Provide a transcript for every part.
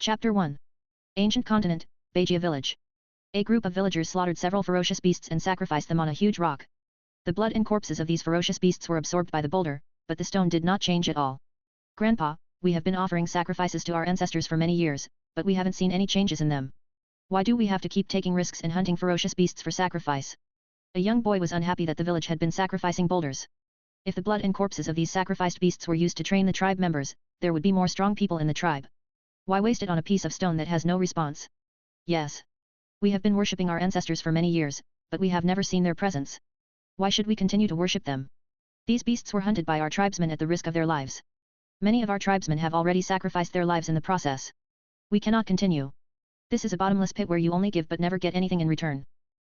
Chapter 1. Ancient Continent, Bajia Village. A group of villagers slaughtered several ferocious beasts and sacrificed them on a huge rock. The blood and corpses of these ferocious beasts were absorbed by the boulder, but the stone did not change at all. Grandpa, we have been offering sacrifices to our ancestors for many years, but we haven't seen any changes in them. Why do we have to keep taking risks and hunting ferocious beasts for sacrifice? A young boy was unhappy that the village had been sacrificing boulders. If the blood and corpses of these sacrificed beasts were used to train the tribe members, there would be more strong people in the tribe. Why waste it on a piece of stone that has no response? Yes. We have been worshipping our ancestors for many years, but we have never seen their presence. Why should we continue to worship them? These beasts were hunted by our tribesmen at the risk of their lives. Many of our tribesmen have already sacrificed their lives in the process. We cannot continue. This is a bottomless pit where you only give but never get anything in return.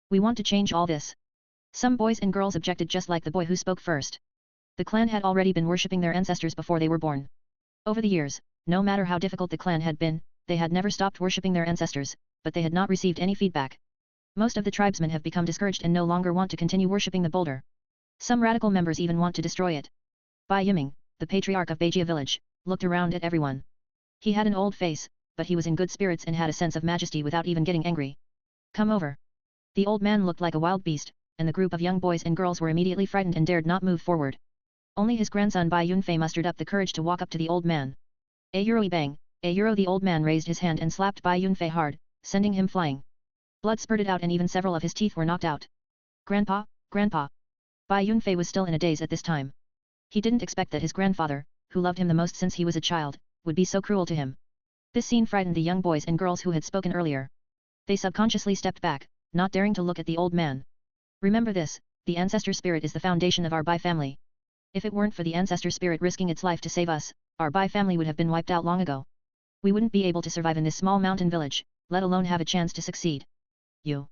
We want to change all this. Some boys and girls objected just like the boy who spoke first. The clan had already been worshipping their ancestors before they were born. Over the years, no matter how difficult the clan had been, they had never stopped worshipping their ancestors, but they had not received any feedback. Most of the tribesmen have become discouraged and no longer want to continue worshipping the boulder. Some radical members even want to destroy it. Bai Yiming, the patriarch of Bajia village, looked around at everyone. He had an old face, but he was in good spirits and had a sense of majesty without even getting angry. Come over. The old man looked like a wild beast, and the group of young boys and girls were immediately frightened and dared not move forward. Only his grandson Bai Yunfei mustered up the courage to walk up to the old man. Bang, the old man raised his hand and slapped Bai Yunfei hard, sending him flying. Blood spurted out and even several of his teeth were knocked out. Grandpa, Grandpa. Bai Yunfei was still in a daze at this time. He didn't expect that his grandfather, who loved him the most since he was a child, would be so cruel to him. This scene frightened the young boys and girls who had spoken earlier. They subconsciously stepped back, not daring to look at the old man. Remember this, the ancestor spirit is the foundation of our Bai family. If it weren't for the ancestor spirit risking its life to save us, our Bai family would have been wiped out long ago. We wouldn't be able to survive in this small mountain village, let alone have a chance to succeed. You.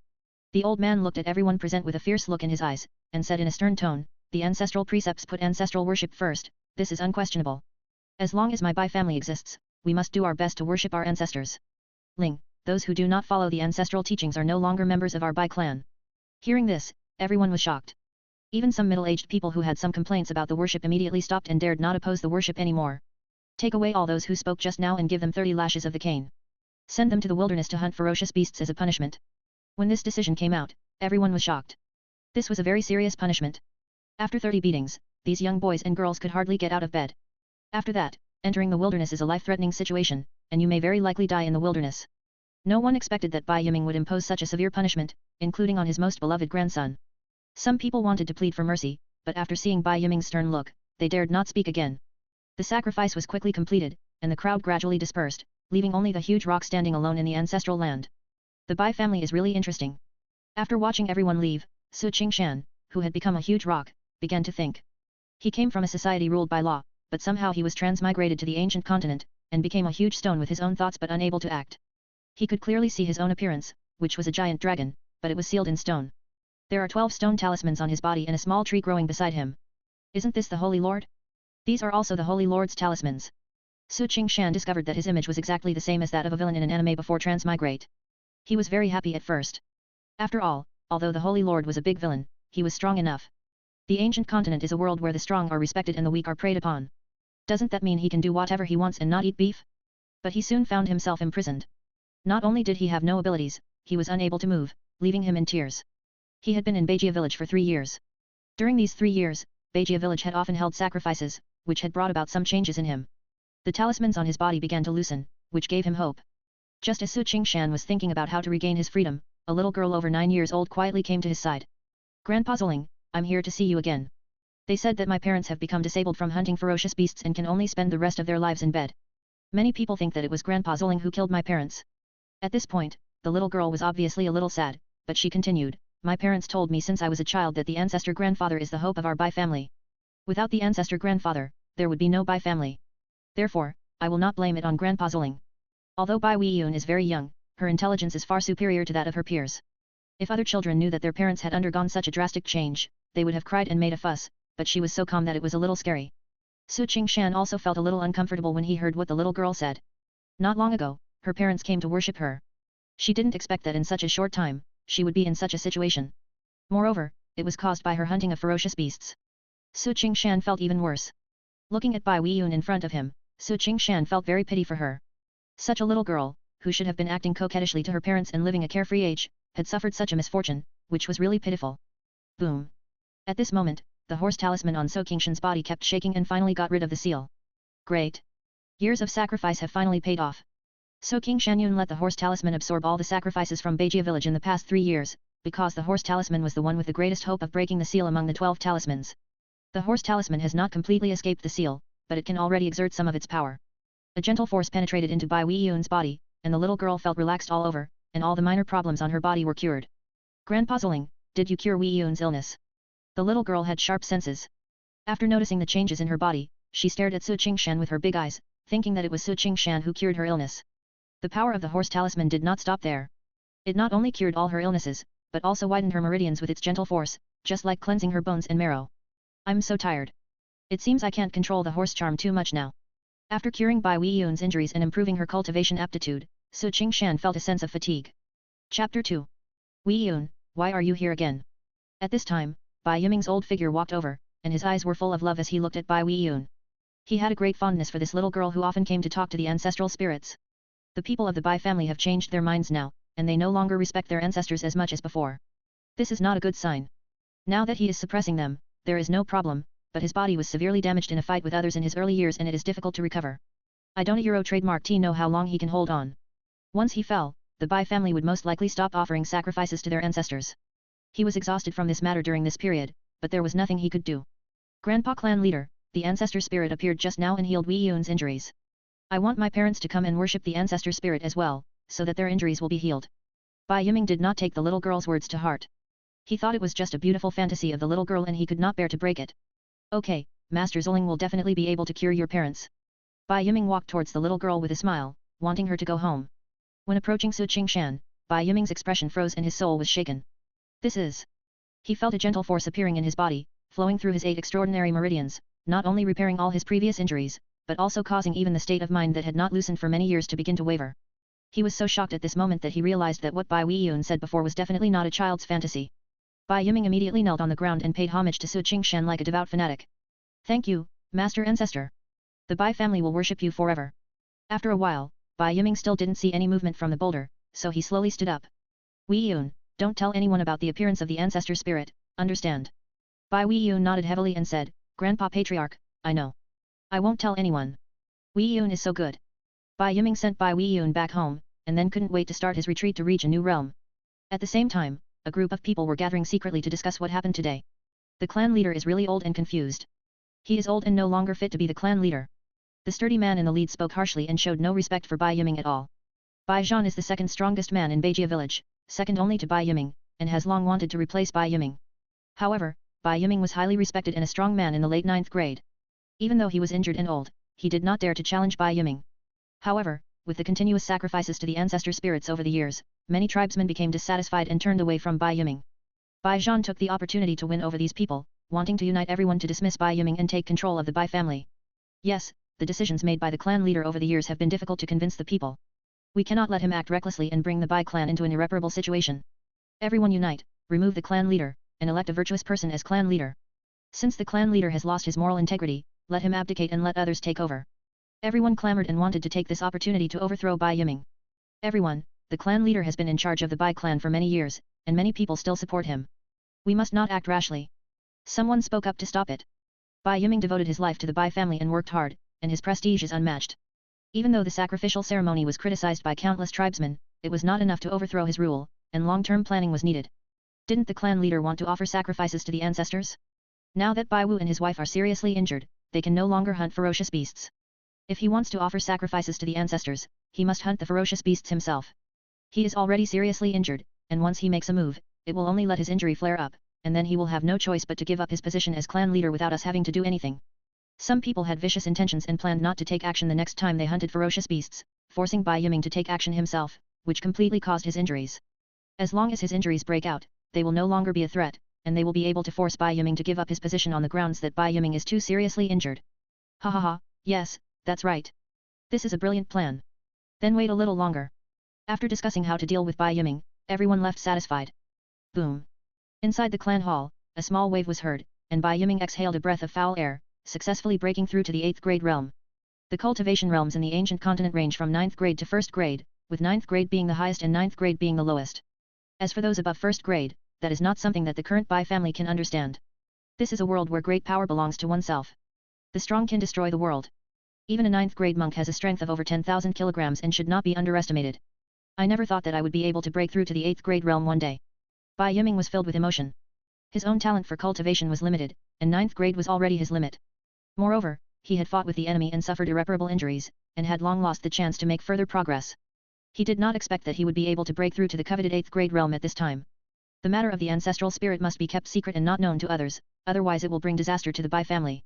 The old man looked at everyone present with a fierce look in his eyes, and said in a stern tone, the ancestral precepts put ancestral worship first, this is unquestionable. As long as my Bai family exists, we must do our best to worship our ancestors. Ling, those who do not follow the ancestral teachings are no longer members of our Bai clan. Hearing this, everyone was shocked. Even some middle-aged people who had some complaints about the worship immediately stopped and dared not oppose the worship anymore. Take away all those who spoke just now and give them 30 lashes of the cane. Send them to the wilderness to hunt ferocious beasts as a punishment. When this decision came out, everyone was shocked. This was a very serious punishment. After 30 beatings, these young boys and girls could hardly get out of bed. After that, entering the wilderness is a life-threatening situation, and you may very likely die in the wilderness. No one expected that Bai Yiming would impose such a severe punishment, including on his most beloved grandson. Some people wanted to plead for mercy, but after seeing Bai Yiming's stern look, they dared not speak again. The sacrifice was quickly completed, and the crowd gradually dispersed, leaving only the huge rock standing alone in the ancestral land. The Bai family is really interesting. After watching everyone leave, Qingshan, who had become a huge rock, began to think. He came from a society ruled by law, but somehow he was transmigrated to the ancient continent, and became a huge stone with his own thoughts but unable to act. He could clearly see his own appearance, which was a giant dragon, but it was sealed in stone. There are 12 stone talismans on his body and a small tree growing beside him. Isn't this the Holy Lord? These are also the Holy Lord's talismans. Qingshan discovered that his image was exactly the same as that of a villain in an anime before transmigrate. He was very happy at first. After all, although the Holy Lord was a big villain, he was strong enough. The ancient continent is a world where the strong are respected and the weak are preyed upon. Doesn't that mean he can do whatever he wants and not eat beef? But he soon found himself imprisoned. Not only did he have no abilities, he was unable to move, leaving him in tears. He had been in Bajia village for 3 years. During these 3 years, Bajia village had often held sacrifices, which had brought about some changes in him. The talismans on his body began to loosen, which gave him hope. Just as Qingshan was thinking about how to regain his freedom, a little girl over 9 years old quietly came to his side. Grandpa Zoling, I'm here to see you again. They said that my parents have become disabled from hunting ferocious beasts and can only spend the rest of their lives in bed. Many people think that it was Grandpa Zoling who killed my parents. At this point, the little girl was obviously a little sad, but she continued, my parents told me since I was a child that the ancestor grandfather is the hope of our Bai family. Without the ancestor grandfather, there would be no Bai family. Therefore, I will not blame it on Grandpa Zoling. Although Bai Weiyun is very young, her intelligence is far superior to that of her peers. If other children knew that their parents had undergone such a drastic change, they would have cried and made a fuss, but she was so calm that it was a little scary. Qingshan also felt a little uncomfortable when he heard what the little girl said. Not long ago, her parents came to worship her. She didn't expect that in such a short time, she would be in such a situation. Moreover, it was caused by her hunting of ferocious beasts. Qingshan felt even worse. Looking at Bai Weiyun in front of him, Qingshan felt very pity for her. Such a little girl, who should have been acting coquettishly to her parents and living a carefree age, had suffered such a misfortune, which was really pitiful. Boom. At this moment, the horse talisman on Qingshan's body kept shaking and finally got rid of the seal. Great. Years of sacrifice have finally paid off. Qingshan let the horse talisman absorb all the sacrifices from Beijia village in the past 3 years, because the horse talisman was the one with the greatest hope of breaking the seal among the 12 talismans. The horse talisman has not completely escaped the seal, but it can already exert some of its power. A gentle force penetrated into Bai Weiyun's body, and the little girl felt relaxed all over, and all the minor problems on her body were cured. Grandpa Zling, did you cure Weiyun's illness? The little girl had sharp senses. After noticing the changes in her body, she stared at Qingshan with her big eyes, thinking that it was Qingshan who cured her illness. The power of the horse talisman did not stop there. It not only cured all her illnesses, but also widened her meridians with its gentle force, just like cleansing her bones and marrow. I'm so tired. It seems I can't control the horse charm too much now. After curing Bai Weiyun's injuries and improving her cultivation aptitude, Qingshan felt a sense of fatigue. Chapter 2. Weiyun, why are you here again? At this time, Bai Yiming's old figure walked over, and his eyes were full of love as he looked at Bai Weiyun. He had a great fondness for this little girl who often came to talk to the ancestral spirits. The people of the Bai family have changed their minds now, and they no longer respect their ancestors as much as before. This is not a good sign. Now that he is suppressing them, there is no problem, but his body was severely damaged in a fight with others in his early years and it is difficult to recover. I don't Euro trademark T know how long he can hold on. Once he fell, the Bai family would most likely stop offering sacrifices to their ancestors. He was exhausted from this matter during this period, but there was nothing he could do. Grandpa clan leader, the ancestor spirit appeared just now and healed Weiyun's injuries. I want my parents to come and worship the ancestor spirit as well, so that their injuries will be healed. Bai Yiming did not take the little girl's words to heart. He thought it was just a beautiful fantasy of the little girl and he could not bear to break it. Okay, Master Zling will definitely be able to cure your parents. Bai Yiming walked towards the little girl with a smile, wanting her to go home. When approaching Qingshan, Bai Yiming's expression froze and his soul was shaken. This is... He felt a gentle force appearing in his body, flowing through his 8 extraordinary meridians, not only repairing all his previous injuries, but also causing even the state of mind that had not loosened for many years to begin to waver. He was so shocked at this moment that he realized that what Bai Weiyun said before was definitely not a child's fantasy. Bai Yiming immediately knelt on the ground and paid homage to Qingshan like a devout fanatic. Thank you, Master Ancestor. The Bai family will worship you forever. After a while, Bai Yiming still didn't see any movement from the boulder, so he slowly stood up. Weiyun, don't tell anyone about the appearance of the ancestor spirit, understand? Bai Weiyun nodded heavily and said, Grandpa Patriarch, I know. I won't tell anyone. Weiyun is so good. Bai Yiming sent Bai Weiyun back home, and then couldn't wait to start his retreat to reach a new realm. At the same time, a group of people were gathering secretly to discuss what happened today. The clan leader is really old and confused. He is old and no longer fit to be the clan leader. The sturdy man in the lead spoke harshly and showed no respect for Bai Yiming at all. Bai Zhan is the second strongest man in Beijia village, second only to Bai Yiming, and has long wanted to replace Bai Yiming. However, Bai Yiming was highly respected and a strong man in the late 9th grade. Even though he was injured and old, he did not dare to challenge Bai Yiming. However, with the continuous sacrifices to the ancestor spirits over the years, many tribesmen became dissatisfied and turned away from Bai Yiming. Bai Zhan took the opportunity to win over these people, wanting to unite everyone to dismiss Bai Yiming and take control of the Bai family. Yes, the decisions made by the clan leader over the years have been difficult to convince the people. We cannot let him act recklessly and bring the Bai clan into an irreparable situation. Everyone unite, remove the clan leader, and elect a virtuous person as clan leader. Since the clan leader has lost his moral integrity, let him abdicate and let others take over. Everyone clamored and wanted to take this opportunity to overthrow Bai Yiming. Everyone, the clan leader has been in charge of the Bai clan for many years, and many people still support him. We must not act rashly. Someone spoke up to stop it. Bai Yiming devoted his life to the Bai family and worked hard, and his prestige is unmatched. Even though the sacrificial ceremony was criticized by countless tribesmen, it was not enough to overthrow his rule, and long-term planning was needed. Didn't the clan leader want to offer sacrifices to the ancestors? Now that Bai Wu and his wife are seriously injured, they can no longer hunt ferocious beasts. If he wants to offer sacrifices to the ancestors, he must hunt the ferocious beasts himself. He is already seriously injured, and once he makes a move, it will only let his injury flare up, and then he will have no choice but to give up his position as clan leader without us having to do anything. Some people had vicious intentions and planned not to take action the next time they hunted ferocious beasts, forcing Bai Yiming to take action himself, which completely caused his injuries. As long as his injuries break out, they will no longer be a threat, and they will be able to force Bai Yiming to give up his position on the grounds that Bai Yiming is too seriously injured. Ha ha ha, yes, that's right. This is a brilliant plan. Then wait a little longer. After discussing how to deal with Bai Yiming, everyone left satisfied. Boom. Inside the clan hall, a small wave was heard, and Bai Yiming exhaled a breath of foul air, successfully breaking through to the 8th grade realm. The cultivation realms in the ancient continent range from 9th grade to 1st grade, with 9th grade being the highest and 9th grade being the lowest. As for those above 1st grade, that is not something that the current Bai family can understand. This is a world where great power belongs to oneself. The strong can destroy the world. Even a 9th grade monk has a strength of over 10,000 kilograms and should not be underestimated. I never thought that I would be able to break through to the 8th grade realm one day. Bai Yiming was filled with emotion. His own talent for cultivation was limited, and 9th grade was already his limit. Moreover, he had fought with the enemy and suffered irreparable injuries, and had long lost the chance to make further progress. He did not expect that he would be able to break through to the coveted 8th grade realm at this time. The matter of the ancestral spirit must be kept secret and not known to others, otherwise it will bring disaster to the Bai family.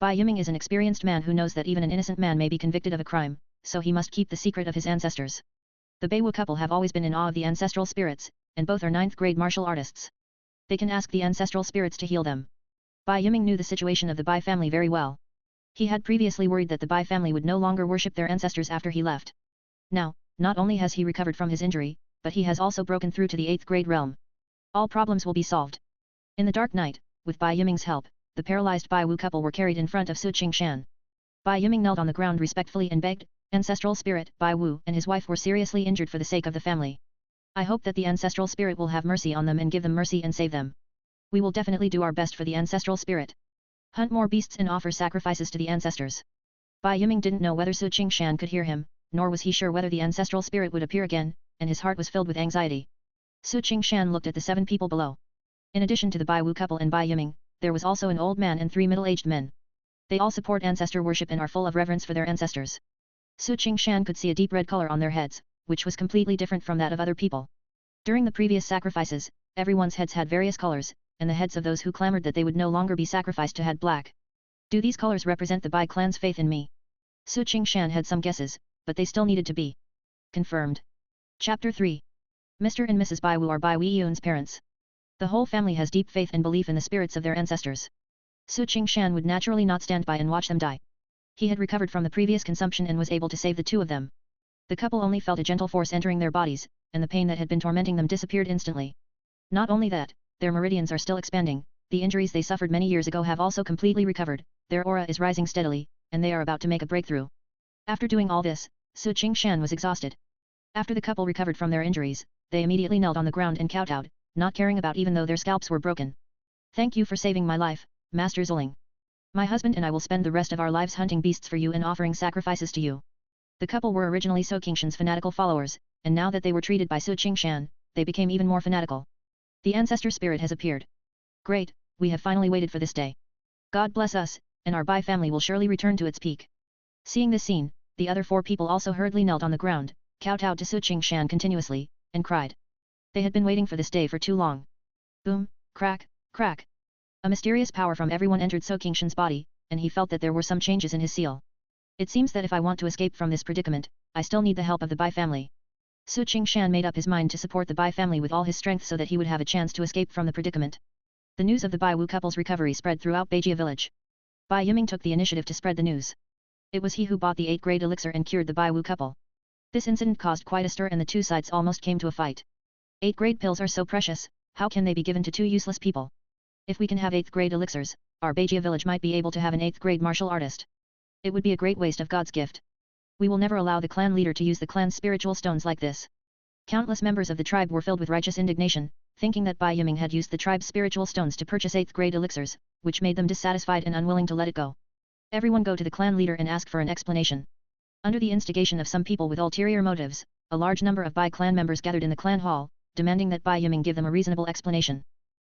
Bai Yiming is an experienced man who knows that even an innocent man may be convicted of a crime, so he must keep the secret of his ancestors. The Beiwu couple have always been in awe of the ancestral spirits, and both are 9th grade martial artists. They can ask the ancestral spirits to heal them. Bai Yiming knew the situation of the Bai family very well. He had previously worried that the Bai family would no longer worship their ancestors after he left. Now, not only has he recovered from his injury, but he has also broken through to the 8th grade realm. All problems will be solved. In the dark night, with Bai Yiming's help, the paralyzed Bai Wu couple were carried in front of Su Qingshan. Bai Yiming knelt on the ground respectfully and begged, "Ancestral spirit, Bai Wu and his wife were seriously injured for the sake of the family. I hope that the ancestral spirit will have mercy on them and give them mercy and save them. We will definitely do our best for the ancestral spirit. Hunt more beasts and offer sacrifices to the ancestors." Bai Yiming didn't know whether Su Qingshan could hear him, nor was he sure whether the ancestral spirit would appear again, and his heart was filled with anxiety. Su Qingshan looked at the 7 people below. In addition to the Bai Wu couple and Bai Yiming, there was also an old man and 3 middle-aged men. They all support ancestor worship and are full of reverence for their ancestors. Su Qingshan could see a deep red color on their heads, which was completely different from that of other people. During the previous sacrifices, everyone's heads had various colors, and the heads of those who clamored that they would no longer be sacrificed had black. Do these colors represent the Bai clan's faith in me? Su Qingshan had some guesses, but they still needed to be confirmed. Chapter 3. Mr. and Mrs. Bai Wu are Bai Weiyun's parents. The whole family has deep faith and belief in the spirits of their ancestors. Su Qingshan would naturally not stand by and watch them die. He had recovered from the previous consumption and was able to save the 2 of them. The couple only felt a gentle force entering their bodies, and the pain that had been tormenting them disappeared instantly. Not only that, their meridians are still expanding, the injuries they suffered many years ago have also completely recovered, their aura is rising steadily, and they are about to make a breakthrough. After doing all this, Su Qingshan was exhausted. After the couple recovered from their injuries, they immediately knelt on the ground and kowtowed, not caring about even though their scalps were broken. "Thank you for saving my life, Master Zuling. My husband and I will spend the rest of our lives hunting beasts for you and offering sacrifices to you." The couple were originally Su Qingshan's fanatical followers, and now that they were treated by Su Qingshan, they became even more fanatical. The ancestor spirit has appeared. Great, we have finally waited for this day. God bless us, and our Bai family will surely return to its peak. Seeing this scene, the other 4 people also hurriedly knelt on the ground, kowtowed to Su Qingshan continuously, and cried. They had been waiting for this day for too long. Boom, crack, crack. A mysterious power from everyone entered Su Qingshan's body, and he felt that there were some changes in his seal. It seems that if I want to escape from this predicament, I still need the help of the Bai family. Su Qingshan made up his mind to support the Bai family with all his strength so that he would have a chance to escape from the predicament. The news of the Bai Wu couple's recovery spread throughout Beijia village. Bai Yiming took the initiative to spread the news. It was he who bought the 8th grade elixir and cured the Bai Wu couple. This incident caused quite a stir and the 2 sides almost came to a fight. 8th grade pills are so precious, how can they be given to 2 useless people? If we can have 8th grade elixirs, our Beijia village might be able to have an 8th grade martial artist. It would be a great waste of God's gift. We will never allow the clan leader to use the clan's spiritual stones like this. Countless members of the tribe were filled with righteous indignation, thinking that Bai Yiming had used the tribe's spiritual stones to purchase 8th grade elixirs, which made them dissatisfied and unwilling to let it go. Everyone go to the clan leader and ask for an explanation. Under the instigation of some people with ulterior motives, a large number of Bai clan members gathered in the clan hall, demanding that Bai Yiming give them a reasonable explanation.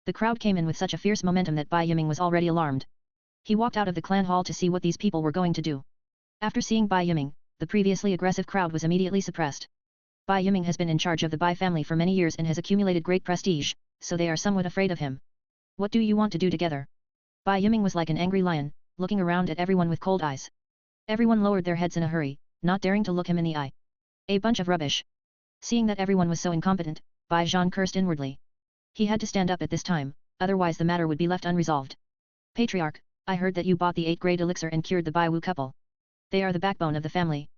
The crowd came in with such a fierce momentum that Bai Yiming was already alarmed. He walked out of the clan hall to see what these people were going to do. After seeing Bai Yiming, the previously aggressive crowd was immediately suppressed. Bai Yiming has been in charge of the Bai family for many years and has accumulated great prestige, so they are somewhat afraid of him. What do you want to do together? Bai Yiming was like an angry lion, looking around at everyone with cold eyes. Everyone lowered their heads in a hurry, not daring to look him in the eye. A bunch of rubbish. Seeing that everyone was so incompetent, Bai Zhan cursed inwardly. He had to stand up at this time, otherwise the matter would be left unresolved. Patriarch, I heard that you bought the 8th grade elixir and cured the Bai Wu couple. They are the backbone of the family.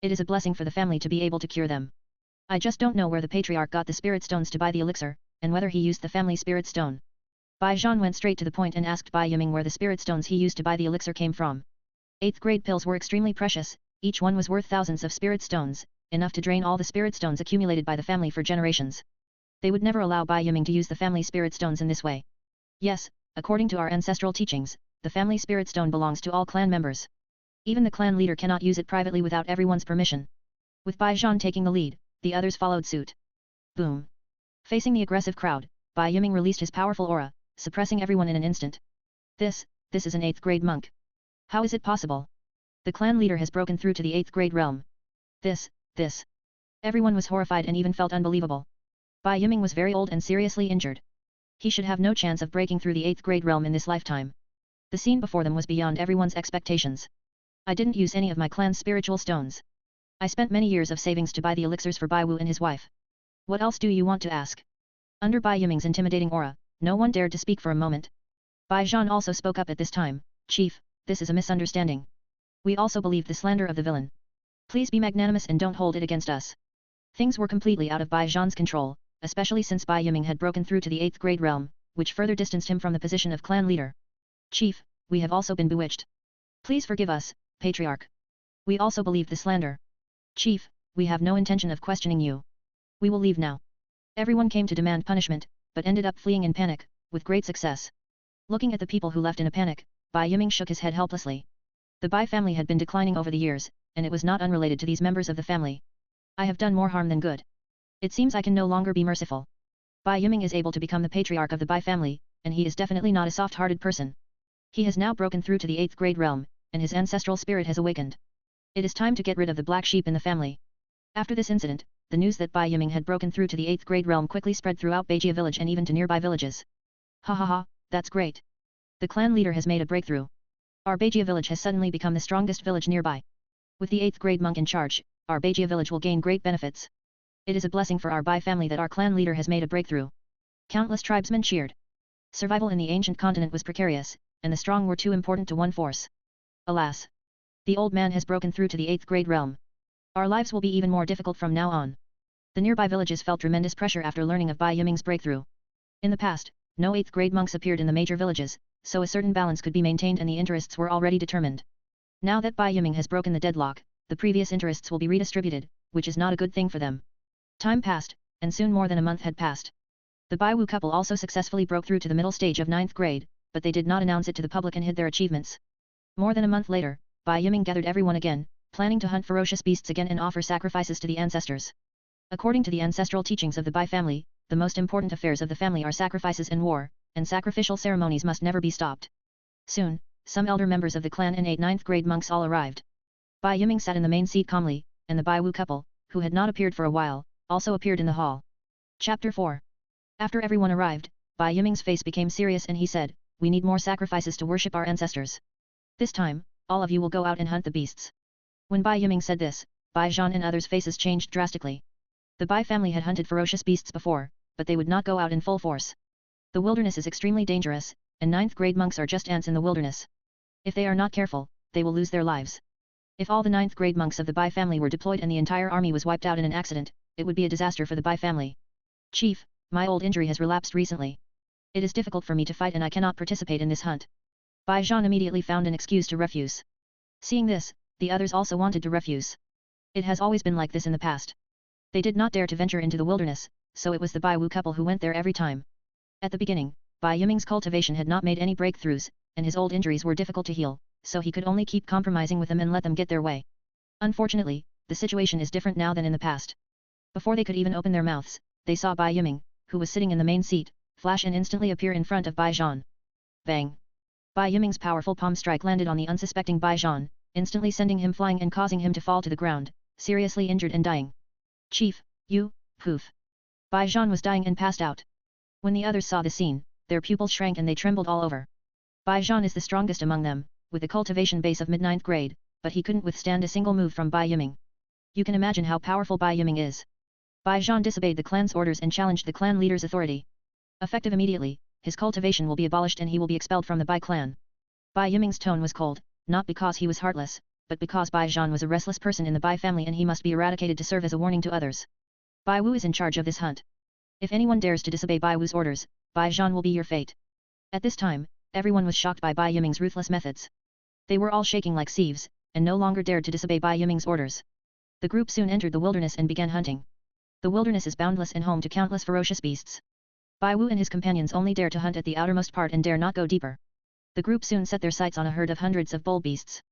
It is a blessing for the family to be able to cure them. I just don't know where the patriarch got the spirit stones to buy the elixir, and whether he used the family spirit stone. Bai Zhan went straight to the point and asked Bai Yiming where the spirit stones he used to buy the elixir came from. 8th grade pills were extremely precious, each one was worth thousands of spirit stones, enough to drain all the spirit stones accumulated by the family for generations. They would never allow Bai Yiming to use the family spirit stones in this way. Yes, according to our ancestral teachings, the family spirit stone belongs to all clan members. Even the clan leader cannot use it privately without everyone's permission. With Bai Zhan taking the lead, the others followed suit. Boom. Facing the aggressive crowd, Bai Yiming released his powerful aura, suppressing everyone in an instant. This is an 8th grade monk. How is it possible? The clan leader has broken through to the 8th grade realm. This. Everyone was horrified and even felt unbelievable. Bai Yiming was very old and seriously injured. He should have no chance of breaking through the 8th grade realm in this lifetime. The scene before them was beyond everyone's expectations. I didn't use any of my clan's spiritual stones. I spent many years of savings to buy the elixirs for Bai Wu and his wife. What else do you want to ask? Under Bai Yiming's intimidating aura, no one dared to speak for a moment. Bai Zhan also spoke up at this time. Chief, this is a misunderstanding. We also believe the slander of the villain. Please be magnanimous and don't hold it against us. Things were completely out of Bai Zhan's control, especially since Bai Yiming had broken through to the 8th grade realm, which further distanced him from the position of clan leader. Chief, we have also been bewitched. Please forgive us, Patriarch. We also believe the slander. Chief, we have no intention of questioning you. We will leave now. Everyone came to demand punishment, but ended up fleeing in panic, with great success. Looking at the people who left in a panic, Bai Yiming shook his head helplessly. The Bai family had been declining over the years, and it was not unrelated to these members of the family. I have done more harm than good. It seems I can no longer be merciful. Bai Yiming is able to become the patriarch of the Bai family, and he is definitely not a soft-hearted person. He has now broken through to the 8th grade realm, and his ancestral spirit has awakened. It is time to get rid of the black sheep in the family. After this incident, the news that Bai Yiming had broken through to the 8th grade realm quickly spread throughout Beijia village and even to nearby villages. Ha ha ha, that's great. The clan leader has made a breakthrough. Our Beijia village has suddenly become the strongest village nearby. With the 8th grade monk in charge, our Beijia village will gain great benefits. It is a blessing for our Bai family that our clan leader has made a breakthrough. Countless tribesmen cheered. Survival in the ancient continent was precarious, and the strong were too important to one force. Alas! The old man has broken through to the 8th grade realm. Our lives will be even more difficult from now on. The nearby villages felt tremendous pressure after learning of Bai Yiming's breakthrough. In the past, no 8th grade monks appeared in the major villages, so a certain balance could be maintained and the interests were already determined. Now that Bai Yiming has broken the deadlock, the previous interests will be redistributed, which is not a good thing for them. Time passed, and soon more than a month had passed. The Bai Wu couple also successfully broke through to the middle stage of 9th grade, but they did not announce it to the public and hid their achievements. More than a month later, Bai Yiming gathered everyone again, planning to hunt ferocious beasts again and offer sacrifices to the ancestors. According to the ancestral teachings of the Bai family, the most important affairs of the family are sacrifices and war, and sacrificial ceremonies must never be stopped. Soon, some elder members of the clan and 8 9th grade monks all arrived. Bai Yiming sat in the main seat calmly, and the Bai Wu couple, who had not appeared for a while, also appeared in the hall. Chapter 4. After everyone arrived, Bai Yiming's face became serious and he said, "We need more sacrifices to worship our ancestors. This time, all of you will go out and hunt the beasts." When Bai Yiming said this, Bai Zhan and others' faces changed drastically. The Bai family had hunted ferocious beasts before, but they would not go out in full force. The wilderness is extremely dangerous, and 9th grade monks are just ants in the wilderness. If they are not careful, they will lose their lives. If all the 9th grade monks of the Bai family were deployed and the entire army was wiped out in an accident, it would be a disaster for the Bai family. Chief, my old injury has relapsed recently. It is difficult for me to fight and I cannot participate in this hunt. Bai Zhan immediately found an excuse to refuse. Seeing this, the others also wanted to refuse. It has always been like this in the past. They did not dare to venture into the wilderness, so it was the Bai Wu couple who went there every time. At the beginning, Bai Yiming's cultivation had not made any breakthroughs, and his old injuries were difficult to heal, so he could only keep compromising with them and let them get their way. Unfortunately, the situation is different now than in the past. Before they could even open their mouths, they saw Bai Yiming, who was sitting in the main seat, flash and instantly appear in front of Bai Zhan. Bang! Bai Yiming's powerful palm strike landed on the unsuspecting Bai Zhan, instantly sending him flying and causing him to fall to the ground, seriously injured and dying. Chief, you, poof. Bai Zhan was dying and passed out. When the others saw the scene, their pupils shrank and they trembled all over. Bai Zhan is the strongest among them, with a cultivation base of mid-9th grade, but he couldn't withstand a single move from Bai Yiming. You can imagine how powerful Bai Yiming is. Bai Zhan disobeyed the clan's orders and challenged the clan leader's authority. Effective immediately, his cultivation will be abolished and he will be expelled from the Bai clan. Bai Yiming's tone was cold, not because he was heartless, but because Bai Zhan was a restless person in the Bai family and he must be eradicated to serve as a warning to others. Bai Wu is in charge of this hunt. If anyone dares to disobey Bai Wu's orders, Bai Zhan will be your fate. At this time, everyone was shocked by Bai Yiming's ruthless methods. They were all shaking like sieves, and no longer dared to disobey Bai Yiming's orders. The group soon entered the wilderness and began hunting. The wilderness is boundless and home to countless ferocious beasts. Bai Wu and his companions only dare to hunt at the outermost part and dare not go deeper. The group soon set their sights on a herd of hundreds of bull beasts.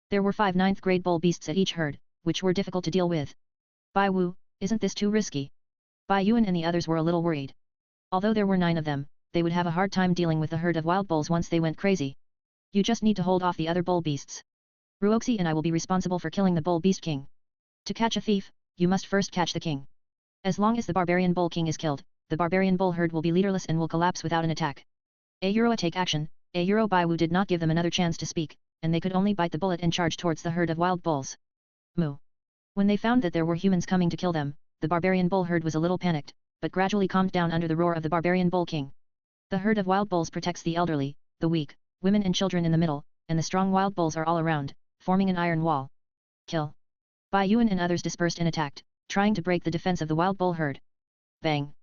There were 5 ninth-grade bull beasts at each herd, which were difficult to deal with. Bai Wu, isn't this too risky? Bai Yuan and the others were a little worried. Although there were 9 of them, they would have a hard time dealing with the herd of wild bulls once they went crazy. You just need to hold off the other bull beasts. Ruoxi and I will be responsible for killing the bull beast king. To catch a thief, you must first catch the king. As long as the barbarian bull king is killed, the barbarian bull herd will be leaderless and will collapse without an attack. Take action. Bai Wu did not give them another chance to speak, and they could only bite the bullet and charge towards the herd of wild bulls. Moo. When they found that there were humans coming to kill them, the barbarian bull herd was a little panicked, but gradually calmed down under the roar of the barbarian bull king. The herd of wild bulls protects the elderly, the weak, women and children in the middle, and the strong wild bulls are all around, forming an iron wall. Kill. Bai Yuan and others dispersed and attacked, trying to break the defense of the wild bull herd. Bang.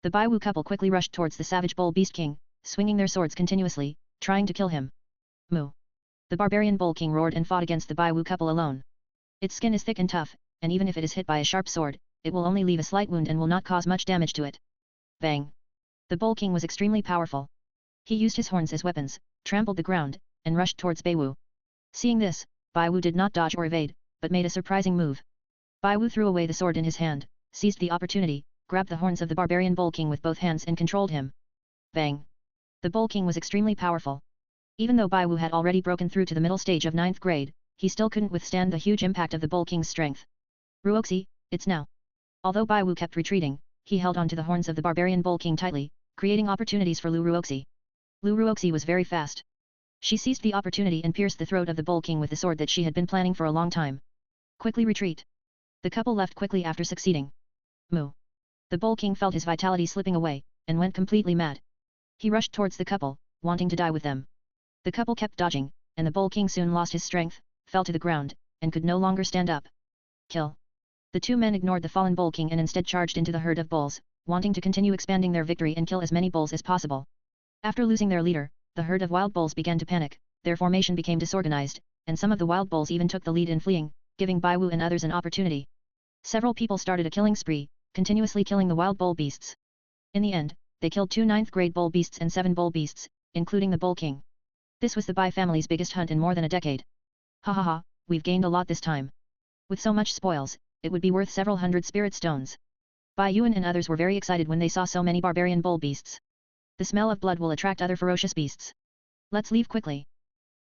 The Bai Wu couple quickly rushed towards the savage bull beast king, swinging their swords continuously, trying to kill him. Moo. The barbarian bull king roared and fought against the Bai Wu couple alone. Its skin is thick and tough, and even if it is hit by a sharp sword, it will only leave a slight wound and will not cause much damage to it. Bang. The bull king was extremely powerful. He used his horns as weapons, trampled the ground, and rushed towards Bai Wu. Seeing this, Bai Wu did not dodge or evade, but made a surprising move. Bai Wu threw away the sword in his hand, seized the opportunity, grabbed the horns of the barbarian bull king with both hands and controlled him. Bang. The bull king was extremely powerful. Even though Bai Wu had already broken through to the middle stage of 9th grade, he still couldn't withstand the huge impact of the bull king's strength. Ruoxi, it's now. Although Bai Wu kept retreating, he held onto the horns of the barbarian bull king tightly, creating opportunities for Lu Ruoxi. Lu Ruoxi was very fast. She seized the opportunity and pierced the throat of the bull king with the sword that she had been planning for a long time. Quickly retreat. The couple left quickly after succeeding. Moo. The bull king felt his vitality slipping away, and went completely mad. He rushed towards the couple, wanting to die with them. The couple kept dodging, and the bull king soon lost his strength, fell to the ground, and could no longer stand up. Kill. The 2 men ignored the fallen bull king and instead charged into the herd of bulls, wanting to continue expanding their victory and kill as many bulls as possible. After losing their leader, the herd of wild bulls began to panic, their formation became disorganized, and some of the wild bulls even took the lead in fleeing, giving Bai Wu and others an opportunity. Several people started a killing spree, continuously killing the wild bull beasts. In the end, they killed 2 9th-grade bull beasts and 7 bull beasts, including the bull king. This was the Bai family's biggest hunt in more than a decade. Ha ha ha, we've gained a lot this time. With so much spoils, it would be worth several hundred spirit stones. Bai Yuan and others were very excited when they saw so many barbarian bull beasts. The smell of blood will attract other ferocious beasts. Let's leave quickly.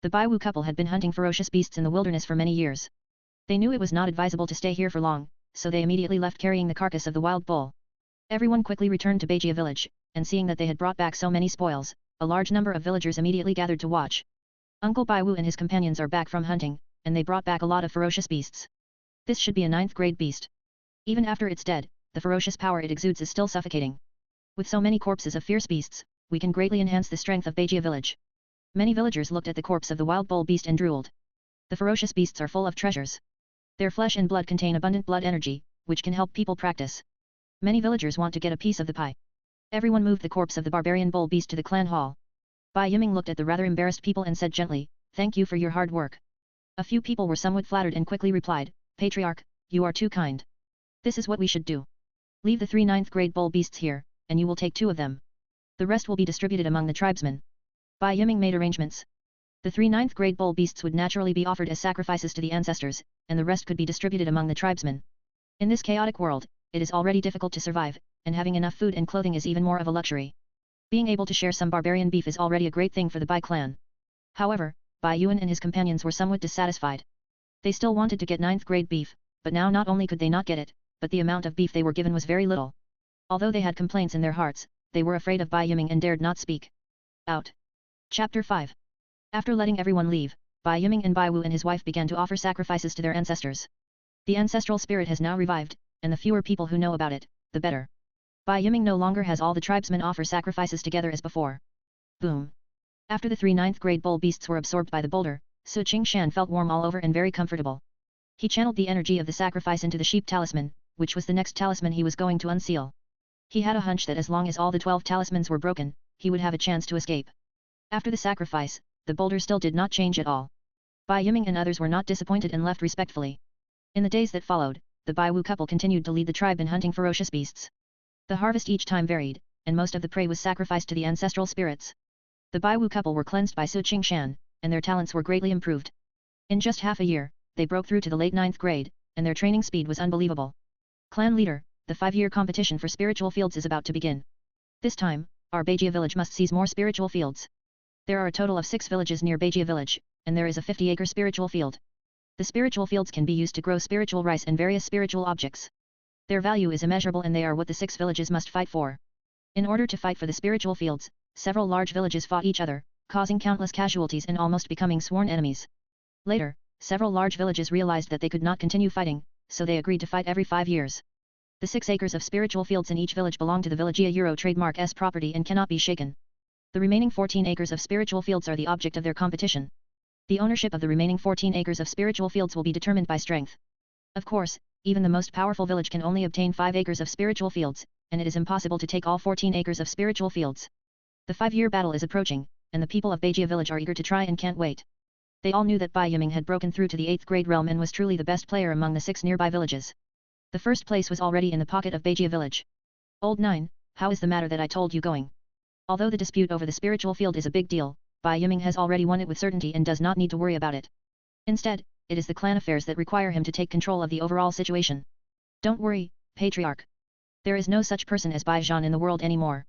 The Bai Wu couple had been hunting ferocious beasts in the wilderness for many years. They knew it was not advisable to stay here for long, so they immediately left carrying the carcass of the wild bull. Everyone quickly returned to Beijia village, and seeing that they had brought back so many spoils, a large number of villagers immediately gathered to watch. Uncle Bai Wu and his companions are back from hunting, and they brought back a lot of ferocious beasts. This should be a 9th-grade beast. Even after it's dead, the ferocious power it exudes is still suffocating. With so many corpses of fierce beasts, we can greatly enhance the strength of Beijia village. Many villagers looked at the corpse of the wild bull beast and drooled. The ferocious beasts are full of treasures. Their flesh and blood contain abundant blood energy, which can help people practice. Many villagers want to get a piece of the pie. Everyone moved the corpse of the barbarian bull beast to the clan hall. Bai Yiming looked at the rather embarrassed people and said gently, "Thank you for your hard work." A few people were somewhat flattered and quickly replied, "Patriarch, you are too kind. This is what we should do. Leave the 3 9th-grade bull beasts here, and you will take 2 of them. The rest will be distributed among the tribesmen." Bai Yiming made arrangements. The 3 9th-grade bull beasts would naturally be offered as sacrifices to the ancestors, and the rest could be distributed among the tribesmen. In this chaotic world, it is already difficult to survive, and having enough food and clothing is even more of a luxury. Being able to share some barbarian beef is already a great thing for the Bai clan. However, Bai Yuan and his companions were somewhat dissatisfied. They still wanted to get 9th-grade beef, but now not only could they not get it, but the amount of beef they were given was very little. Although they had complaints in their hearts, they were afraid of Bai Yiming and dared not speak out. Chapter 5. After letting everyone leave, Bai Yiming and Bai Wu and his wife began to offer sacrifices to their ancestors. The ancestral spirit has now revived, and the fewer people who know about it, the better. Bai Yiming no longer has all the tribesmen offer sacrifices together as before. Boom. After the 3 9th-grade bull beasts were absorbed by the boulder, Su Qingshan felt warm all over and very comfortable. He channeled the energy of the sacrifice into the sheep talisman, which was the next talisman he was going to unseal. He had a hunch that as long as all the 12 talismans were broken, he would have a chance to escape. After the sacrifice, the boulder still did not change at all. Bai Yiming and others were not disappointed and left respectfully. In the days that followed, the Bai Wu couple continued to lead the tribe in hunting ferocious beasts. The harvest each time varied, and most of the prey was sacrificed to the ancestral spirits. The Bai Wu couple were cleansed by Qingshan, and their talents were greatly improved. In just half a year, they broke through to the late 9th grade, and their training speed was unbelievable. Clan leader, the 5-year competition for spiritual fields is about to begin. This time, our Beijia village must seize more spiritual fields. There are a total of 6 villages near Beijia village, and there is a 50-acre spiritual field. The spiritual fields can be used to grow spiritual rice and various spiritual objects. Their value is immeasurable and they are what the 6 villages must fight for. In order to fight for the spiritual fields, several large villages fought each other, causing countless casualties and almost becoming sworn enemies. Later, several large villages realized that they could not continue fighting, so they agreed to fight every 5 years. The 6 acres of spiritual fields in each village belong to the Villagia Euro trademark S property and cannot be shaken. The remaining 14 acres of spiritual fields are the object of their competition. The ownership of the remaining 14 acres of spiritual fields will be determined by strength. Of course, even the most powerful village can only obtain 5 acres of spiritual fields, and it is impossible to take all 14 acres of spiritual fields. The 5-year battle is approaching, and the people of Beijia village are eager to try and can't wait. They all knew that Bai Yiming had broken through to the 8th grade realm and was truly the best player among the 6 nearby villages. The first place was already in the pocket of Beijia village. Old 9, how is the matter that I told you going? Although the dispute over the spiritual field is a big deal, Bai Yiming has already won it with certainty and does not need to worry about it. Instead, it is the clan affairs that require him to take control of the overall situation. Don't worry, Patriarch. There is no such person as Bai Zhan in the world anymore.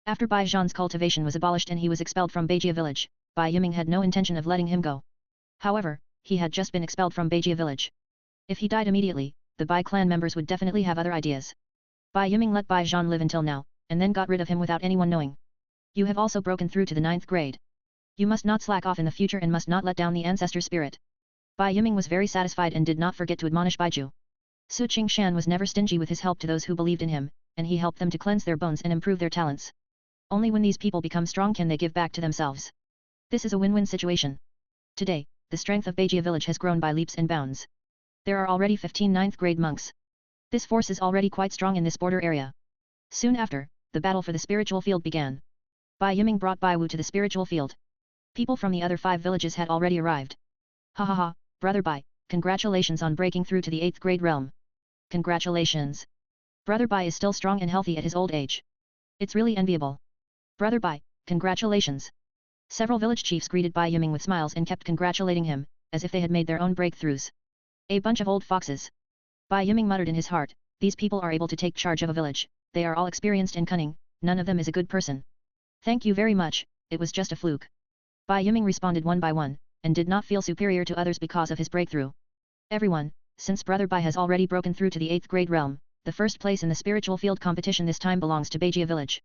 After Bai Zhan's cultivation was abolished and he was expelled from Beijia village, Bai Yiming had no intention of letting him go. However, he had just been expelled from Beijia village. If he died immediately, the Bai clan members would definitely have other ideas. Bai Yiming let Bai Zhan live until now, and then got rid of him without anyone knowing. You have also broken through to the 9th grade. You must not slack off in the future and must not let down the ancestor spirit. Bai Yiming was very satisfied and did not forget to admonish Baiju. Qingshan was never stingy with his help to those who believed in him, and he helped them to cleanse their bones and improve their talents. Only when these people become strong can they give back to themselves. This is a win-win situation. Today, the strength of Beijia village has grown by leaps and bounds. There are already 15 9th grade monks. This force is already quite strong in this border area. Soon after, the battle for the spiritual field began. Bai Yiming brought Bai Wu to the spiritual field. People from the other 5 villages had already arrived. Ha ha ha, Brother Bai, congratulations on breaking through to the 8th grade realm. Congratulations. Brother Bai is still strong and healthy at his old age. It's really enviable. Brother Bai, congratulations. Several village chiefs greeted Bai Yiming with smiles and kept congratulating him, as if they had made their own breakthroughs. A bunch of old foxes. Bai Yiming muttered in his heart, these people are able to take charge of a village, they are all experienced and cunning, none of them is a good person. Thank you very much, it was just a fluke. Bai Yiming responded one by one, and did not feel superior to others because of his breakthrough. Everyone, since Brother Bai has already broken through to the 8th grade realm, the first place in the spiritual field competition this time belongs to Beijia village.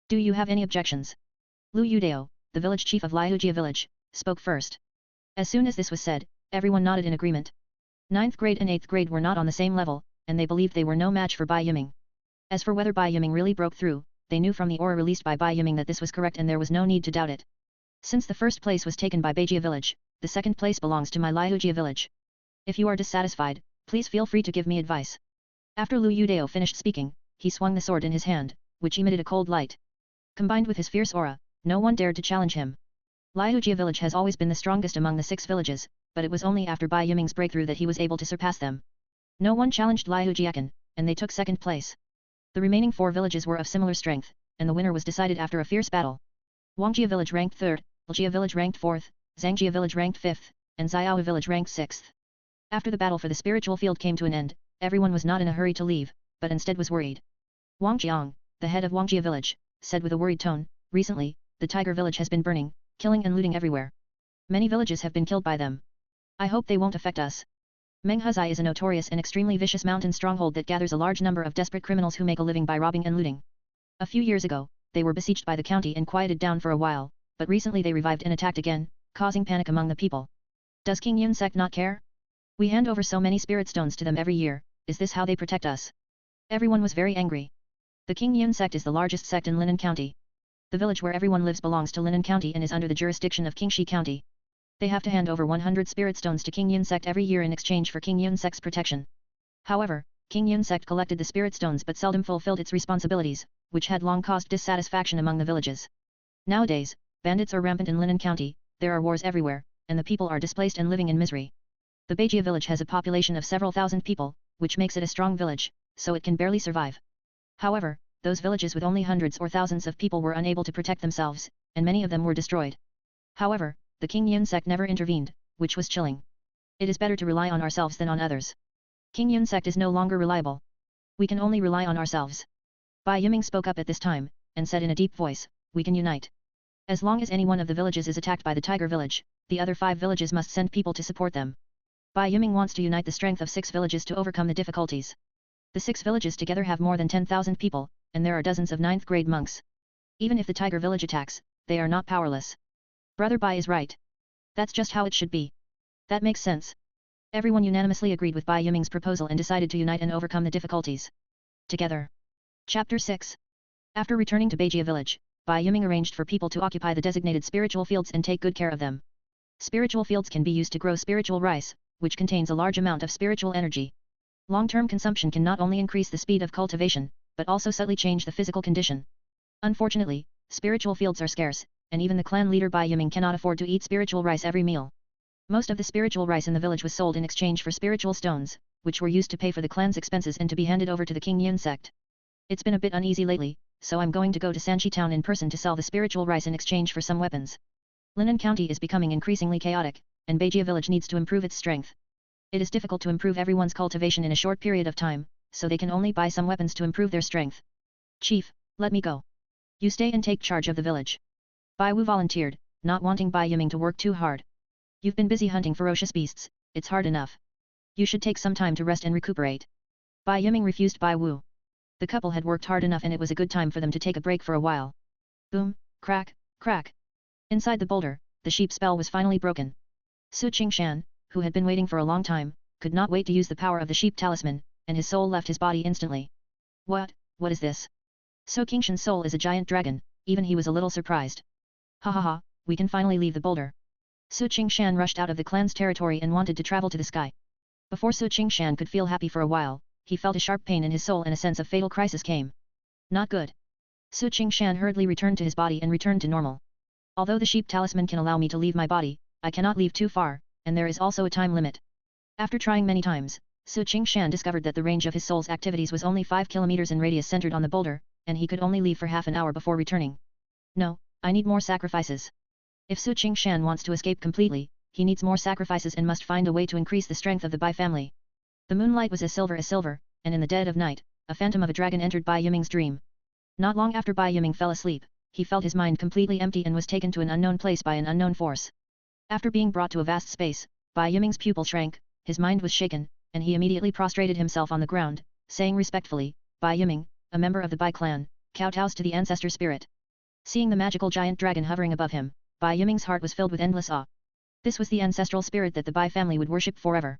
Do you have any objections? Lu Yudao, the village chief of Liujia village, spoke first. As soon as this was said, everyone nodded in agreement. 9th grade and 8th grade were not on the same level, and they believed they were no match for Bai Yiming. As for whether Bai Yiming really broke through, they knew from the aura released by Bai Yiming that this was correct and there was no need to doubt it. Since the first place was taken by Beijia village, the second place belongs to my Liujia village. If you are dissatisfied, please feel free to give me advice. After Lu Yudao finished speaking, he swung the sword in his hand, which emitted a cold light. Combined with his fierce aura, no one dared to challenge him. Liujia village has always been the strongest among the 6 villages, but it was only after Bai Yiming's breakthrough that he was able to surpass them. No one challenged Liujiakan, and they took 2nd place. The remaining 4 villages were of similar strength, and the winner was decided after a fierce battle. Wangjia village ranked 3rd, Liujia village ranked 4th, Zhangjia village ranked 5th, and Xiao village ranked 6th. After the battle for the spiritual field came to an end, everyone was not in a hurry to leave, but instead was worried. Wang Jiang, the head of Wangjia village, said with a worried tone, recently, the tiger village has been burning, killing and looting everywhere. Many villages have been killed by them. I hope they won't affect us. Menghuzai is a notorious and extremely vicious mountain stronghold that gathers a large number of desperate criminals who make a living by robbing and looting. A few years ago, they were besieged by the county and quieted down for a while, but recently they revived and attacked again, causing panic among the people. Does King Yun sect not care? We hand over so many spirit stones to them every year, is this how they protect us? Everyone was very angry. The King Yun sect is the largest sect in Linan County. The village where everyone lives belongs to Linan County and is under the jurisdiction of Qingshi County. They have to hand over 100 spirit stones to King Yun sect every year in exchange for King Yun sect's protection. However, King Yun sect collected the spirit stones but seldom fulfilled its responsibilities, which had long caused dissatisfaction among the villages. Nowadays, bandits are rampant in Linan County, there are wars everywhere, and the people are displaced and living in misery. The Bajia village has a population of several thousand people, which makes it a strong village, so it can barely survive. However, those villages with only hundreds or thousands of people were unable to protect themselves, and many of them were destroyed. However, the Qingshan sect never intervened, which was chilling. It is better to rely on ourselves than on others. Qingshan sect is no longer reliable. We can only rely on ourselves. Bai Yiming spoke up at this time, and said in a deep voice, we can unite. As long as any one of the villages is attacked by the tiger village, the other 5 villages must send people to support them. Bai Yiming wants to unite the strength of 6 villages to overcome the difficulties. The 6 villages together have more than 10,000 people, and there are dozens of 9th grade monks. Even if the tiger village attacks, they are not powerless. Brother Bai is right. That's just how it should be. That makes sense. Everyone unanimously agreed with Bai Yiming's proposal and decided to unite and overcome the difficulties. Together. Chapter 6. After returning to Bajia village, Bai Yiming arranged for people to occupy the designated spiritual fields and take good care of them. Spiritual fields can be used to grow spiritual rice, which contains a large amount of spiritual energy. Long-term consumption can not only increase the speed of cultivation, but also subtly change the physical condition. Unfortunately, spiritual fields are scarce, and even the clan leader Bai Yiming cannot afford to eat spiritual rice every meal. Most of the spiritual rice in the village was sold in exchange for spiritual stones, which were used to pay for the clan's expenses and to be handed over to the Qingshan sect. It's been a bit uneasy lately, so I'm going to go to Sanchi town in person to sell the spiritual rice in exchange for some weapons. Linan County is becoming increasingly chaotic, and Bajia village needs to improve its strength. It is difficult to improve everyone's cultivation in a short period of time, so they can only buy some weapons to improve their strength. Chief, let me go. You stay and take charge of the village. Bai Wu volunteered, not wanting Bai Yiming to work too hard. You've been busy hunting ferocious beasts, it's hard enough. You should take some time to rest and recuperate. Bai Yiming refused Bai Wu. The couple had worked hard enough and it was a good time for them to take a break for a while. Boom, crack, crack. Inside the boulder, the sheep spell was finally broken. Su Qingshan, who had been waiting for a long time, could not wait to use the power of the sheep talisman, and his soul left his body instantly. What is this? Su Qingshan's soul is a giant dragon, even he was a little surprised. Ha ha ha, we can finally leave the boulder. Su Qingshan rushed out of the clan's territory and wanted to travel to the sky. Before Su Qingshan could feel happy for a while, he felt a sharp pain in his soul and a sense of fatal crisis came. Not good. Su Qingshan hurriedly returned to his body and returned to normal. Although the sheep talisman can allow me to leave my body, I cannot leave too far, and there is also a time limit. After trying many times, Su Qingshan discovered that the range of his soul's activities was only 5 kilometers in radius centered on the boulder, and he could only leave for half an hour before returning. No, I need more sacrifices. If Su Qingshan wants to escape completely, he needs more sacrifices and must find a way to increase the strength of the Bai family. The moonlight was as silver, and in the dead of night, a phantom of a dragon entered Bai Yiming's dream. Not long after Bai Yiming fell asleep, he felt his mind completely empty and was taken to an unknown place by an unknown force. After being brought to a vast space, Bai Yiming's pupil shrank, his mind was shaken, and he immediately prostrated himself on the ground, saying respectfully, Bai Yiming, a member of the Bai clan, kowtows to the ancestor spirit. Seeing the magical giant dragon hovering above him, Bai Yiming's heart was filled with endless awe. This was the ancestral spirit that the Bai family would worship forever.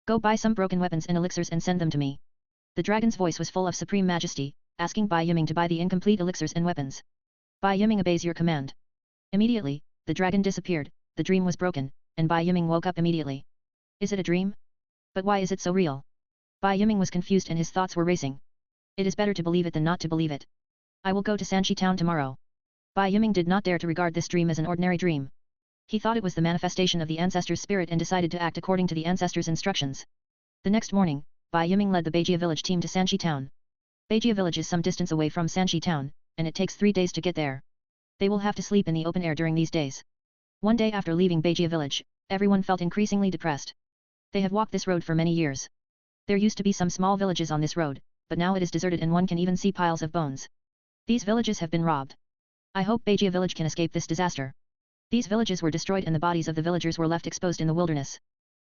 Go buy some broken weapons and elixirs and send them to me. The dragon's voice was full of supreme majesty, asking Bai Yiming to buy the incomplete elixirs and weapons. Bai Yiming obeys your command. Immediately, the dragon disappeared, the dream was broken, and Bai Yiming woke up immediately. Is it a dream? But why is it so real? Bai Yiming was confused and his thoughts were racing. It is better to believe it than not to believe it. I will go to Sanchi town tomorrow. Bai Yiming did not dare to regard this dream as an ordinary dream. He thought it was the manifestation of the ancestor's spirit and decided to act according to the ancestor's instructions. The next morning, Bai Yiming led the Bajia village team to Sanchi town. Bajia village is some distance away from Sanchi town, and it takes 3 days to get there. They will have to sleep in the open air during these days. One day after leaving Bajia village, everyone felt increasingly depressed. They have walked this road for many years. There used to be some small villages on this road, but now it is deserted and one can even see piles of bones. These villages have been robbed. I hope Bajia village can escape this disaster. These villages were destroyed and the bodies of the villagers were left exposed in the wilderness.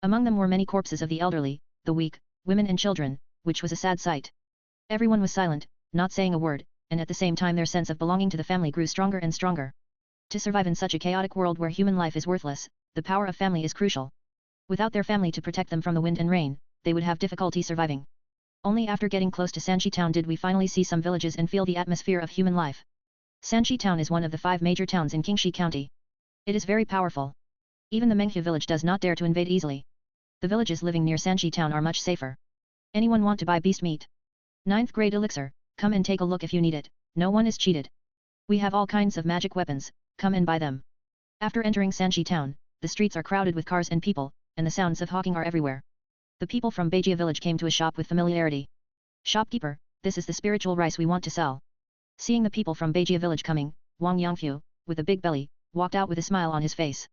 Among them were many corpses of the elderly, the weak, women and children, which was a sad sight. Everyone was silent, not saying a word, and at the same time their sense of belonging to the family grew stronger and stronger. To survive in such a chaotic world where human life is worthless, the power of family is crucial. Without their family to protect them from the wind and rain, they would have difficulty surviving. Only after getting close to Sanchi town did we finally see some villages and feel the atmosphere of human life. Sanchi town is one of the 5 major towns in Qingshan County. It is very powerful. Even the Menghua village does not dare to invade easily. The villages living near Sanchi town are much safer. Anyone want to buy beast meat? 9th grade elixir, come and take a look if you need it, no one is cheated. We have all kinds of magic weapons, come and buy them. After entering Sanchi town, the streets are crowded with cars and people, and the sounds of hawking are everywhere. The people from Beijia village came to a shop with familiarity. Shopkeeper, this is the spiritual rice we want to sell. Seeing the people from Beijia village coming, Wang Yangfu, with a big belly, walked out with a smile on his face.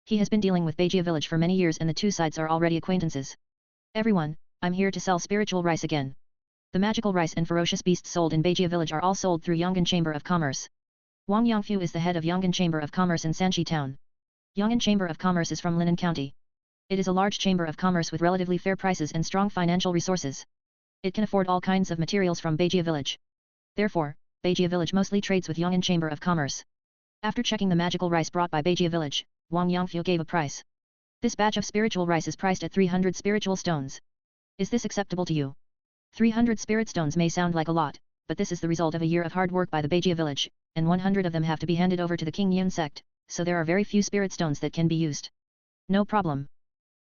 He has been dealing with Beijia village for many years and the two sides are already acquaintances. Everyone, I'm here to sell spiritual rice again. The magical rice and ferocious beasts sold in Beijia village are all sold through Yong'an Chamber of Commerce. Wang Yangfu is the head of Yong'an Chamber of Commerce in Sanxi Town. Yong'an Chamber of Commerce is from Linan County. It is a large chamber of commerce with relatively fair prices and strong financial resources. It can afford all kinds of materials from Beijia village. Therefore, Beijia village mostly trades with Yong'an Chamber of Commerce. After checking the magical rice brought by Beijia village, Wang Yangfu gave a price. This batch of spiritual rice is priced at 300 spiritual stones. Is this acceptable to you? 300 spirit stones may sound like a lot, but this is the result of a year of hard work by the Beijia village, and 100 of them have to be handed over to the Qingshan sect, so there are very few spirit stones that can be used. No problem.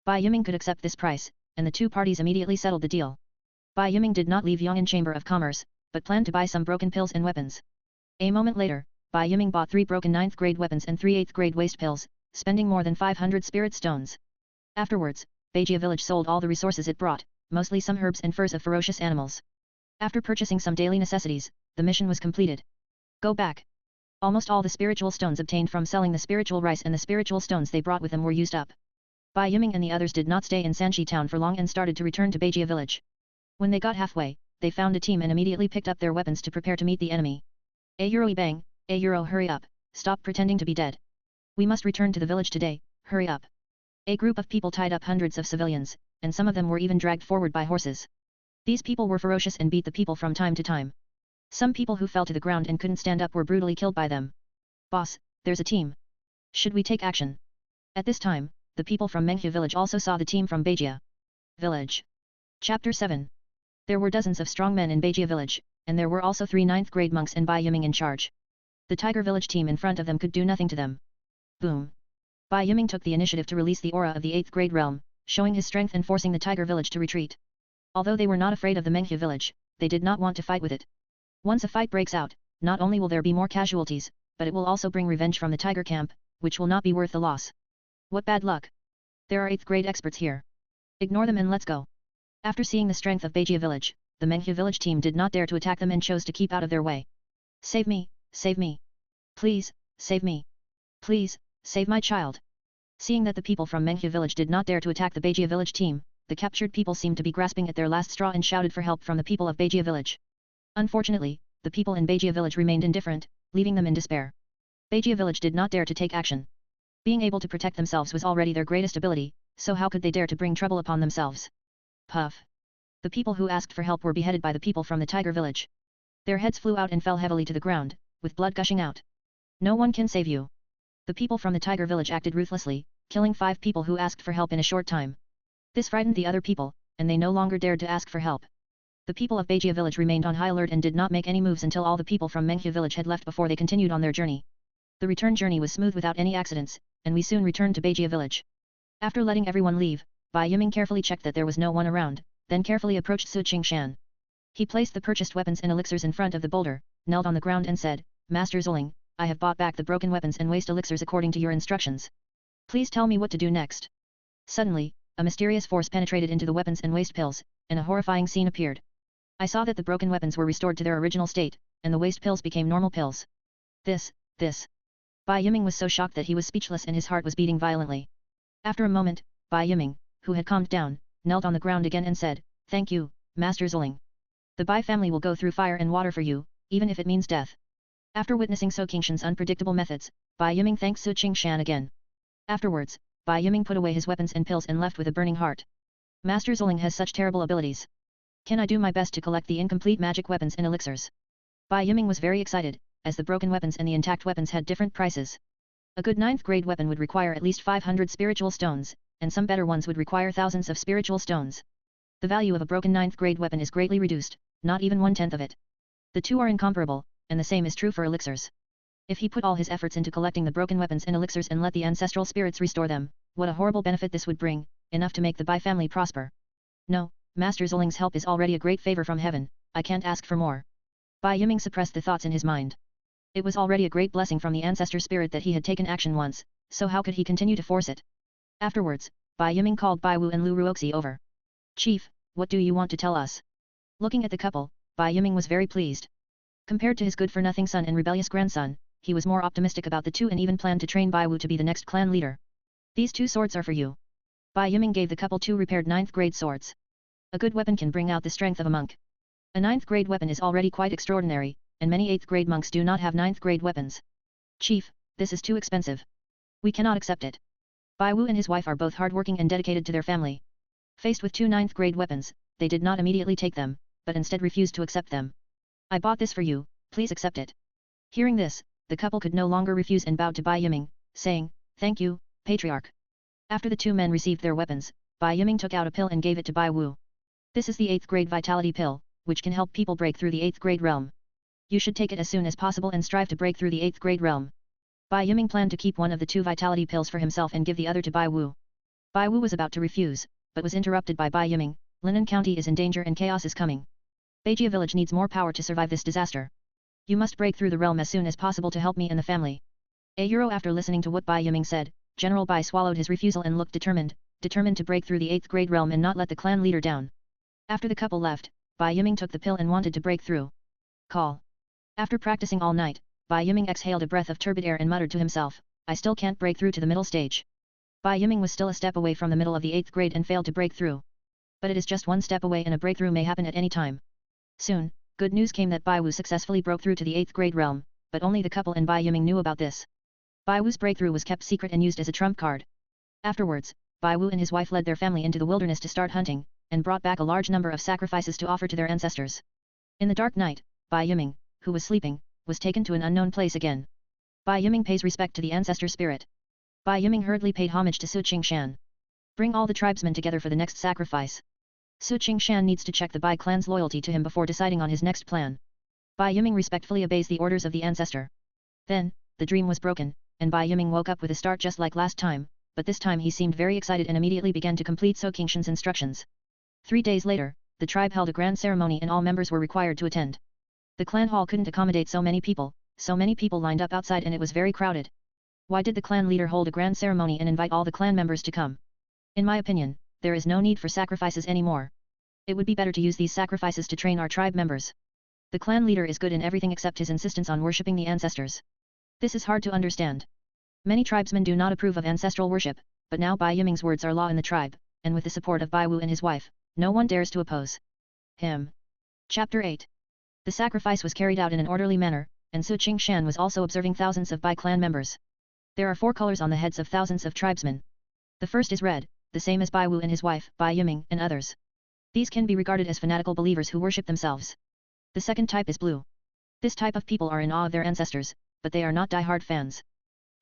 Bai Yiming could accept this price, and the two parties immediately settled the deal. Bai Yiming did not leave Yong'an Chamber of Commerce, but planned to buy some broken pills and weapons. A moment later, Bai Yiming bought 3 broken 9th grade weapons and 3 8th grade waste pills, spending more than 500 spirit stones. Afterwards, Beijia village sold all the resources it brought, mostly some herbs and furs of ferocious animals. After purchasing some daily necessities, the mission was completed. Go back. Almost all the spiritual stones obtained from selling the spiritual rice and the spiritual stones they brought with them were used up. Bai Yiming and the others did not stay in Sanxi town for long and started to return to Beijia village. When they got halfway, they found a team and immediately picked up their weapons to prepare to meet the enemy. Bang, hurry up, stop pretending to be dead. We must return to the village today, hurry up. A group of people tied up hundreds of civilians, and some of them were even dragged forward by horses. These people were ferocious and beat the people from time to time. Some people who fell to the ground and couldn't stand up were brutally killed by them. Boss, there's a team. Should we take action? At this time, the people from Menghu village also saw the team from Beijia village. Chapter 7. There were dozens of strong men in Beijia village, and there were also 3 9th grade monks and Bai Yiming in charge. The tiger village team in front of them could do nothing to them. Boom. Bai Yiming took the initiative to release the aura of the 8th grade realm, showing his strength and forcing the tiger village to retreat. Although they were not afraid of the Menghu village, they did not want to fight with it. Once a fight breaks out, not only will there be more casualties, but it will also bring revenge from the tiger camp, which will not be worth the loss. What bad luck. There are 8th grade experts here. Ignore them and let's go. After seeing the strength of Beijia village, the Menghu village team did not dare to attack them and chose to keep out of their way. Save me, save me. Please, save me. Please, save my child. Seeing that the people from Menghu village did not dare to attack the Beijia village team, the captured people seemed to be grasping at their last straw and shouted for help from the people of Beijia village. Unfortunately, the people in Beijia village remained indifferent, leaving them in despair. Beijia village did not dare to take action. Being able to protect themselves was already their greatest ability, so how could they dare to bring trouble upon themselves? Puff. The people who asked for help were beheaded by the people from the tiger village. Their heads flew out and fell heavily to the ground, with blood gushing out. No one can save you. The people from the tiger village acted ruthlessly, killing 5 people who asked for help in a short time. This frightened the other people, and they no longer dared to ask for help. The people of Beijia village remained on high alert and did not make any moves until all the people from Menghu village had left before they continued on their journey. The return journey was smooth without any accidents, and we soon returned to Beijia village. After letting everyone leave, Bai Yiming carefully checked that there was no one around, then carefully approached Qingshan. He placed the purchased weapons and elixirs in front of the boulder, knelt on the ground and said, Master Zuling, I have bought back the broken weapons and waste elixirs according to your instructions. Please tell me what to do next. Suddenly, a mysterious force penetrated into the weapons and waste pills, and a horrifying scene appeared. I saw that the broken weapons were restored to their original state, and the waste pills became normal pills. This. Bai Yiming was so shocked that he was speechless and his heart was beating violently. After a moment, Bai Yiming, who had calmed down, knelt on the ground again and said, Thank you, Master Zuling. The Bai family will go through fire and water for you, even if it means death. After witnessing Qingshan's unpredictable methods, Bai Yiming thanked Qingshan again. Afterwards, Bai Yiming put away his weapons and pills and left with a burning heart. Master Zuling has such terrible abilities. Can I do my best to collect the incomplete magic weapons and elixirs? Bai Yiming was very excited, as the broken weapons and the intact weapons had different prices. A good 9th grade weapon would require at least 500 spiritual stones, and some better ones would require thousands of spiritual stones. The value of a broken 9th grade weapon is greatly reduced, not even 1/10 of it. The two are incomparable, and the same is true for elixirs. If he put all his efforts into collecting the broken weapons and elixirs and let the ancestral spirits restore them, what a horrible benefit this would bring, enough to make the Bai family prosper. No, Master Zuling's help is already a great favor from heaven, I can't ask for more. Bai Yiming suppressed the thoughts in his mind. It was already a great blessing from the ancestor spirit that he had taken action once, so how could he continue to force it? Afterwards, Bai Yiming called Bai Wu and Lu Ruoxi over. Chief, what do you want to tell us? Looking at the couple, Bai Yiming was very pleased. Compared to his good-for-nothing son and rebellious grandson, he was more optimistic about the two and even planned to train Bai Wu to be the next clan leader. These 2 swords are for you. Bai Yiming gave the couple 2 repaired 9th grade swords. A good weapon can bring out the strength of a monk. A 9th grade weapon is already quite extraordinary, and many 8th grade monks do not have 9th grade weapons. Chief, this is too expensive. We cannot accept it. Bai Wu and his wife are both hardworking and dedicated to their family. Faced with 2 9th grade weapons, they did not immediately take them, but instead refused to accept them. I bought this for you, please accept it. Hearing this, the couple could no longer refuse and bowed to Bai Yiming, saying, thank you, Patriarch. After the 2 men received their weapons, Bai Yiming took out a pill and gave it to Bai Wu. This is the 8th grade vitality pill, which can help people break through the 8th grade realm. You should take it as soon as possible and strive to break through the 8th grade realm. Bai Yiming planned to keep one of the 2 vitality pills for himself and give the other to Bai Wu. Bai Wu was about to refuse, but was interrupted by Bai Yiming. Linen County is in danger and chaos is coming. Beijia village needs more power to survive this disaster. You must break through the realm as soon as possible to help me and the family. After listening to what Bai Yiming said, General Bai swallowed his refusal and looked determined to break through the 8th grade realm and not let the clan leader down. After the couple left, Bai Yiming took the pill and wanted to break through. Call. After practicing all night, Bai Yiming exhaled a breath of turbid air and muttered to himself, I still can't break through to the middle stage. Bai Yiming was still a step away from the middle of the 8th grade and failed to break through. But it is just 1 step away and a breakthrough may happen at any time. Soon, good news came that Bai Wu successfully broke through to the 8th grade realm, but only the couple and Bai Yiming knew about this. Bai Wu's breakthrough was kept secret and used as a trump card. Afterwards, Bai Wu and his wife led their family into the wilderness to start hunting, and brought back a large number of sacrifices to offer to their ancestors. In the dark night, Bai Yiming, who was sleeping, was taken to an unknown place again. Bai Yiming pays respect to the ancestor spirit. Bai Yiming hurriedly paid homage to Qingshan. Bring all the tribesmen together for the next sacrifice. Qingshan needs to check the Bai clan's loyalty to him before deciding on his next plan. Bai Yiming respectfully obeys the orders of the ancestor. Then, the dream was broken, and Bai Yiming woke up with a start just like last time, but this time he seemed very excited and immediately began to complete Qingshan's instructions. 3 days later, the tribe held a grand ceremony and all members were required to attend. The clan hall couldn't accommodate so many people lined up outside and it was very crowded. Why did the clan leader hold a grand ceremony and invite all the clan members to come? In my opinion, there is no need for sacrifices anymore. It would be better to use these sacrifices to train our tribe members. The clan leader is good in everything except his insistence on worshipping the ancestors. This is hard to understand. Many tribesmen do not approve of ancestral worship, but now Bai Yiming's words are law in the tribe, and with the support of Bai Wu and his wife, no one dares to oppose him. Chapter 8. The sacrifice was carried out in an orderly manner, and Qingshan was also observing thousands of Bai clan members. There are 4 colors on the heads of thousands of tribesmen. The first is red, the same as Bai Wu and his wife, Bai Yiming, and others. These can be regarded as fanatical believers who worship themselves. The second type is blue. This type of people are in awe of their ancestors, but they are not die-hard fans.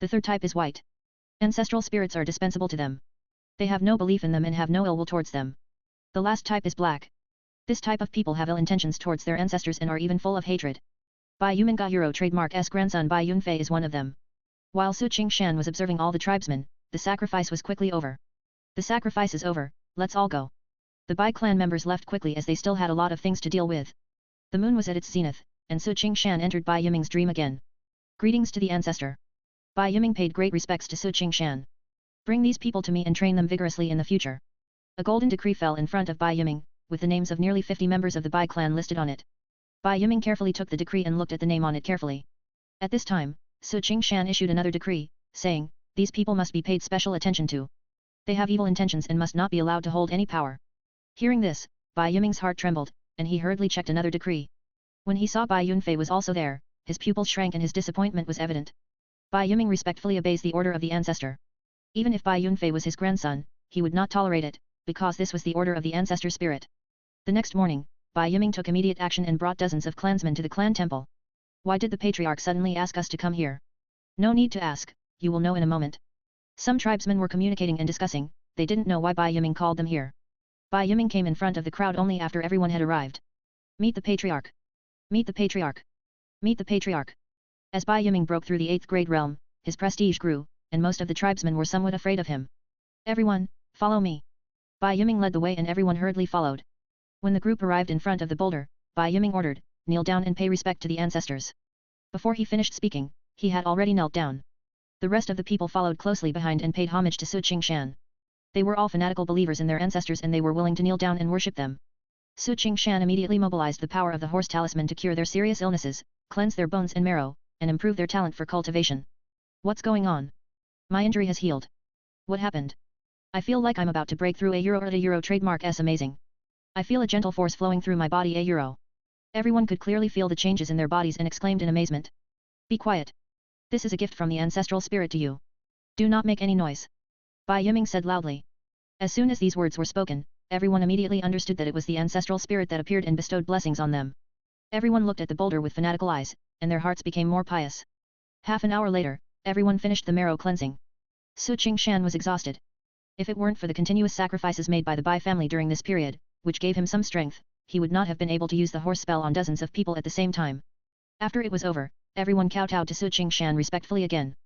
The third type is white. Ancestral spirits are dispensable to them. They have no belief in them and have no ill will towards them. The last type is black. This type of people have ill intentions towards their ancestors and are even full of hatred. Bai Yumingahiro trademark's grandson Bai Yunfei is one of them. While Qingshan was observing all the tribesmen, the sacrifice was quickly over. The sacrifice is over, let's all go. The Bai clan members left quickly as they still had a lot of things to deal with. The moon was at its zenith, and Qingshan entered Bai Yiming's dream again. Greetings to the ancestor. Bai Yiming paid great respects to Qingshan. Bring these people to me and train them vigorously in the future. A golden decree fell in front of Bai Yiming, with the names of nearly 50 members of the Bai clan listed on it. Bai Yiming carefully took the decree and looked at the name on it carefully. At this time, Qingshan issued another decree, saying, these people must be paid special attention to. They have evil intentions and must not be allowed to hold any power. Hearing this, Bai Yiming's heart trembled, and he hurriedly checked another decree. When he saw Bai Yunfei was also there, his pupils shrank and his disappointment was evident. Bai Yiming respectfully obeys the order of the ancestor. Even if Bai Yunfei was his grandson, he would not tolerate it, because this was the order of the ancestor spirit. The next morning, Bai Yiming took immediate action and brought dozens of clansmen to the clan temple. Why did the patriarch suddenly ask us to come here? No need to ask, you will know in a moment. Some tribesmen were communicating and discussing, they didn't know why Bai Yiming called them here. Bai Yiming came in front of the crowd only after everyone had arrived. Meet the patriarch. Meet the patriarch. Meet the patriarch. As Bai Yiming broke through the 8th grade realm, his prestige grew, and most of the tribesmen were somewhat afraid of him. Everyone, follow me. Bai Yiming led the way and everyone hurriedly followed. When the group arrived in front of the boulder, Bai Yiming ordered, kneel down and pay respect to the ancestors. Before he finished speaking, he had already knelt down. The rest of the people followed closely behind and paid homage to Qingshan. They were all fanatical believers in their ancestors and they were willing to kneel down and worship them. Qingshan immediately mobilized the power of the horse talisman to cure their serious illnesses, cleanse their bones and marrow, and improve their talent for cultivation. What's going on? My injury has healed. What happened? I feel like I'm about to break through a trademark s amazing. I feel a gentle force flowing through my body a. Everyone could clearly feel the changes in their bodies and exclaimed in amazement. Be quiet. This is a gift from the ancestral spirit to you. Do not make any noise. Bai Yiming said loudly. As soon as these words were spoken, everyone immediately understood that it was the ancestral spirit that appeared and bestowed blessings on them. Everyone looked at the boulder with fanatical eyes, and their hearts became more pious. Half an hour later, everyone finished the marrow cleansing. Qingshan was exhausted. If it weren't for the continuous sacrifices made by the Bai family during this period, which gave him some strength, he would not have been able to use the horse spell on dozens of people at the same time. After it was over, everyone kowtowed to Qingshan respectfully again.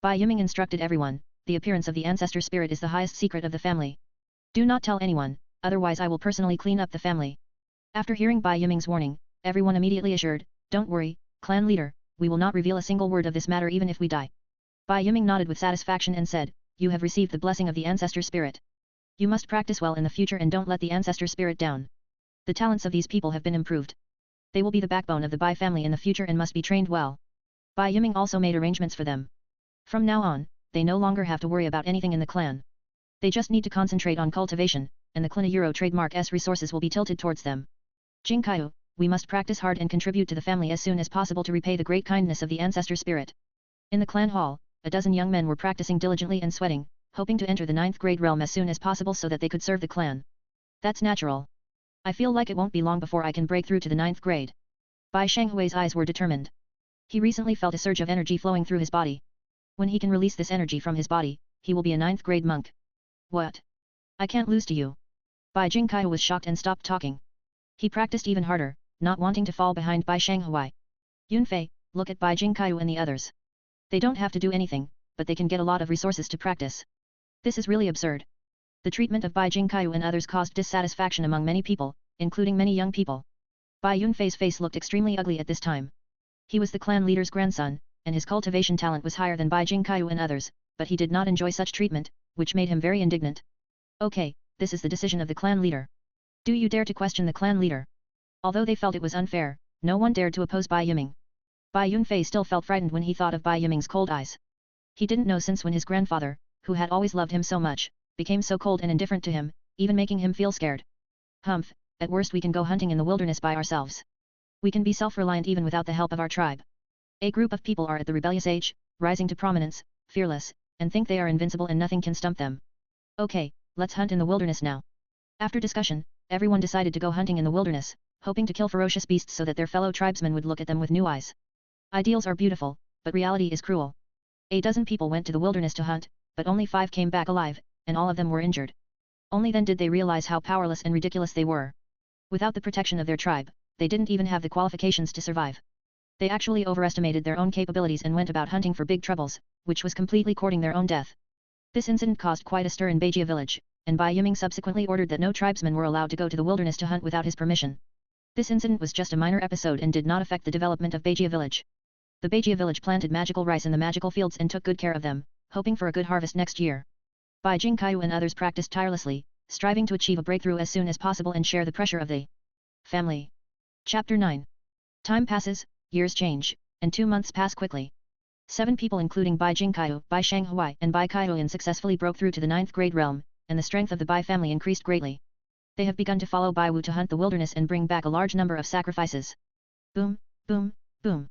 Bai Yiming instructed everyone, the appearance of the ancestor spirit is the highest secret of the family. Do not tell anyone, otherwise I will personally clean up the family. After hearing Bai Yiming's warning, everyone immediately assured, don't worry, clan leader, we will not reveal a single word of this matter even if we die. Bai Yiming nodded with satisfaction and said, you have received the blessing of the ancestor spirit. You must practice well in the future and don't let the ancestor spirit down. The talents of these people have been improved. They will be the backbone of the Bai family in the future and must be trained well. Bai Yiming also made arrangements for them. From now on, they no longer have to worry about anything in the clan. They just need to concentrate on cultivation, and the clan Euro trademark S resources will be tilted towards them. Jingkaiu, we must practice hard and contribute to the family as soon as possible to repay the great kindness of the ancestor spirit. In the clan hall, a dozen young men were practicing diligently and sweating, hoping to enter the 9th grade realm as soon as possible so that they could serve the clan. That's natural. I feel like it won't be long before I can break through to the 9th grade. Bai Shanghui's eyes were determined. He recently felt a surge of energy flowing through his body. When he can release this energy from his body, he will be a 9th grade monk. What? I can't lose to you. Bai Jingkaiu was shocked and stopped talking. He practiced even harder, not wanting to fall behind Bai Shanghui. Yunfei, look at Bai Jingkaiu and the others. They don't have to do anything, but they can get a lot of resources to practice. This is really absurd. The treatment of Bai Jingkaiu and others caused dissatisfaction among many people, including many young people. Bai Yunfei's face looked extremely ugly at this time. He was the clan leader's grandson, and his cultivation talent was higher than Bai Jingkaiu and others, but he did not enjoy such treatment, which made him very indignant. Okay, this is the decision of the clan leader. Do you dare to question the clan leader? Although they felt it was unfair, no one dared to oppose Bai Yiming. Bai Yunfei still felt frightened when he thought of Bai Yiming's cold eyes. He didn't know since when his grandfather, who had always loved him so much, became so cold and indifferent to him, even making him feel scared. Humph, at worst we can go hunting in the wilderness by ourselves. We can be self-reliant even without the help of our tribe. A group of people are at the rebellious age, rising to prominence, fearless, and think they are invincible and nothing can stump them. Okay, let's hunt in the wilderness now. After discussion, everyone decided to go hunting in the wilderness, hoping to kill ferocious beasts so that their fellow tribesmen would look at them with new eyes. Ideals are beautiful, but reality is cruel. A dozen people went to the wilderness to hunt, but only 5 came back alive, and all of them were injured. Only then did they realize how powerless and ridiculous they were. Without the protection of their tribe, they didn't even have the qualifications to survive. They actually overestimated their own capabilities and went about hunting for big troubles, which was completely courting their own death. This incident caused quite a stir in Beijia village, and Bai Yiming subsequently ordered that no tribesmen were allowed to go to the wilderness to hunt without his permission. This incident was just a minor episode and did not affect the development of Beijia village. The Beijia village planted magical rice in the magical fields and took good care of them, hoping for a good harvest next year. Bai Jingkaiu and others practiced tirelessly, striving to achieve a breakthrough as soon as possible and share the pressure of the family. Chapter 9. Time passes, years change, and 2 months pass quickly. 7 people including Bai Jingkaiu, Bai Shanghui, and Bai Kaiuyan successfully broke through to the 9th grade realm, and the strength of the Bai family increased greatly. They have begun to follow Bai Wu to hunt the wilderness and bring back a large number of sacrifices. Boom, boom, boom.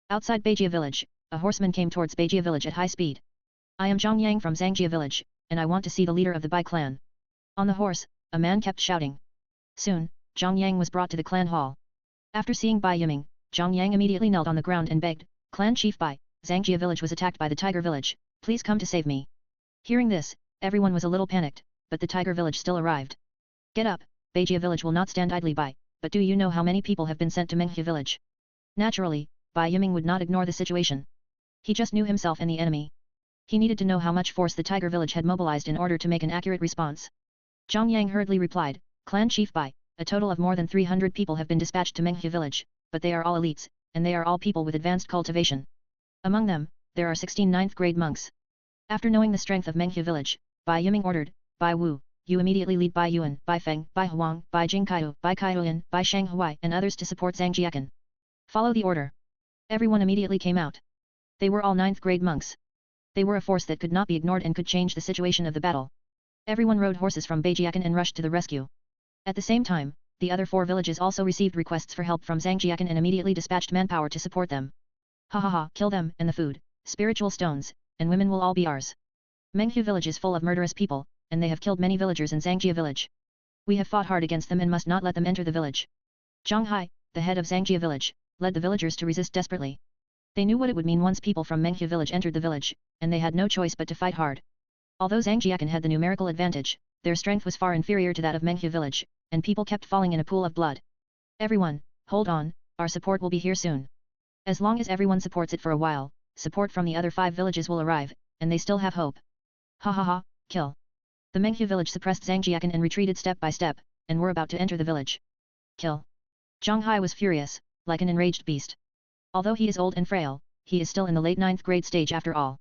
Outside Beijia village, a horseman came towards Beijia village at high speed. I am Zhang Yang from Zhangjia village, and I want to see the leader of the Bai clan. On the horse, a man kept shouting. Soon, Zhang Yang was brought to the clan hall. After seeing Bai Yiming, Zhang Yang immediately knelt on the ground and begged, Clan Chief Bai, Zhangjia village was attacked by the tiger village, please come to save me. Hearing this, everyone was a little panicked, but the tiger village still arrived. Get up, Beijia village will not stand idly by, but do you know how many people have been sent to Menghia village? Naturally, Bai Yiming would not ignore the situation. He just knew himself and the enemy. He needed to know how much force the tiger village had mobilized in order to make an accurate response. Zhang Yang hurriedly replied, Clan Chief Bai, a total of more than 300 people have been dispatched to Menghia village, but they are all elites, and they are all people with advanced cultivation. Among them, there are 16 ninth grade monks. After knowing the strength of Menghu village, Bai Yiming ordered, Bai Wu, you immediately lead Bai Yuan, Bai Feng, Bai Huang, Bai Jingkaiu, Bai Kaihuyan, Bai Shanghuai and others to support Zhang Jiakan. Follow the order. Everyone immediately came out. They were all ninth grade monks. They were a force that could not be ignored and could change the situation of the battle. Everyone rode horses from Beijiakan and rushed to the rescue. At the same time, the other 4 villages also received requests for help from Zhang Jiakan and immediately dispatched manpower to support them. Ha ha ha, kill them, and the food, spiritual stones, and women will all be ours. Menghu village is full of murderous people, and they have killed many villagers in Zhangjia village. We have fought hard against them and must not let them enter the village. Zhang Hai, the head of Zhangjia village, led the villagers to resist desperately. They knew what it would mean once people from Menghu village entered the village, and they had no choice but to fight hard. Although Zhang Jiakan had the numerical advantage, their strength was far inferior to that of Menghu village, and people kept falling in a pool of blood. Everyone, hold on, our support will be here soon. As long as everyone supports it for a while, support from the other 5 villages will arrive, and they still have hope. Ha ha ha, kill. The Menghu village suppressed Zhang Jiakan and retreated step by step, and were about to enter the village. Kill. Zhang Hai was furious, like an enraged beast. Although he is old and frail, he is still in the late 9th grade stage after all.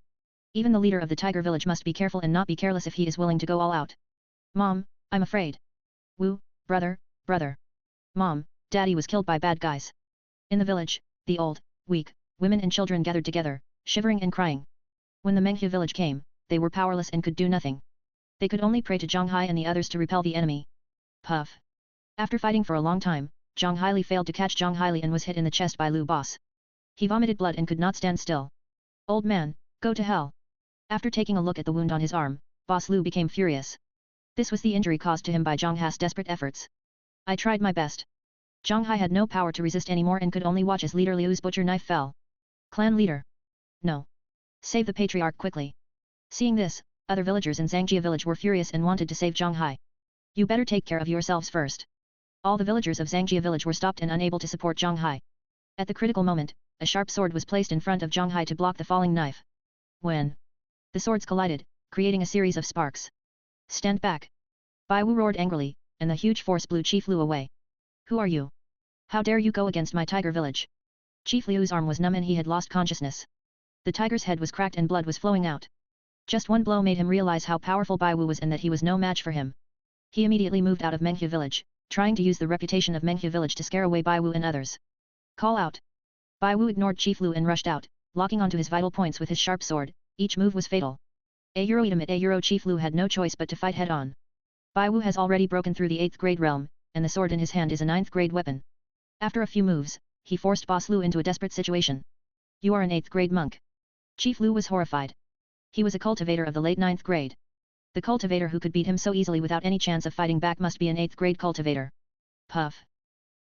Even the leader of the tiger village must be careful and not be careless if he is willing to go all out. Mom, I'm afraid. Wu, brother. Mom, Daddy was killed by bad guys. In the village, the old, weak, women and children gathered together, shivering and crying. When the Menghu village came, they were powerless and could do nothing. They could only pray to Zhang Hai and the others to repel the enemy. Puff. After fighting for a long time, Zhang Haili failed to catch Zhang Haili and was hit in the chest by Lu Boss. He vomited blood and could not stand still. Old man, go to hell. After taking a look at the wound on his arm, Boss Lu became furious. This was the injury caused to him by Zhang Hai's desperate efforts. I tried my best. Zhang Hai had no power to resist anymore and could only watch as leader Liu's butcher knife fell. Clan leader. No. Save the patriarch quickly. Seeing this, other villagers in Zhangjia village were furious and wanted to save Zhang Hai. You better take care of yourselves first. All the villagers of Zhangjia village were stopped and unable to support Zhang Hai. At the critical moment, a sharp sword was placed in front of Zhang Hai to block the falling knife. When the swords collided, creating a series of sparks. Stand back. Bai Wu roared angrily, and the huge force blue Chief Liu away. Who are you? How dare you go against my tiger village? Chief Liu's arm was numb and he had lost consciousness. The tiger's head was cracked and blood was flowing out. Just one blow made him realize how powerful Bai Wu was and that he was no match for him. He immediately moved out of Menghu village, trying to use the reputation of Menghu village to scare away Bai Wu and others. Call out. Bai Wu ignored Chief Liu and rushed out, locking onto his vital points with his sharp sword. Each move was fatal. A Chief Liu had no choice but to fight head-on. Bai Wu has already broken through the 8th grade realm, and the sword in his hand is a 9th grade weapon. After a few moves, he forced Boss Liu into a desperate situation. You are an 8th grade monk. Chief Liu was horrified. He was a cultivator of the late 9th grade. The cultivator who could beat him so easily without any chance of fighting back must be an 8th grade cultivator. Puff.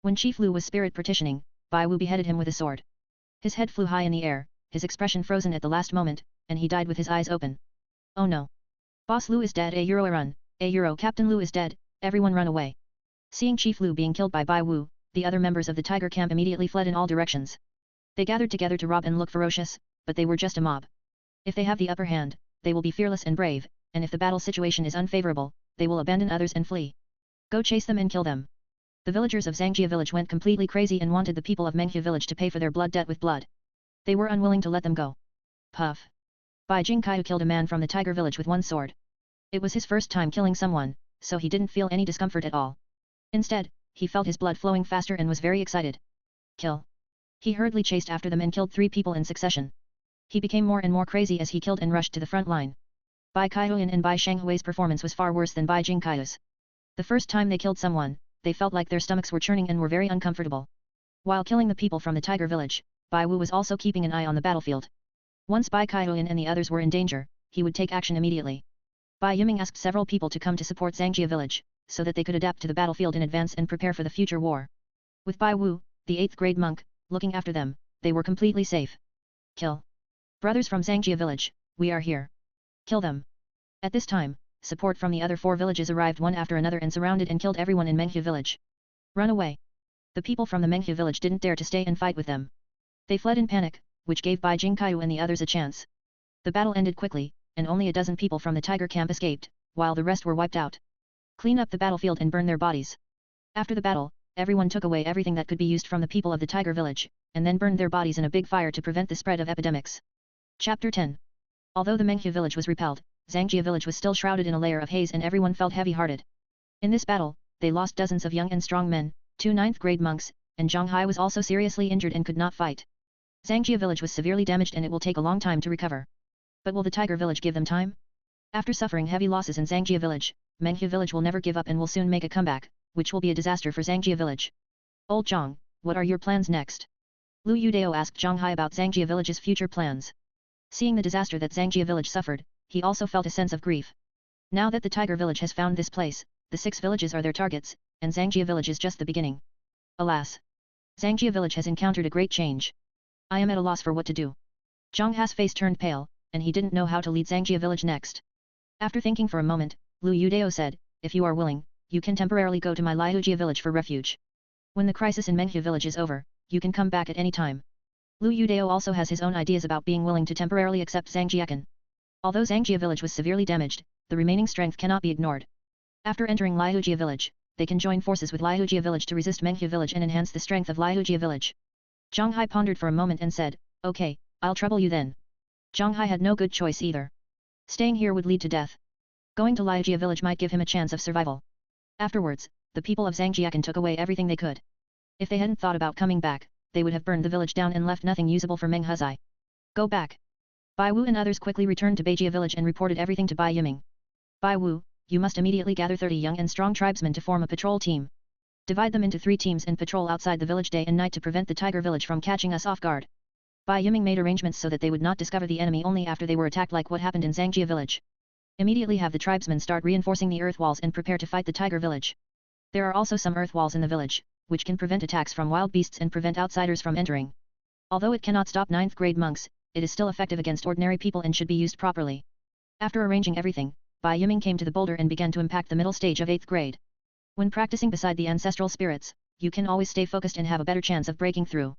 When Chief Liu was spirit partitioning, Bai Wu beheaded him with a sword. His head flew high in the air, his expression frozen at the last moment, and he died with his eyes open. Oh no. Boss Liu is dead. Run. Captain Liu is dead, everyone run away. Seeing Chief Liu being killed by Bai Wu, the other members of the tiger camp immediately fled in all directions. They gathered together to rob and look ferocious, but they were just a mob. If they have the upper hand, they will be fearless and brave, and if the battle situation is unfavorable, they will abandon others and flee. Go chase them and kill them. The villagers of Zhangjia village went completely crazy and wanted the people of Menghu village to pay for their blood debt with blood. They were unwilling to let them go. Puff. Bai Jingkaiu killed a man from the tiger village with one sword. It was his first time killing someone, so he didn't feel any discomfort at all. Instead, he felt his blood flowing faster and was very excited. Kill. He hurriedly chased after them and killed 3 people in succession. He became more and more crazy as he killed and rushed to the front line. Bai Kaihuyan and Bai Shanghui's performance was far worse than Bai Jingkaiu's. The first time they killed someone, they felt like their stomachs were churning and were very uncomfortable. While killing the people from the tiger village, Bai Wu was also keeping an eye on the battlefield. Once Bai Kaihuyan and the others were in danger, he would take action immediately. Bai Yiming asked several people to come to support Zhangjia village, so that they could adapt to the battlefield in advance and prepare for the future war. With Bai Wu, the 8th grade monk, looking after them, they were completely safe. Kill. Brothers from Zhangjia village, we are here. Kill them. At this time, support from the other 4 villages arrived one after another and surrounded and killed everyone in Menghu village. Run away. The people from the Menghu village didn't dare to stay and fight with them. They fled in panic, which gave Bai Jingkaiu and the others a chance. The battle ended quickly, and only a dozen people from the tiger camp escaped, while the rest were wiped out. Clean up the battlefield and burn their bodies. After the battle, everyone took away everything that could be used from the people of the tiger village, and then burned their bodies in a big fire to prevent the spread of epidemics. Chapter 10. Although the Menghua village was repelled, Zangjia village was still shrouded in a layer of haze and everyone felt heavy-hearted. In this battle, they lost dozens of young and strong men, 2 9th-grade monks, and Zhang Hai was also seriously injured and could not fight. Zangjia village was severely damaged and it will take a long time to recover. But will the Tiger village give them time? After suffering heavy losses in Zangjia village, Menghua village will never give up and will soon make a comeback, which will be a disaster for Zangjia village. Old Zhang, what are your plans next? Lu Yudao asked Zhang Hai about Zangjia village's future plans. Seeing the disaster that Zangjia village suffered, he also felt a sense of grief. Now that the Tiger village has found this place, the 6 villages are their targets, and Zangjia village is just the beginning. Alas! Zangjia village has encountered a great change. I am at a loss for what to do. Zhang Hai's face turned pale, and he didn't know how to lead Zangjia village next. After thinking for a moment, Lu Yudao said, if you are willing, you can temporarily go to my Liujia village for refuge. When the crisis in Menghua village is over, you can come back at any time. Lu Yudao also has his own ideas about being willing to temporarily accept Zangjiakan. Although Zangjia village was severely damaged, the remaining strength cannot be ignored. After entering Liujia village, they can join forces with Liujia village to resist Menghua village and enhance the strength of Liujia village. Zhang Hai pondered for a moment and said, okay, I'll trouble you then. Zhang Hai had no good choice either. Staying here would lead to death. Going to Liujia village might give him a chance of survival. Afterwards, the people of Zangjiakan took away everything they could. If they hadn't thought about coming back, they would have burned the village down and left nothing usable for Meng Huzai. Go back. Bai Wu and others quickly returned to Beijia village and reported everything to Bai Yiming. Bai Wu, you must immediately gather 30 young and strong tribesmen to form a patrol team. Divide them into 3 teams and patrol outside the village day and night to prevent the Tiger village from catching us off guard. Bai Yiming made arrangements so that they would not discover the enemy only after they were attacked, like what happened in Zangjia village. Immediately have the tribesmen start reinforcing the earth walls and prepare to fight the Tiger village. There are also some earth walls in the village, which can prevent attacks from wild beasts and prevent outsiders from entering. Although it cannot stop 9th grade monks, it is still effective against ordinary people and should be used properly. After arranging everything, Bai Yiming came to the boulder and began to impact the middle stage of 8th grade. When practicing beside the ancestral spirits, you can always stay focused and have a better chance of breaking through.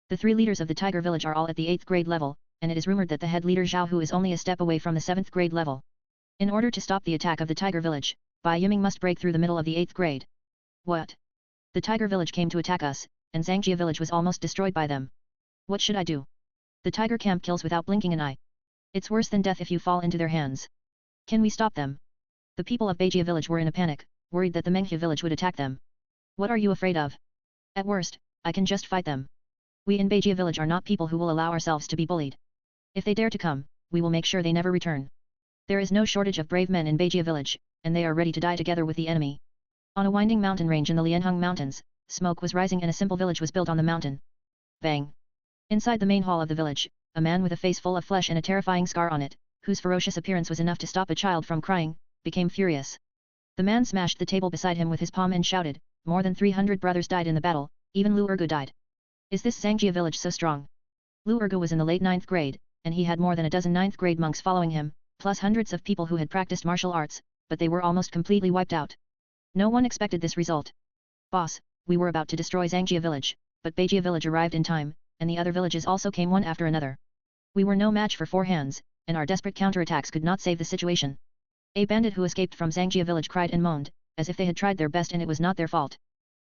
The 3 leaders of the Tiger village are all at the 8th grade level, and it is rumored that the head leader Zhao Hu is only a step away from the 7th grade level. In order to stop the attack of the Tiger village, Bai Yiming must break through the middle of the 8th grade. What? The Tiger village came to attack us, and Zangjia village was almost destroyed by them. What should I do? The Tiger camp kills without blinking an eye. It's worse than death if you fall into their hands. Can we stop them? The people of Beijia village were in a panic, worried that the Menghua village would attack them. What are you afraid of? At worst, I can just fight them. We in Beijia village are not people who will allow ourselves to be bullied. If they dare to come, we will make sure they never return. There is no shortage of brave men in Beijia village, and they are ready to die together with the enemy. On a winding mountain range in the Lianheng mountains, smoke was rising and a simple village was built on the mountain. Bang! Inside the main hall of the village, a man with a face full of flesh and a terrifying scar on it, whose ferocious appearance was enough to stop a child from crying, became furious. The man smashed the table beside him with his palm and shouted, more than 300 brothers died in the battle, even Lu Ergu died. Is this Zangjia village so strong? Lu Ergu was in the late 9th grade, and he had more than a dozen 9th grade monks following him, plus hundreds of people who had practiced martial arts, but they were almost completely wiped out. No one expected this result. Boss, we were about to destroy Zangjia village, but Beijia village arrived in time, and the other villages also came one after another. We were no match for 4 hands, and our desperate counterattacks could not save the situation. A bandit who escaped from Zangjia village cried and moaned, as if they had tried their best and it was not their fault.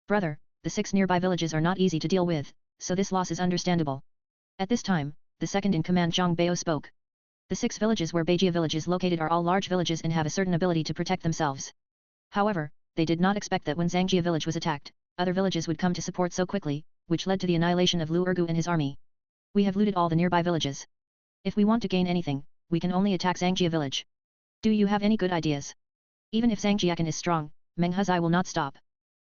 Brother, the 6 nearby villages are not easy to deal with, so this loss is understandable. At this time, the second-in-command Zhang Bao spoke. The 6 villages where Beijia village is located are all large villages and have a certain ability to protect themselves. However, they did not expect that when Zangjia village was attacked, other villages would come to support so quickly, which led to the annihilation of Lu Ergu and his army. We have looted all the nearby villages. If we want to gain anything, we can only attack Zangjia village. Do you have any good ideas? Even if Zangjiakan is strong, Meng Huzai will not stop.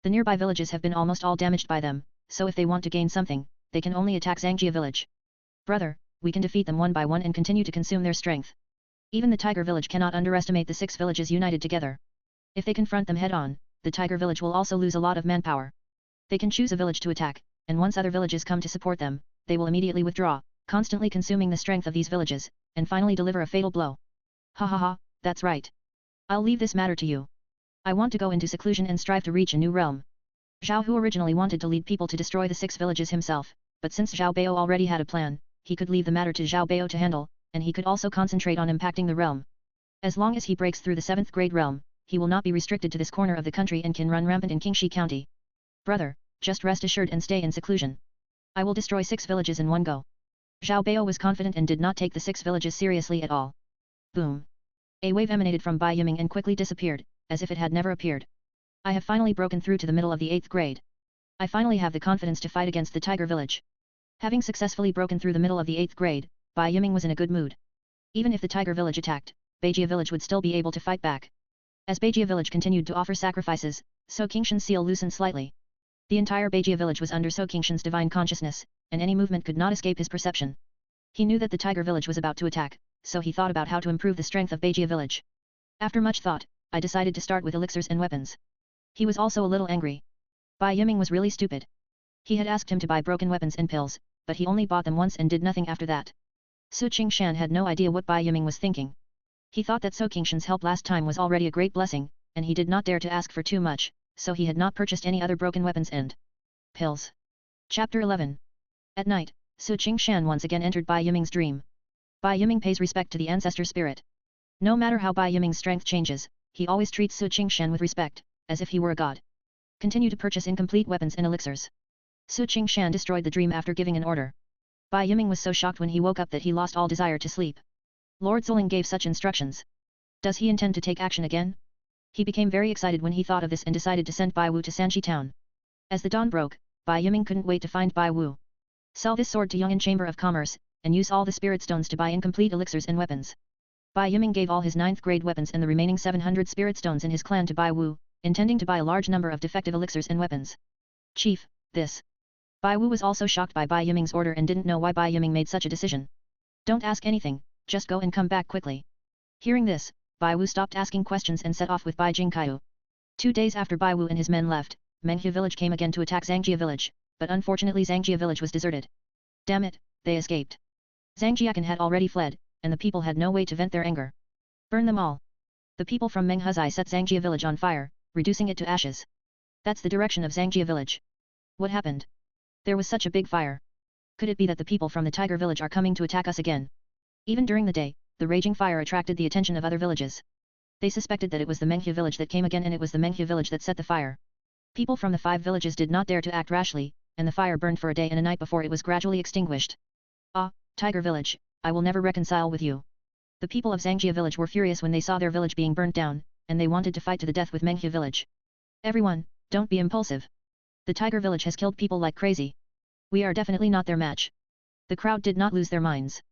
The nearby villages have been almost all damaged by them, so if they want to gain something, they can only attack Zangjia village. Brother, we can defeat them one by one and continue to consume their strength. Even the Tiger village cannot underestimate the 6 villages united together. If they confront them head-on, the Tiger village will also lose a lot of manpower. They can choose a village to attack, and once other villages come to support them, they will immediately withdraw, constantly consuming the strength of these villages, and finally deliver a fatal blow. Ha ha ha, that's right. I'll leave this matter to you. I want to go into seclusion and strive to reach a new realm. Zhao Hu originally wanted to lead people to destroy the 6 villages himself, but since Zhao Bao already had a plan, he could leave the matter to Zhao Bao to handle, and he could also concentrate on impacting the realm. As long as he breaks through the 7th grade realm, he will not be restricted to this corner of the country and can run rampant in Qingshan County. Brother, just rest assured and stay in seclusion. I will destroy 6 villages in one go. Zhao Bao was confident and did not take the 6 villages seriously at all. Boom. A wave emanated from Bai Yiming and quickly disappeared, as if it had never appeared. I have finally broken through to the middle of the 8th grade. I finally have the confidence to fight against the tiger village. Having successfully broken through the middle of the 8th grade, Bai Yiming was in a good mood. Even if the tiger village attacked, Beijia village would still be able to fight back. As Beijia village continued to offer sacrifices, So Qingshan's seal loosened slightly. The entire Beijia village was under So Qingshan's divine consciousness, and any movement could not escape his perception. He knew that the tiger village was about to attack, so he thought about how to improve the strength of Beijia village. After much thought, I decided to start with elixirs and weapons. He was also a little angry. Bai Yiming was really stupid. He had asked him to buy broken weapons and pills, but he only bought them once and did nothing after that. Su Qingshan had no idea what Bai Yiming was thinking. He thought that So Qingshan's help last time was already a great blessing, and he did not dare to ask for too much, so he had not purchased any other broken weapons and pills. Chapter 11. At night, Su Qingshan once again entered Bai Yiming's dream. Bai Yiming pays respect to the ancestor spirit. No matter how Bai Yiming's strength changes, he always treats Su Qingshan with respect, as if he were a god. Continue to purchase incomplete weapons and elixirs. Su Qingshan destroyed the dream after giving an order. Bai Yiming was so shocked when he woke up that he lost all desire to sleep. Lord Zuling gave such instructions. Does he intend to take action again? He became very excited when he thought of this and decided to send Bai Wu to Sanxi town. As the dawn broke, Bai Yiming couldn't wait to find Bai Wu. Sell this sword to Yong'an Chamber of Commerce, and use all the spirit stones to buy incomplete elixirs and weapons. Bai Yiming gave all his 9th grade weapons and the remaining 700 spirit stones in his clan to Bai Wu, intending to buy a large number of defective elixirs and weapons. Chief, this. Bai Wu was also shocked by Bai Yiming's order and didn't know why Bai Yiming made such a decision. Don't ask anything, just go and come back quickly. Hearing this, Bai Wu stopped asking questions and set off with Bai Jingkaiu. 2 days after Bai Wu and his men left, Menghua village came again to attack Zhangjia village, but unfortunately Zhangjia village was deserted. Damn it, they escaped. Zhang Jiakan had already fled, and the people had no way to vent their anger. Burn them all. The people from Menghuzai set Zhangjia village on fire, reducing it to ashes. That's the direction of Zhangjia village. What happened? There was such a big fire. Could it be that the people from the tiger village are coming to attack us again? Even during the day, the raging fire attracted the attention of other villages. They suspected that it was the Menghua village that came again and it was the Menghua village that set the fire. People from the 5 villages did not dare to act rashly, and the fire burned for a day and a night before it was gradually extinguished. Ah, Tiger village, I will never reconcile with you. The people of Zhangjia village were furious when they saw their village being burnt down, and they wanted to fight to the death with Menghua village. Everyone, don't be impulsive. The tiger village has killed people like crazy. We are definitely not their match. The crowd did not lose their minds.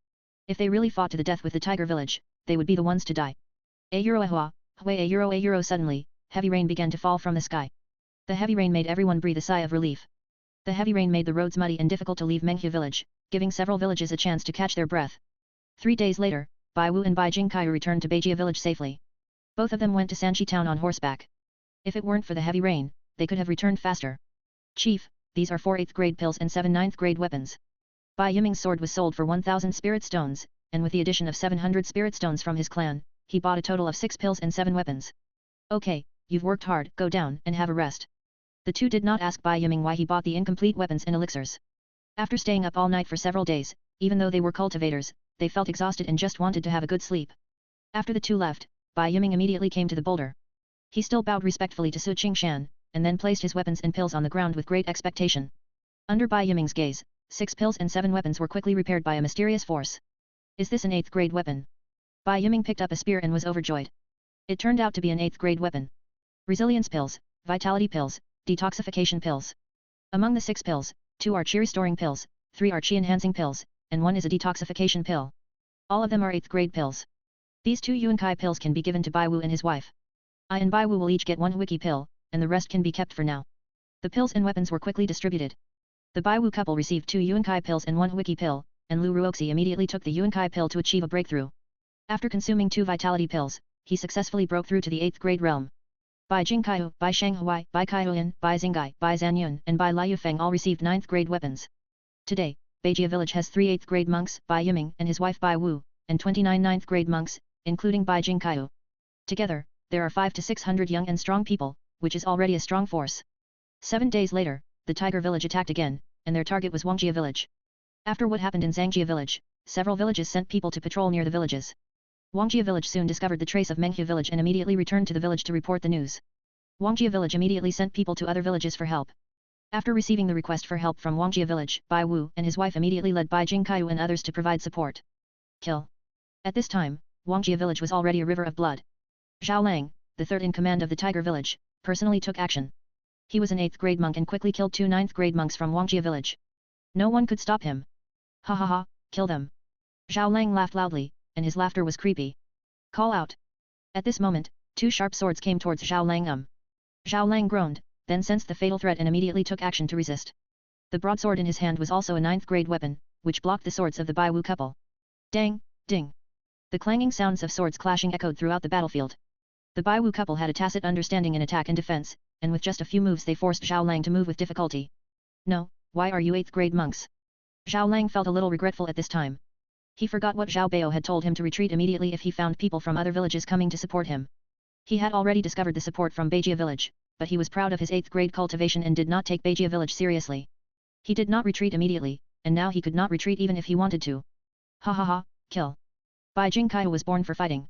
If they really fought to the death with the tiger village, they would be the ones to die. A euro. Suddenly, heavy rain began to fall from the sky. The heavy rain made everyone breathe a sigh of relief. The heavy rain made the roads muddy and difficult to leave Menghua village, giving several villages a chance to catch their breath. 3 days later, Bai Wu and Bai Jingkaiu returned to Beijia village safely. Both of them went to Sanxi town on horseback. If it weren't for the heavy rain, they could have returned faster. Chief, these are 4 8th grade pills and 7 9th grade weapons. Bai Yiming's sword was sold for 1,000 spirit stones, and with the addition of 700 spirit stones from his clan, he bought a total of 6 pills and 7 weapons. Okay, you've worked hard, go down and have a rest. The two did not ask Bai Yiming why he bought the incomplete weapons and elixirs. After staying up all night for several days, even though they were cultivators, they felt exhausted and just wanted to have a good sleep. After the two left, Bai Yiming immediately came to the boulder. He still bowed respectfully to Su Qingshan, and then placed his weapons and pills on the ground with great expectation. Under Bai Yiming's gaze, 6 pills and 7 weapons were quickly repaired by a mysterious force. Is this an 8th grade weapon? Bai Yiming picked up a spear and was overjoyed. It turned out to be an 8th grade weapon. Resilience pills, vitality pills, detoxification pills. Among the 6 pills, 2 are chi restoring pills, 3 are chi enhancing pills, and 1 is a detoxification pill. All of them are 8th grade pills. These 2 Yuankai pills can be given to Bai Wu and his wife. I and Bai Wu will each get 1 wiki pill, and the rest can be kept for now. The pills and weapons were quickly distributed. The Bai Wu couple received 2 Yuankai pills and 1 wiki pill, and Lu Ruoxi immediately took the Yuankai pill to achieve a breakthrough. After consuming 2 vitality pills, he successfully broke through to the 8th grade realm. Bai Jingkaiu, Bai Shanghuai, Bai Kaiuan, Bai Xingai, Bai Zanyun, and Bai Liufeng all received 9th grade weapons. Today, Beijia village has 3 8th grade monks, Bai Yiming and his wife Bai Wu, and 29 9th grade monks, including Bai Jingkaiu. Together, there are 500 to 600 young and strong people, which is already a strong force. 7 days later, the tiger village attacked again, and their target was Wangjia village. After what happened in Zhangjia village, several villages sent people to patrol near the villages. Wangjia village soon discovered the trace of Menghua village and immediately returned to the village to report the news. Wangjia village immediately sent people to other villages for help. After receiving the request for help from Wangjia village, Bai Wu and his wife immediately led Bai Jingkaiu and others to provide support. Kill. At this time, Wangjia village was already a river of blood. Zhao Lang, the third in command of the Tiger village, personally took action. He was an 8th grade monk and quickly killed 2 9th grade monks from Wangjia village. No one could stop him. Ha ha ha, kill them. Zhao Lang laughed loudly, and his laughter was creepy. Call out. At this moment, 2 sharp swords came towards Zhao Lang. Zhao Lang groaned, then sensed the fatal threat and immediately took action to resist. The broadsword in his hand was also a 9th grade weapon, which blocked the swords of the Bai Wu couple. Dang, ding. The clanging sounds of swords clashing echoed throughout the battlefield. The Bai Wu couple had a tacit understanding in attack and defense, and with just a few moves they forced Zhao Lang to move with difficulty. No, why are you 8th grade monks? Zhao Lang felt a little regretful at this time. He forgot what Zhao Bao had told him to retreat immediately if he found people from other villages coming to support him. He had already discovered the support from Beijia village, but he was proud of his 8th grade cultivation and did not take Beijia village seriously. He did not retreat immediately, and now he could not retreat even if he wanted to. Ha ha ha, kill. Bai Jingkaiu was born for fighting.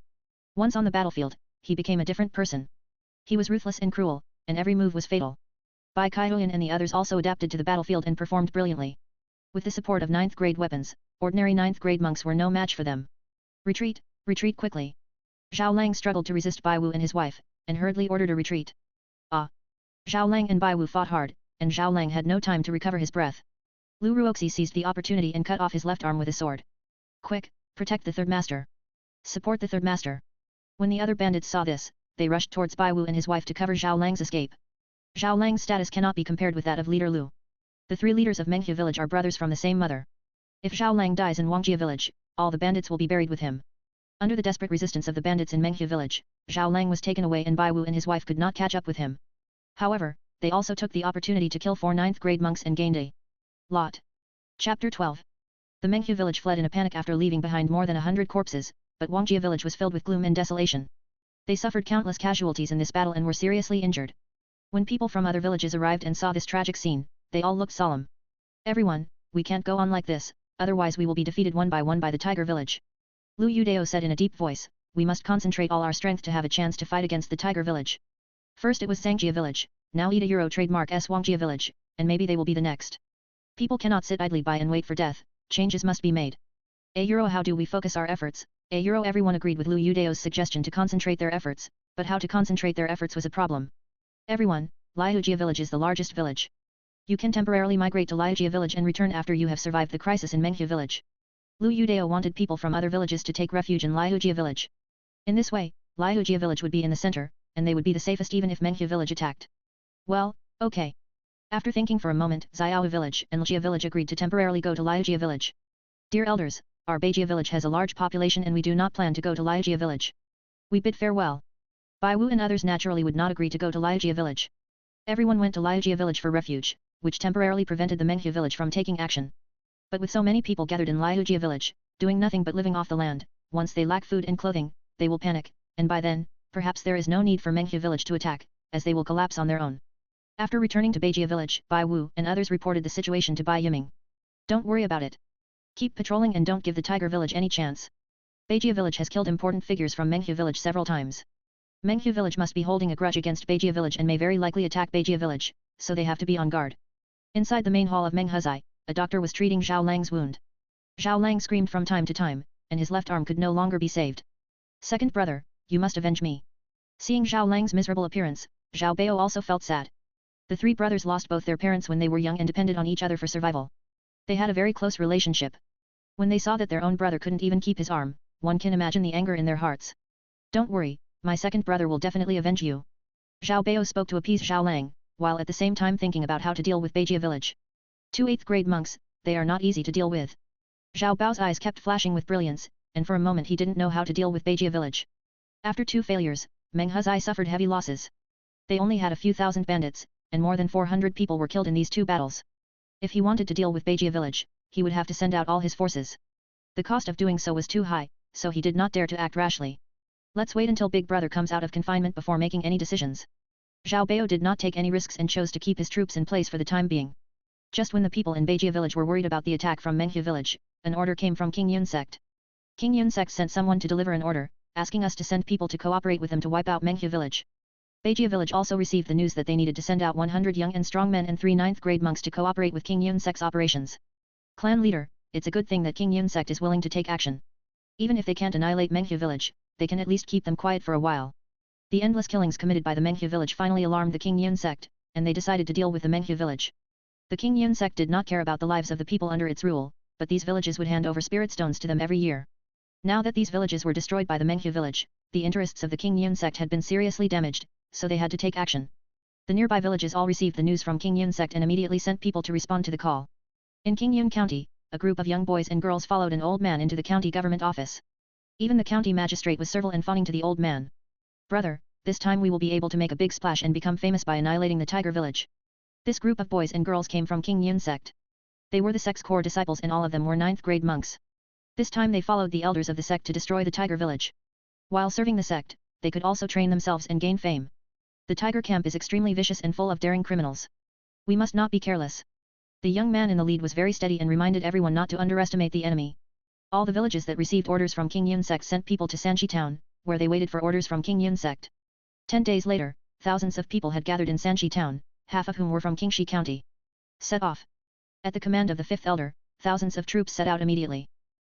Once on the battlefield, he became a different person. He was ruthless and cruel, and every move was fatal. Bai Kaihuyan and the others also adapted to the battlefield and performed brilliantly. With the support of 9th grade weapons, ordinary 9th grade monks were no match for them. Retreat, retreat quickly. Zhao Lang struggled to resist Bai Wu and his wife, and hurriedly ordered a retreat. Ah! Zhao Lang and Bai Wu fought hard, and Zhao Lang had no time to recover his breath. Lu Ruoxi seized the opportunity and cut off his left arm with his sword. Quick, protect the third master. Support the third master. When the other bandits saw this, they rushed towards Bai Wu and his wife to cover Zhao Lang's escape. Zhao Lang's status cannot be compared with that of leader Lu. The 3 leaders of Menghua village are brothers from the same mother. If Zhao Lang dies in Wangjia village, all the bandits will be buried with him. Under the desperate resistance of the bandits in Menghua village, Zhao Lang was taken away and Bai Wu and his wife could not catch up with him. However, they also took the opportunity to kill 4 9th grade monks and gained a lot. Chapter 12. The Menghua village fled in a panic after leaving behind more than 100 corpses, but Wangjia village was filled with gloom and desolation. They suffered countless casualties in this battle and were seriously injured. When people from other villages arrived and saw this tragic scene, they all looked solemn. Everyone, we can't go on like this, otherwise we will be defeated one by the Tiger village. Lu Yudao said in a deep voice, we must concentrate all our strength to have a chance to fight against the Tiger village. First it was Sangjia village, now Ida Euro trademark S Wangjia village, and maybe they will be the next. People cannot sit idly by and wait for death, changes must be made. A Euro, how do we focus our efforts? A Euro, everyone agreed with Lu Yudao's suggestion to concentrate their efforts, but how to concentrate their efforts was a problem. Everyone, Liujia village is the largest village. You can temporarily migrate to Liujia village and return after you have survived the crisis in Menghua village. Lu Yudao wanted people from other villages to take refuge in Liujia village. In this way, Liujia village would be in the center, and they would be the safest even if Menghua village attacked. Well, okay. After thinking for a moment, Xiao village and Ljia village agreed to temporarily go to Liujia village. Dear elders, our Beijia village has a large population and we do not plan to go to Liujia village. We bid farewell. Bai Wu and others naturally would not agree to go to Liujia village. Everyone went to Liujia village for refuge, which temporarily prevented the Menghua village from taking action. But with so many people gathered in Liujia village, doing nothing but living off the land, once they lack food and clothing, they will panic, and by then, perhaps there is no need for Menghua village to attack, as they will collapse on their own. After returning to Beijia village, Bai Wu and others reported the situation to Bai Yiming. Don't worry about it. Keep patrolling and don't give the Tiger village any chance. Beijia village has killed important figures from Menghua village several times. Menghua village must be holding a grudge against Beijia village and may very likely attack Beijia village, so they have to be on guard. Inside the main hall of Menghuzai, a doctor was treating Zhao Lang's wound. Zhao Lang screamed from time to time, and his left arm could no longer be saved. Second brother, you must avenge me. Seeing Zhao Lang's miserable appearance, Zhao Bao also felt sad. The 3 brothers lost both their parents when they were young and depended on each other for survival. They had a very close relationship. When they saw that their own brother couldn't even keep his arm, one can imagine the anger in their hearts. Don't worry, my second brother will definitely avenge you. Zhao Bao spoke to appease Zhao Lang, while at the same time thinking about how to deal with Beijia village. 2 8th grade monks, they are not easy to deal with. Zhao Bao's eyes kept flashing with brilliance, and for a moment he didn't know how to deal with Beijia village. After 2 failures, Menghuzai suffered heavy losses. They only had a few thousand bandits, and more than 400 people were killed in these 2 battles. If he wanted to deal with Beijia village, he would have to send out all his forces. The cost of doing so was too high, so he did not dare to act rashly. Let's wait until Big Brother comes out of confinement before making any decisions. Zhao Bao did not take any risks and chose to keep his troops in place for the time being. Just when the people in Beijia village were worried about the attack from Menghua village, an order came from King Yun sect. King Yun sect sent someone to deliver an order, asking us to send people to cooperate with them to wipe out Menghua village. Baijia village also received the news that they needed to send out 100 young and strong men and 3 ninth grade monks to cooperate with King Yun Sect's operations. Clan leader, it's a good thing that King Yun Sect is willing to take action. Even if they can't annihilate Menghua village, they can at least keep them quiet for a while. The endless killings committed by the Menghua village finally alarmed the King Yun Sect, and they decided to deal with the Menghua village. The King Yun Sect did not care about the lives of the people under its rule, but these villages would hand over spirit stones to them every year. Now that these villages were destroyed by the Menghua village, the interests of the King Yun Sect had been seriously damaged, so they had to take action. The nearby villages all received the news from King Yun Sect and immediately sent people to respond to the call. In King Yun County, a group of young boys and girls followed an old man into the county government office. Even the county magistrate was servile and fawning to the old man. Brother, this time we will be able to make a big splash and become famous by annihilating the tiger village. This group of boys and girls came from King Yun Sect. They were the sect's core disciples and all of them were 9th grade monks. This time they followed the elders of the sect to destroy the tiger village. While serving the sect, they could also train themselves and gain fame. The tiger camp is extremely vicious and full of daring criminals. We must not be careless. The young man in the lead was very steady and reminded everyone not to underestimate the enemy. All the villages that received orders from King Yun Sect sent people to Sanchi town, where they waited for orders from King Yun Sect. 10 days later, thousands of people had gathered in Sanchi town, half of whom were from Qingshan County. Set off. At the command of the 5th elder, thousands of troops set out immediately.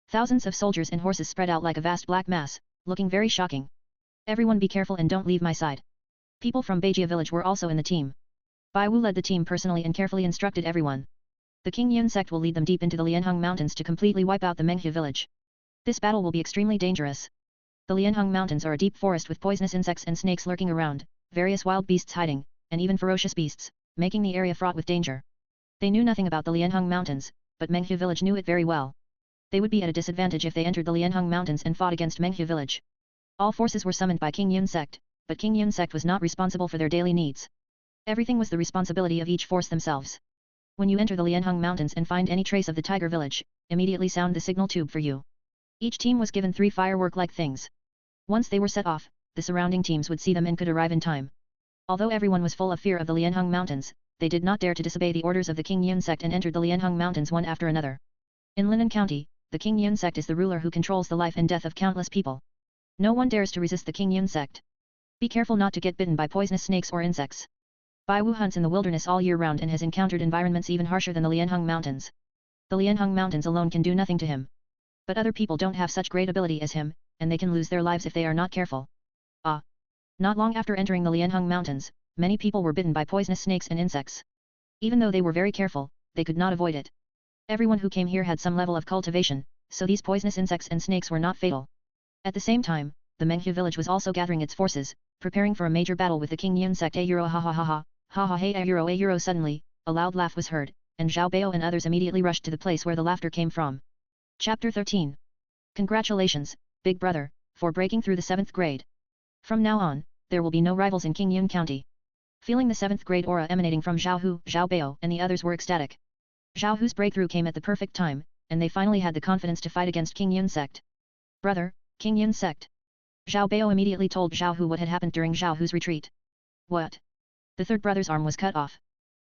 Thousands of soldiers and horses spread out like a vast black mass, looking very shocking. Everyone be careful and don't leave my side. People from Baijia village were also in the team. Bai Wu led the team personally and carefully instructed everyone. The King Yun Sect will lead them deep into the Lianheng Mountains to completely wipe out the Menghua village. This battle will be extremely dangerous. The Lianheng Mountains are a deep forest with poisonous insects and snakes lurking around, various wild beasts hiding, and even ferocious beasts, making the area fraught with danger. They knew nothing about the Lianheng Mountains, but Menghua village knew it very well. They would be at a disadvantage if they entered the Lianheng Mountains and fought against Menghua village. All forces were summoned by King Yun Sect, but King Yun Sect was not responsible for their daily needs. Everything was the responsibility of each force themselves. When you enter the Lianheng Mountains and find any trace of the tiger village, immediately sound the signal tube for you. Each team was given 3 firework-like things. Once they were set off, the surrounding teams would see them and could arrive in time. Although everyone was full of fear of the Lianheng Mountains, they did not dare to disobey the orders of the King Yun Sect and entered the Lianheng Mountains one after another. In Linan County, the King Yun Sect is the ruler who controls the life and death of countless people. No one dares to resist the King Yun Sect. Be careful not to get bitten by poisonous snakes or insects. Bai Wu hunts in the wilderness all year round and has encountered environments even harsher than the Lianheng Mountains. The Lianheng Mountains alone can do nothing to him. But other people don't have such great ability as him, and they can lose their lives if they are not careful. Not long after entering the Lianheng Mountains, many people were bitten by poisonous snakes and insects. Even though they were very careful, they could not avoid it. Everyone who came here had some level of cultivation, so these poisonous insects and snakes were not fatal. At the same time, the Menghua village was also gathering its forces, preparing for a major battle with the King Yun Sect. Ha ha ha ha ha hey a. Suddenly, a loud laugh was heard, and Zhao Bao and others immediately rushed to the place where the laughter came from. Chapter 13. Congratulations, big brother, for breaking through the 7th grade. From now on, there will be no rivals in King Yun County. Feeling the 7th grade aura emanating from Zhao Hu, Zhao Bao and the others were ecstatic. Zhao Hu's breakthrough came at the perfect time, and they finally had the confidence to fight against King Yun Sect. Brother, King Yun Sect. Zhao Bao immediately told Zhao Hu what had happened during Zhao Hu's retreat. What? The third brother's arm was cut off.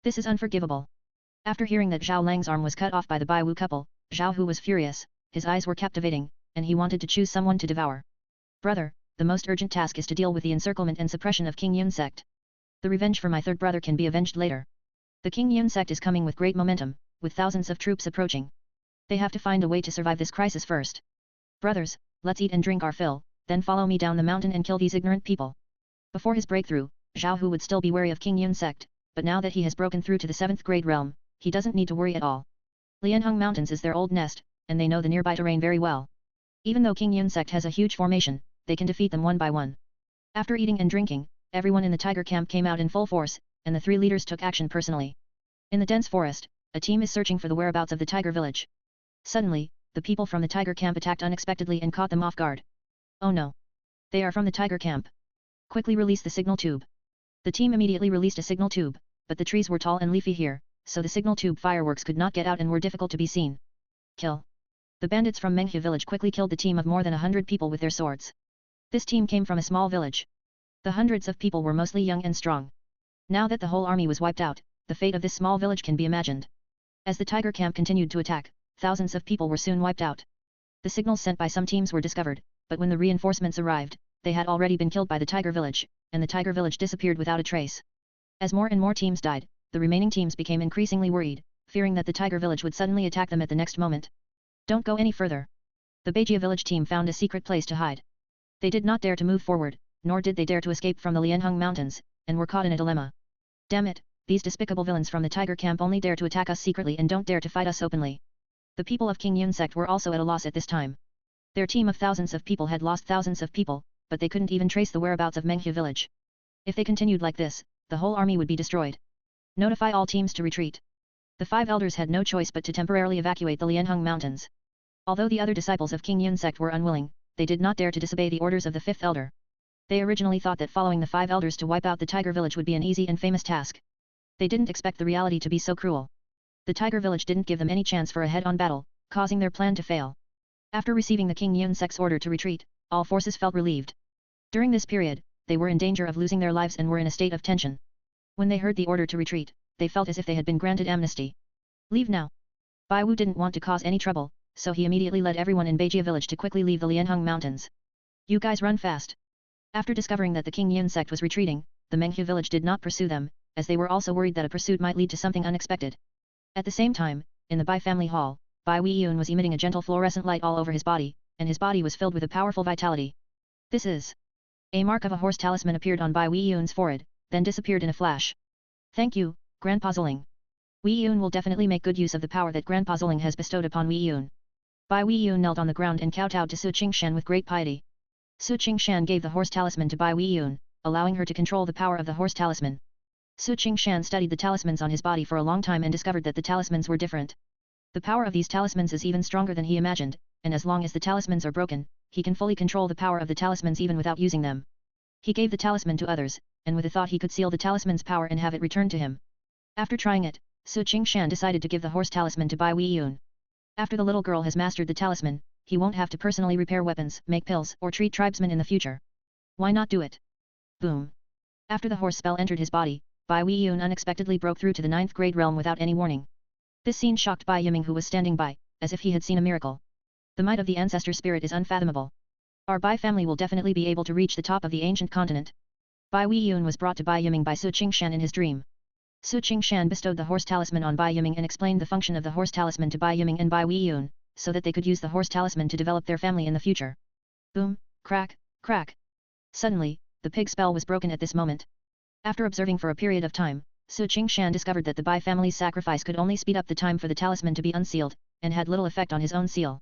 This is unforgivable. After hearing that Zhao Lang's arm was cut off by the Bai Wu couple, Zhao Hu was furious, his eyes were captivating, and he wanted to choose someone to devour. Brother, the most urgent task is to deal with the encirclement and suppression of King Yun Sect. The revenge for my third brother can be avenged later. The King Yun Sect is coming with great momentum, with thousands of troops approaching. They have to find a way to survive this crisis first. Brothers, let's eat and drink our fill, then follow me down the mountain and kill these ignorant people. Before his breakthrough, Zhao Hu would still be wary of King Yun Sect, but now that he has broken through to the 7th grade realm, he doesn't need to worry at all. Lianheng Mountains is their old nest, and they know the nearby terrain very well. Even though King Yun Sect has a huge formation, they can defeat them one by one. After eating and drinking, everyone in the tiger camp came out in full force, and the 3 leaders took action personally. In the dense forest, a team is searching for the whereabouts of the tiger village. Suddenly, the people from the tiger camp attacked unexpectedly and caught them off guard. Oh no! They are from the tiger camp. Quickly release the signal tube. The team immediately released a signal tube, but the trees were tall and leafy here, so the signal tube fireworks could not get out and were difficult to be seen. Kill. The bandits from Menghua village quickly killed the team of more than 100 people with their swords. This team came from a small village. The hundreds of people were mostly young and strong. Now that the whole army was wiped out, the fate of this small village can be imagined. As the tiger camp continued to attack, thousands of people were soon wiped out. The signals sent by some teams were discovered, but when the reinforcements arrived, they had already been killed by the tiger village, and the tiger village disappeared without a trace. As more and more teams died, the remaining teams became increasingly worried, fearing that the tiger village would suddenly attack them at the next moment. Don't go any further. The Beijia village team found a secret place to hide. They did not dare to move forward, nor did they dare to escape from the Lianheng mountains, and were caught in a dilemma. Damn it, these despicable villains from the tiger camp only dare to attack us secretly and don't dare to fight us openly. The people of King Yun sect were also at a loss at this time. Their team of thousands of people had lost thousands of people, but they couldn't even trace the whereabouts of Menghu village. If they continued like this, the whole army would be destroyed. Notify all teams to retreat. The 5 elders had no choice but to temporarily evacuate the Lianheng mountains. Although the other disciples of King Yun sect were unwilling, they did not dare to disobey the orders of the 5th elder. They originally thought that following the 5 elders to wipe out the tiger village would be an easy and famous task. They didn't expect the reality to be so cruel. The tiger village didn't give them any chance for a head-on battle, causing their plan to fail. After receiving the King Yun sect's order to retreat, all forces felt relieved. During this period, they were in danger of losing their lives and were in a state of tension. When they heard the order to retreat, they felt as if they had been granted amnesty. Leave now. Bai Wu didn't want to cause any trouble, so he immediately led everyone in Beijia village to quickly leave the Lianheng mountains. You guys run fast. After discovering that the King Yun sect was retreating, the Menghu village did not pursue them, as they were also worried that a pursuit might lead to something unexpected. At the same time, in the Bai family hall, Bai Weiyun was emitting a gentle fluorescent light all over his body, and his body was filled with a powerful vitality. This is. A mark of a horse talisman appeared on Bai Weiyun's forehead, then disappeared in a flash. Thank you, Grandpa Zuling. Weiyun will definitely make good use of the power that Grandpa Zuling has bestowed upon Weiyun. Bai Weiyun knelt on the ground and kowtowed to Su Qingshan with great piety. Su Qingshan gave the horse talisman to Bai Weiyun, allowing her to control the power of the horse talisman. Su Qingshan studied the talismans on his body for a long time and discovered that the talismans were different. The power of these talismans is even stronger than he imagined, and as long as the talismans are broken, he can fully control the power of the talismans even without using them. He gave the talisman to others, and with a thought he could seal the talisman's power and have it returned to him. After trying it, Su Qingshan decided to give the horse talisman to Bai Weiyun. After the little girl has mastered the talisman, he won't have to personally repair weapons, make pills, or treat tribesmen in the future. Why not do it? Boom. After the horse spell entered his body, Bai Weiyun unexpectedly broke through to the 9th grade realm without any warning. This scene shocked Bai Yiming, who was standing by, as if he had seen a miracle. The might of the ancestor spirit is unfathomable. Our Bai family will definitely be able to reach the top of the ancient continent. Bai Weiyun was brought to Bai Yiming by Su Qingshan in his dream. Su Qingshan bestowed the horse talisman on Bai Yiming and explained the function of the horse talisman to Bai Yiming and Bai Weiyun, so that they could use the horse talisman to develop their family in the future. Boom, crack, crack. Suddenly, the pig spell was broken at this moment. After observing for a period of time, Su Qingshan discovered that the Bai family's sacrifice could only speed up the time for the talisman to be unsealed, and had little effect on his own seal.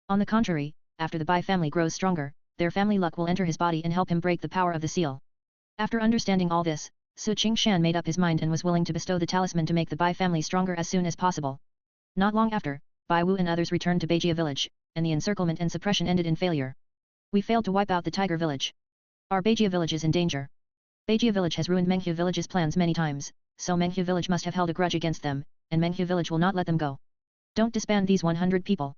On the contrary, after the Bai family grows stronger, their family luck will enter his body and help him break the power of the seal. After understanding all this, Su Qingshan made up his mind and was willing to bestow the talisman to make the Bai family stronger as soon as possible. Not long after, Bai Wu and others returned to Beijia village, and the encirclement and suppression ended in failure. We failed to wipe out the tiger village. Our Beijia village is in danger. Beijia village has ruined Menghu village's plans many times, so Menghu village must have held a grudge against them, and Menghu village will not let them go. Don't disband these 100 people.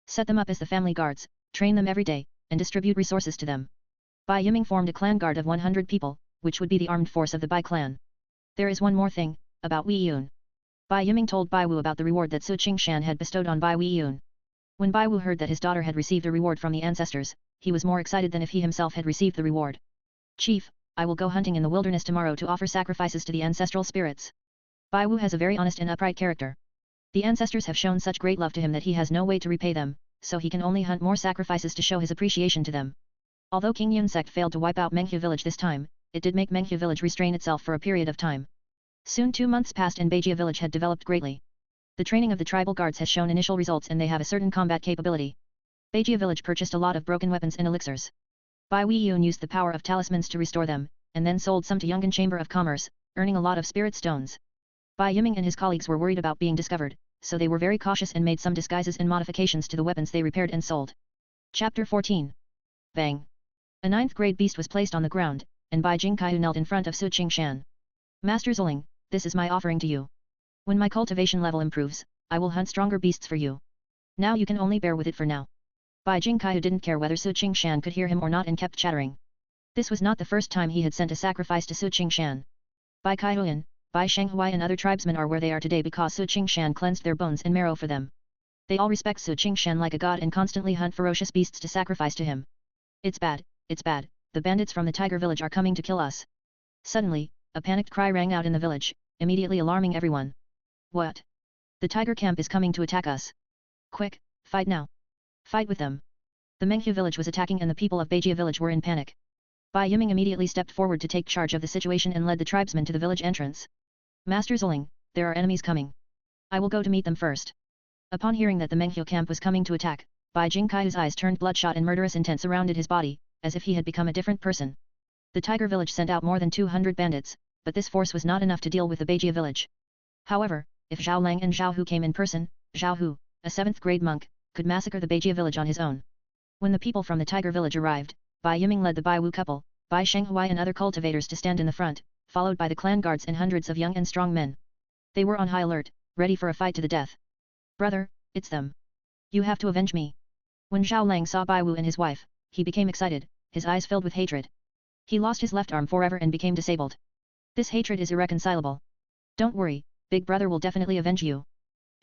Set them up as the family guards, train them every day, and distribute resources to them. Bai Yiming formed a clan guard of 100 people, which would be the armed force of the Bai clan. There is one more thing, about Weiyun. Bai Yiming told Bai Wu about the reward that Su Qingshan had bestowed on Bai Weiyun. When Bai Wu heard that his daughter had received a reward from the ancestors, he was more excited than if he himself had received the reward. Chief, I will go hunting in the wilderness tomorrow to offer sacrifices to the ancestral spirits. Bai Wu has a very honest and upright character. The ancestors have shown such great love to him that he has no way to repay them, so he can only hunt more sacrifices to show his appreciation to them. Although King Yun sect failed to wipe out Menghu village this time, it did make Menghu village restrain itself for a period of time. Soon 2 months passed and Beijia village had developed greatly. The training of the tribal guards has shown initial results and they have a certain combat capability. Beijia village purchased a lot of broken weapons and elixirs. Bai Weiyun used the power of talismans to restore them, and then sold some to Yungan Chamber of Commerce, earning a lot of spirit stones. Bai Yiming and his colleagues were worried about being discovered, so they were very cautious and made some disguises and modifications to the weapons they repaired and sold. Chapter 14. Bang. A 9th grade beast was placed on the ground, and Bai Jingkai knelt in front of Su Qingshan. Master Zuling, this is my offering to you. When my cultivation level improves, I will hunt stronger beasts for you. Now you can only bear with it for now. Bai Jingkai didn't care whether Su Qingshan could hear him or not and kept chattering. This was not the first time he had sent a sacrifice to Su Qingshan. Bai Kaihuan, Bai Shenghuai and other tribesmen are where they are today because Su Qingshan cleansed their bones and marrow for them. They all respect Su Qingshan like a god and constantly hunt ferocious beasts to sacrifice to him. It's bad, the bandits from the tiger village are coming to kill us. Suddenly, a panicked cry rang out in the village, immediately alarming everyone. What? The tiger camp is coming to attack us. Quick, fight now. Fight with them. The Menghu village was attacking and the people of Beijia village were in panic. Bai Yiming immediately stepped forward to take charge of the situation and led the tribesmen to the village entrance. Master Zuling, there are enemies coming. I will go to meet them first. Upon hearing that the Menghu camp was coming to attack, Bai Jingkai's eyes turned bloodshot and murderous intent surrounded his body, as if he had become a different person. The tiger village sent out more than 200 bandits, but this force was not enough to deal with the Beijia village. However, if Zhao Lang and Zhao Hu came in person, Zhao Hu, a 7th grade monk, could massacre the Beijia village on his own. When the people from the tiger village arrived, Bai Yiming led the Bai Wu couple, Bai Shenghuai and other cultivators to stand in the front, followed by the clan guards and hundreds of young and strong men. They were on high alert, ready for a fight to the death. Brother, it's them. You have to avenge me. When Zhao Lang saw Bai Wu and his wife, he became excited, his eyes filled with hatred. He lost his left arm forever and became disabled. This hatred is irreconcilable. Don't worry, big brother will definitely avenge you.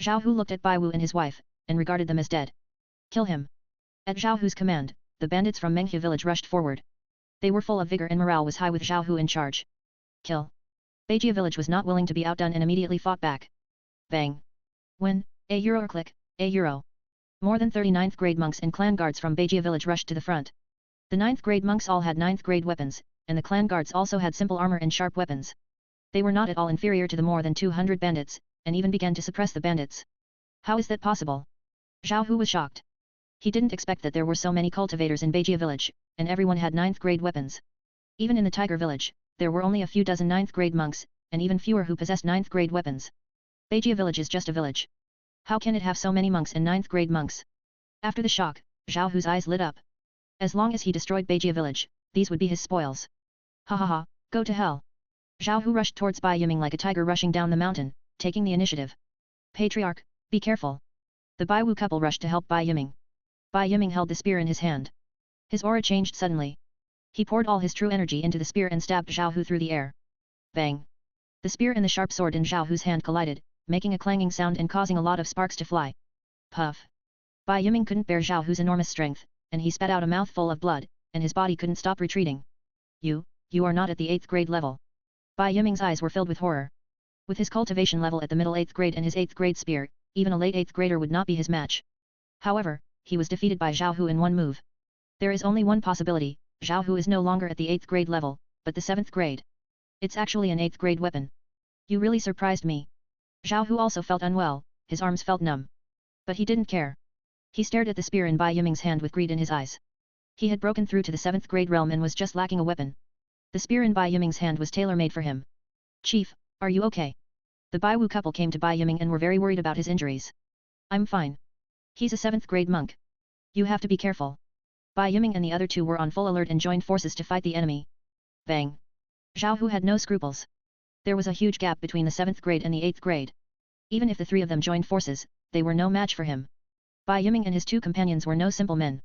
Zhao Hu looked at Bai Wu and his wife, and regarded them as dead. Kill him. At Zhao Hu's command, the bandits from Menghu village rushed forward. They were full of vigor and morale was high with Zhao Hu in charge. Kill. Beijia village was not willing to be outdone and immediately fought back. Bang. When, a click, a. More than 30 9th grade monks and clan guards from Beijia village rushed to the front. The 9th grade monks all had 9th grade weapons, and the clan guards also had simple armor and sharp weapons. They were not at all inferior to the more than 200 bandits, and even began to suppress the bandits. How is that possible? Zhao Hu was shocked. He didn't expect that there were so many cultivators in Beijia village, and everyone had 9th grade weapons. Even in the tiger village, there were only a few dozen 9th grade monks, and even fewer who possessed 9th grade weapons. Beijia village is just a village. How can it have so many monks and 9th grade monks? After the shock, Zhao Hu's eyes lit up. As long as he destroyed Beijia village, these would be his spoils. Ha ha ha, go to hell. Zhao Hu rushed towards Bai Yiming like a tiger rushing down the mountain, taking the initiative. Patriarch, be careful. The Bai Wu couple rushed to help Bai Yiming. Bai Yiming held the spear in his hand. His aura changed suddenly. He poured all his true energy into the spear and stabbed Zhao Hu through the air. Bang! The spear and the sharp sword in Zhao Hu's hand collided, making a clanging sound and causing a lot of sparks to fly. Puff! Bai Yiming couldn't bear Zhao Hu's enormous strength, and he spat out a mouthful of blood, and his body couldn't stop retreating. You are not at the 8th grade level. Bai Yiming's eyes were filled with horror. With his cultivation level at the middle 8th grade and his 8th grade spear, even a late 8th grader would not be his match. However, he was defeated by Zhao Hu in one move. There is only one possibility, Zhao Hu is no longer at the 8th grade level, but the 7th grade. It's actually an 8th grade weapon. You really surprised me. Zhao Hu also felt unwell, his arms felt numb. But he didn't care. He stared at the spear in Bai Yiming's hand with greed in his eyes. He had broken through to the 7th grade realm and was just lacking a weapon. The spear in Bai Yiming's hand was tailor-made for him. Chief, are you okay? The Bai Wu couple came to Bai Yiming and were very worried about his injuries. I'm fine. He's a 7th grade monk. You have to be careful. Bai Yiming and the other two were on full alert and joined forces to fight the enemy. Bang! Zhao Hu had no scruples. There was a huge gap between the 7th grade and the 8th grade. Even if the three of them joined forces, they were no match for him. Bai Yiming and his two companions were no simple men.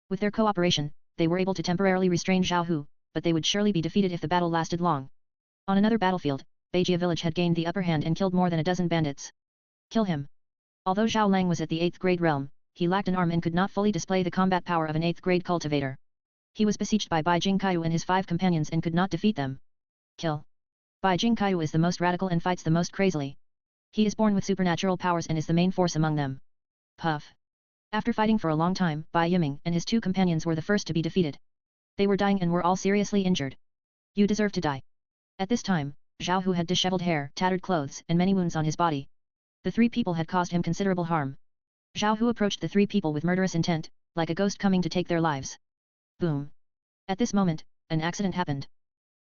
With their cooperation, they were able to temporarily restrain Zhao Hu, but they would surely be defeated if the battle lasted long. On another battlefield, Beijia village had gained the upper hand and killed more than a dozen bandits. Kill him. Although Zhao Lang was at the 8th grade realm, he lacked an arm and could not fully display the combat power of an 8th grade cultivator. He was besieged by Bai Jingkaiu and his 5 companions and could not defeat them. Kill. Bai Jingkaiu is the most radical and fights the most crazily. He is born with supernatural powers and is the main force among them. Puff. After fighting for a long time, Bai Yiming and his 2 companions were the first to be defeated. They were dying and were all seriously injured. You deserve to die. At this time, Zhao Hu had disheveled hair, tattered clothes and many wounds on his body. The 3 people had caused him considerable harm. Zhao Hu approached the 3 people with murderous intent, like a ghost coming to take their lives. Boom. At this moment, an accident happened.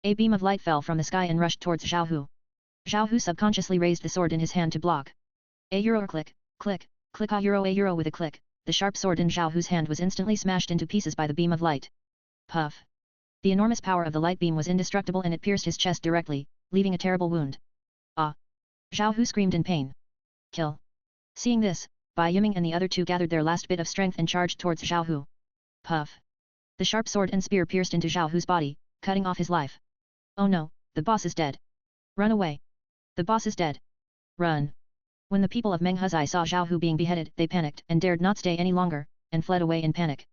A beam of light fell from the sky and rushed towards Zhao Hu. Zhao Hu subconsciously raised the sword in his hand to block. A euro click, click, click a euro with a click, the sharp sword in Zhao Hu's hand was instantly smashed into pieces by the beam of light. Puff. The enormous power of the light beam was indestructible and it pierced his chest directly, leaving a terrible wound. Ah! Zhao Hu screamed in pain. Kill. Seeing this, Bai Yiming and the other 2 gathered their last bit of strength and charged towards Zhao Hu. Puff. The sharp sword and spear pierced into Zhao Hu's body, cutting off his life. Oh no, the boss is dead. Run away. The boss is dead. Run. When the people of Menghuzai saw Zhao Hu being beheaded, they panicked and dared not stay any longer, and fled away in panic.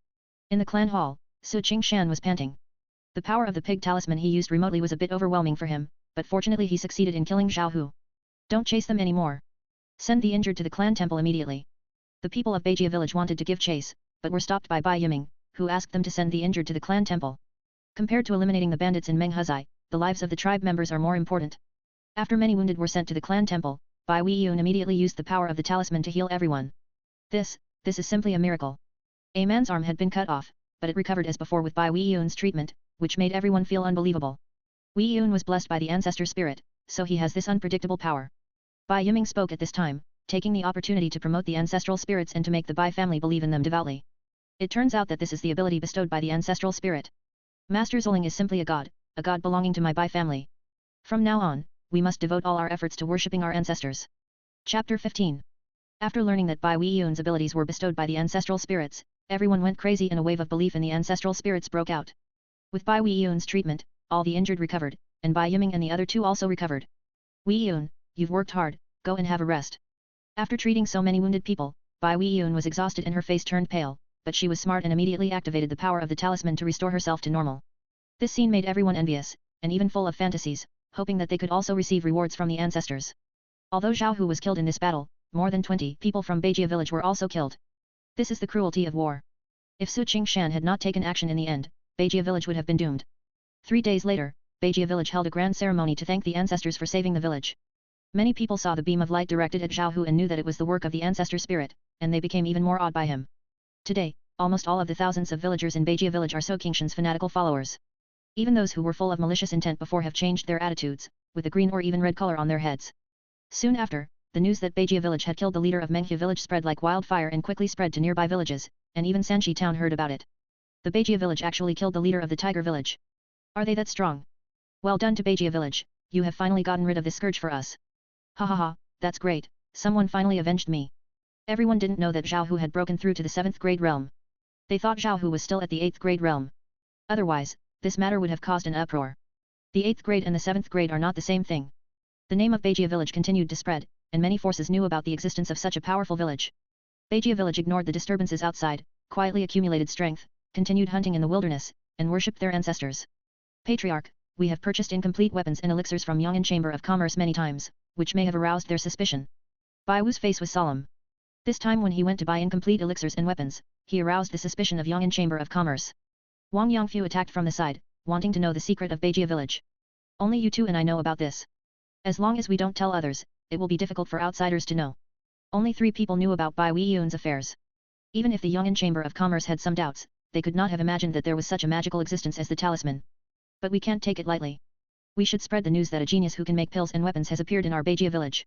In the clan hall, Qingshan was panting. The power of the pig talisman he used remotely was a bit overwhelming for him, but fortunately he succeeded in killing Zhao Hu. Don't chase them anymore. Send the injured to the clan temple immediately. The people of Beijia village wanted to give chase, but were stopped by Bai Yiming, who asked them to send the injured to the clan temple. Compared to eliminating the bandits in Menghuzai, the lives of the tribe members are more important. After many wounded were sent to the clan temple, Bai Weiyun immediately used the power of the talisman to heal everyone. This is simply a miracle. A man's arm had been cut off, but it recovered as before with Bai Weiyun's treatment, which made everyone feel unbelievable. Weiyun was blessed by the ancestor spirit, so he has this unpredictable power. Bai Yiming spoke at this time, taking the opportunity to promote the ancestral spirits and to make the Bai family believe in them devoutly. It turns out that this is the ability bestowed by the ancestral spirit. Master Zuling is simply a god belonging to my Bai family. From now on, we must devote all our efforts to worshipping our ancestors. Chapter 15. After learning that Bai Weiyun's abilities were bestowed by the ancestral spirits, everyone went crazy and a wave of belief in the ancestral spirits broke out. With Bai Weiyun's treatment, all the injured recovered, and Bai Yiming and the other two also recovered. Weiyun, you've worked hard, go and have a rest. After treating so many wounded people, Bai Weiyun was exhausted and her face turned pale, but she was smart and immediately activated the power of the talisman to restore herself to normal. This scene made everyone envious, and even full of fantasies, hoping that they could also receive rewards from the ancestors. Although Zhao Hu was killed in this battle, more than 20 people from Beijia village were also killed. This is the cruelty of war. If Su Qingshan had not taken action in the end, Beijia village would have been doomed. 3 days later, Beijia village held a grand ceremony to thank the ancestors for saving the village. Many people saw the beam of light directed at Zhao Hu and knew that it was the work of the ancestor spirit, and they became even more awed by him. Today, almost all of the thousands of villagers in Beijia village are So Qingshan's fanatical followers. Even those who were full of malicious intent before have changed their attitudes, with a green or even red color on their heads. Soon after, the news that Beijia village had killed the leader of Menghu village spread like wildfire and quickly spread to nearby villages, and even Sanxi town heard about it. The Beijia village actually killed the leader of the tiger village. Are they that strong? Well done to Beijia village, you have finally gotten rid of this scourge for us. Ha ha ha, that's great, someone finally avenged me. Everyone didn't know that Zhao Hu had broken through to the 7th grade realm. They thought Zhao Hu was still at the 8th grade realm. Otherwise, this matter would have caused an uproar. The 8th grade and the 7th grade are not the same thing. The name of Beijia village continued to spread, and many forces knew about the existence of such a powerful village. Beijia village ignored the disturbances outside, quietly accumulated strength, continued hunting in the wilderness, and worshipped their ancestors. Patriarch, we have purchased incomplete weapons and elixirs from Yong'an Chamber of Commerce many times, which may have aroused their suspicion. Bai Wu's face was solemn. This time when he went to buy incomplete elixirs and weapons, he aroused the suspicion of Yong'an Chamber of Commerce. Wang Yongfu attacked from the side, wanting to know the secret of Beijia village. Only you two and I know about this. As long as we don't tell others, it will be difficult for outsiders to know. Only 3 people knew about Bai Weiyun's affairs. Even if the Yong'an Chamber of Commerce had some doubts, they could not have imagined that there was such a magical existence as the talisman. But we can't take it lightly. We should spread the news that a genius who can make pills and weapons has appeared in our Beijia village.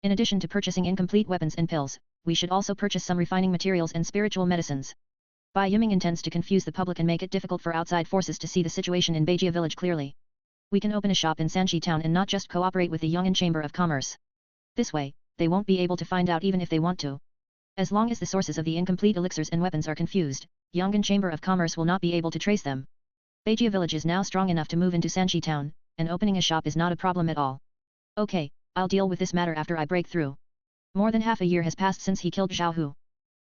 In addition to purchasing incomplete weapons and pills, we should also purchase some refining materials and spiritual medicines. Bai Yiming intends to confuse the public and make it difficult for outside forces to see the situation in Beijia village clearly. We can open a shop in Sanxi town and not just cooperate with the Yong'an Chamber of Commerce. This way, they won't be able to find out even if they want to. As long as the sources of the incomplete elixirs and weapons are confused, Yong'an Chamber of Commerce will not be able to trace them. Beijia village is now strong enough to move into Sanxi town, and opening a shop is not a problem at all. Okay, I'll deal with this matter after I break through. More than half a year has passed since he killed Zhao Hu.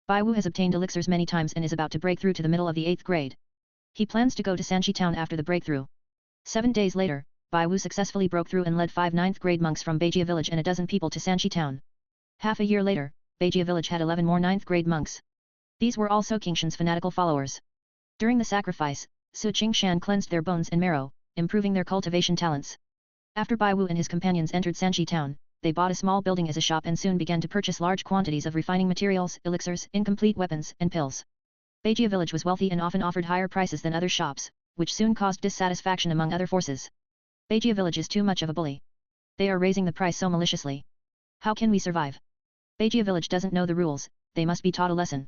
Bai Wu has obtained elixirs many times and is about to break through to the middle of the 8th grade. He plans to go to Sanxi town after the breakthrough. 7 days later, Bai Wu successfully broke through and led 5 9th grade monks from Beijia village and a dozen people to Sanxi town. Half a year later, Beijia village had 11 more 9th grade monks. These were also Qingshan's fanatical followers. During the sacrifice, Su Qingshan cleansed their bones and marrow, improving their cultivation talents. After Bai Wu and his companions entered Sanxi town, they bought a small building as a shop and soon began to purchase large quantities of refining materials, elixirs, incomplete weapons, and pills. Beijia village was wealthy and often offered higher prices than other shops, which soon caused dissatisfaction among other forces. Beijia village is too much of a bully. They are raising the price so maliciously. How can we survive? Beijia village doesn't know the rules, they must be taught a lesson.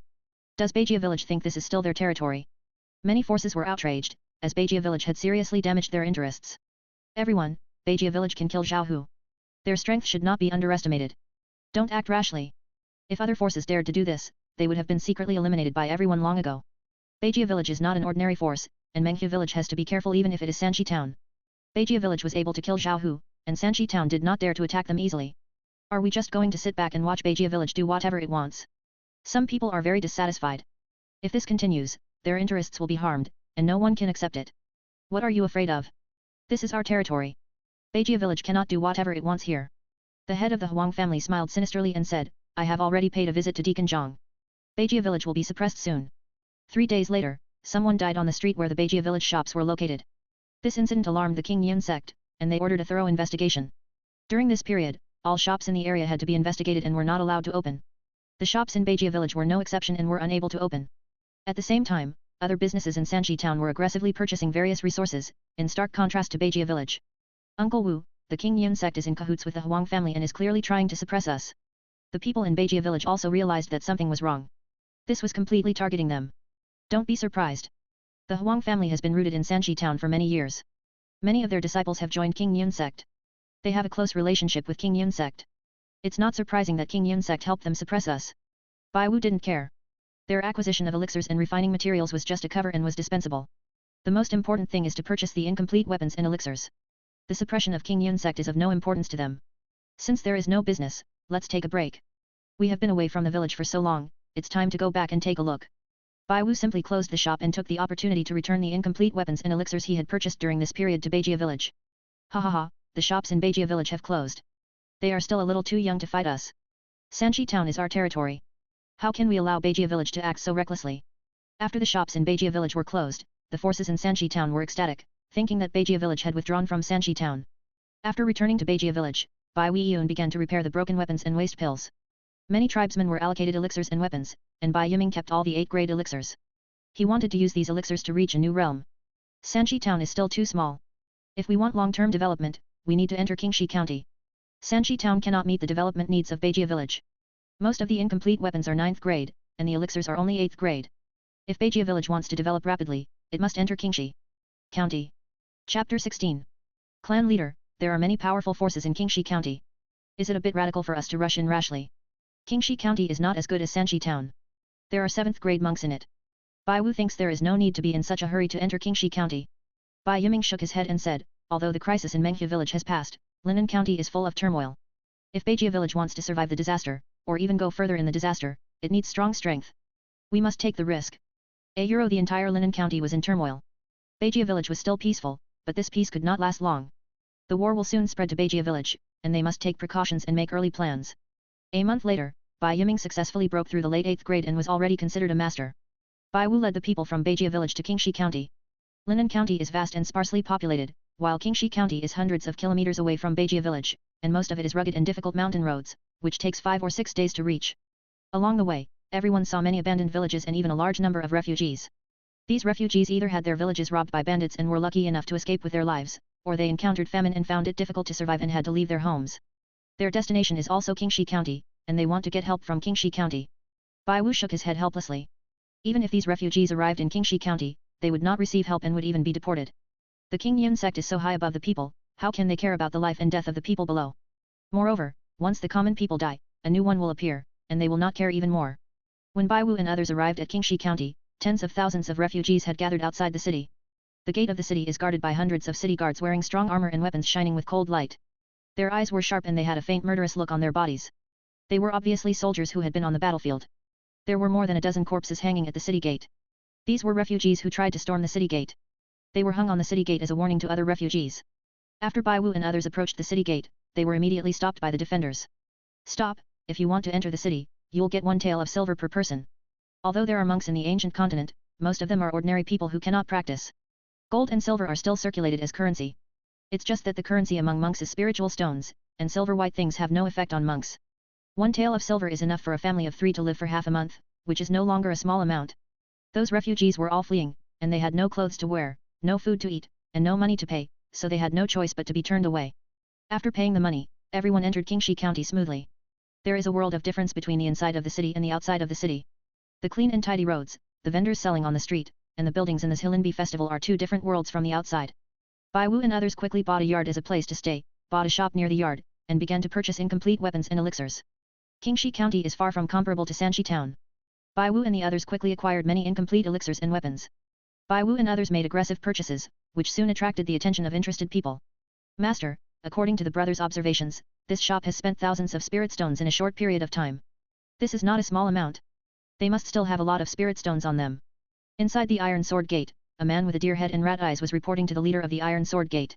Does Beijia village think this is still their territory? Many forces were outraged, as Beijia village had seriously damaged their interests. Everyone, Beijia village can kill Zhao Hu. Their strength should not be underestimated. Don't act rashly. If other forces dared to do this, they would have been secretly eliminated by everyone long ago. Beijia village is not an ordinary force, and Menghu village has to be careful even if it is Sanxi town. Beijia village was able to kill Zhao Hu, and Sanxi town did not dare to attack them easily. Are we just going to sit back and watch Beijia village do whatever it wants? Some people are very dissatisfied. If this continues, their interests will be harmed, and no one can accept it. What are you afraid of? This is our territory. Beijia village cannot do whatever it wants here. The head of the Huang family smiled sinisterly and said, I have already paid a visit to Qingshan. Beijia village will be suppressed soon. 3 days later, someone died on the street where the Beijia village shops were located. This incident alarmed the Qingshan sect, and they ordered a thorough investigation. During this period, all shops in the area had to be investigated and were not allowed to open. The shops in Beijia village were no exception and were unable to open. At the same time, other businesses in Sanxi town were aggressively purchasing various resources, in stark contrast to Beijia village. Uncle Wu, the Qingshan sect is in cahoots with the Huang family and is clearly trying to suppress us. The people in Beijia village also realized that something was wrong. This was completely targeting them. Don't be surprised. The Huang family has been rooted in Sanxi town for many years. Many of their disciples have joined Qingshan sect. They have a close relationship with Qingshan sect. It's not surprising that Qingshan sect helped them suppress us. Bai Wu didn't care. Their acquisition of elixirs and refining materials was just a cover and was dispensable. The most important thing is to purchase the incomplete weapons and elixirs. The suppression of Qingshan sect is of no importance to them. Since there is no business, let's take a break. We have been away from the village for so long, it's time to go back and take a look. Bai Wu simply closed the shop and took the opportunity to return the incomplete weapons and elixirs he had purchased during this period to Beijia village. Ha ha ha, the shops in Beijia village have closed. They are still a little too young to fight us. Sanxi town is our territory. How can we allow Beijia village to act so recklessly? After the shops in Beijia village were closed, the forces in Sanxi town were ecstatic, thinking that Beijia village had withdrawn from Sanxi town. After returning to Beijia village, Bai Weiyun began to repair the broken weapons and waste pills. Many tribesmen were allocated elixirs and weapons, and Bai Yiming kept all the 8th-grade elixirs. He wanted to use these elixirs to reach a new realm. Sanxi town is still too small. If we want long-term development, we need to enter Qingshan County. Sanxi town cannot meet the development needs of Beijia village. Most of the incomplete weapons are 9th grade, and the elixirs are only 8th grade. If Beijia village wants to develop rapidly, it must enter Qingshan County. Chapter 16. Clan Leader, there are many powerful forces in Qingshan County. Is it a bit radical for us to rush in rashly? Qingshan County is not as good as Sanxi town. There are 7th grade monks in it. Bai Wu thinks there is no need to be in such a hurry to enter Qingshan County. Bai Yiming shook his head and said, although the crisis in Menghua village has passed, Linan County is full of turmoil. If Beijia village wants to survive the disaster, or even go further in the disaster, it needs strong strength. We must take the risk. The entire Linan County was in turmoil. Beijia village was still peaceful, but this peace could not last long. The war will soon spread to Beijia village, and they must take precautions and make early plans. A month later, Bai Yiming successfully broke through the late 8th grade and was already considered a master. Bai Wu led the people from Beijia village to Qingshan County. Linan County is vast and sparsely populated, while Qingshan County is hundreds of kilometers away from Beijia village, and most of it is rugged and difficult mountain roads, which takes 5 or 6 days to reach. Along the way, everyone saw many abandoned villages and even a large number of refugees. These refugees either had their villages robbed by bandits and were lucky enough to escape with their lives, or they encountered famine and found it difficult to survive and had to leave their homes. Their destination is also Qingshan County, and they want to get help from Qingshan County. Bai Wu shook his head helplessly. Even if these refugees arrived in Qingshan County, they would not receive help and would even be deported. The Qingshan sect is so high above the people, how can they care about the life and death of the people below? Moreover, once the common people die, a new one will appear, and they will not care even more. When Bai Wu and others arrived at Qingshan County, tens of thousands of refugees had gathered outside the city. The gate of the city is guarded by hundreds of city guards wearing strong armor and weapons shining with cold light. Their eyes were sharp and they had a faint murderous look on their bodies. They were obviously soldiers who had been on the battlefield. There were more than a dozen corpses hanging at the city gate. These were refugees who tried to storm the city gate. They were hung on the city gate as a warning to other refugees. After Bai Wu and others approached the city gate, they were immediately stopped by the defenders. Stop, if you want to enter the city, you'll get 1 tael of silver per person. Although there are monks in the ancient continent, most of them are ordinary people who cannot practice. Gold and silver are still circulated as currency. It's just that the currency among monks is spiritual stones, and silver-white things have no effect on monks. 1 tael of silver is enough for a family of 3 to live for half a month, which is no longer a small amount. Those refugees were all fleeing, and they had no clothes to wear, no food to eat, and no money to pay, so they had no choice but to be turned away. After paying the money, everyone entered Qingshan County smoothly. There is a world of difference between the inside of the city and the outside of the city. The clean and tidy roads, the vendors selling on the street, and the buildings in this Hilinbi festival are 2 different worlds from the outside. Bai Wu and others quickly bought a yard as a place to stay, bought a shop near the yard, and began to purchase incomplete weapons and elixirs. Qingshan County is far from comparable to Sanxi town. Bai Wu and the others quickly acquired many incomplete elixirs and weapons. Bai Wu and others made aggressive purchases, which soon attracted the attention of interested people. Master, according to the brothers' observations, this shop has spent thousands of spirit stones in a short period of time. This is not a small amount. They must still have a lot of spirit stones on them. Inside the iron sword gate, a man with a deer head and rat eyes was reporting to the leader of the Iron Sword Gate.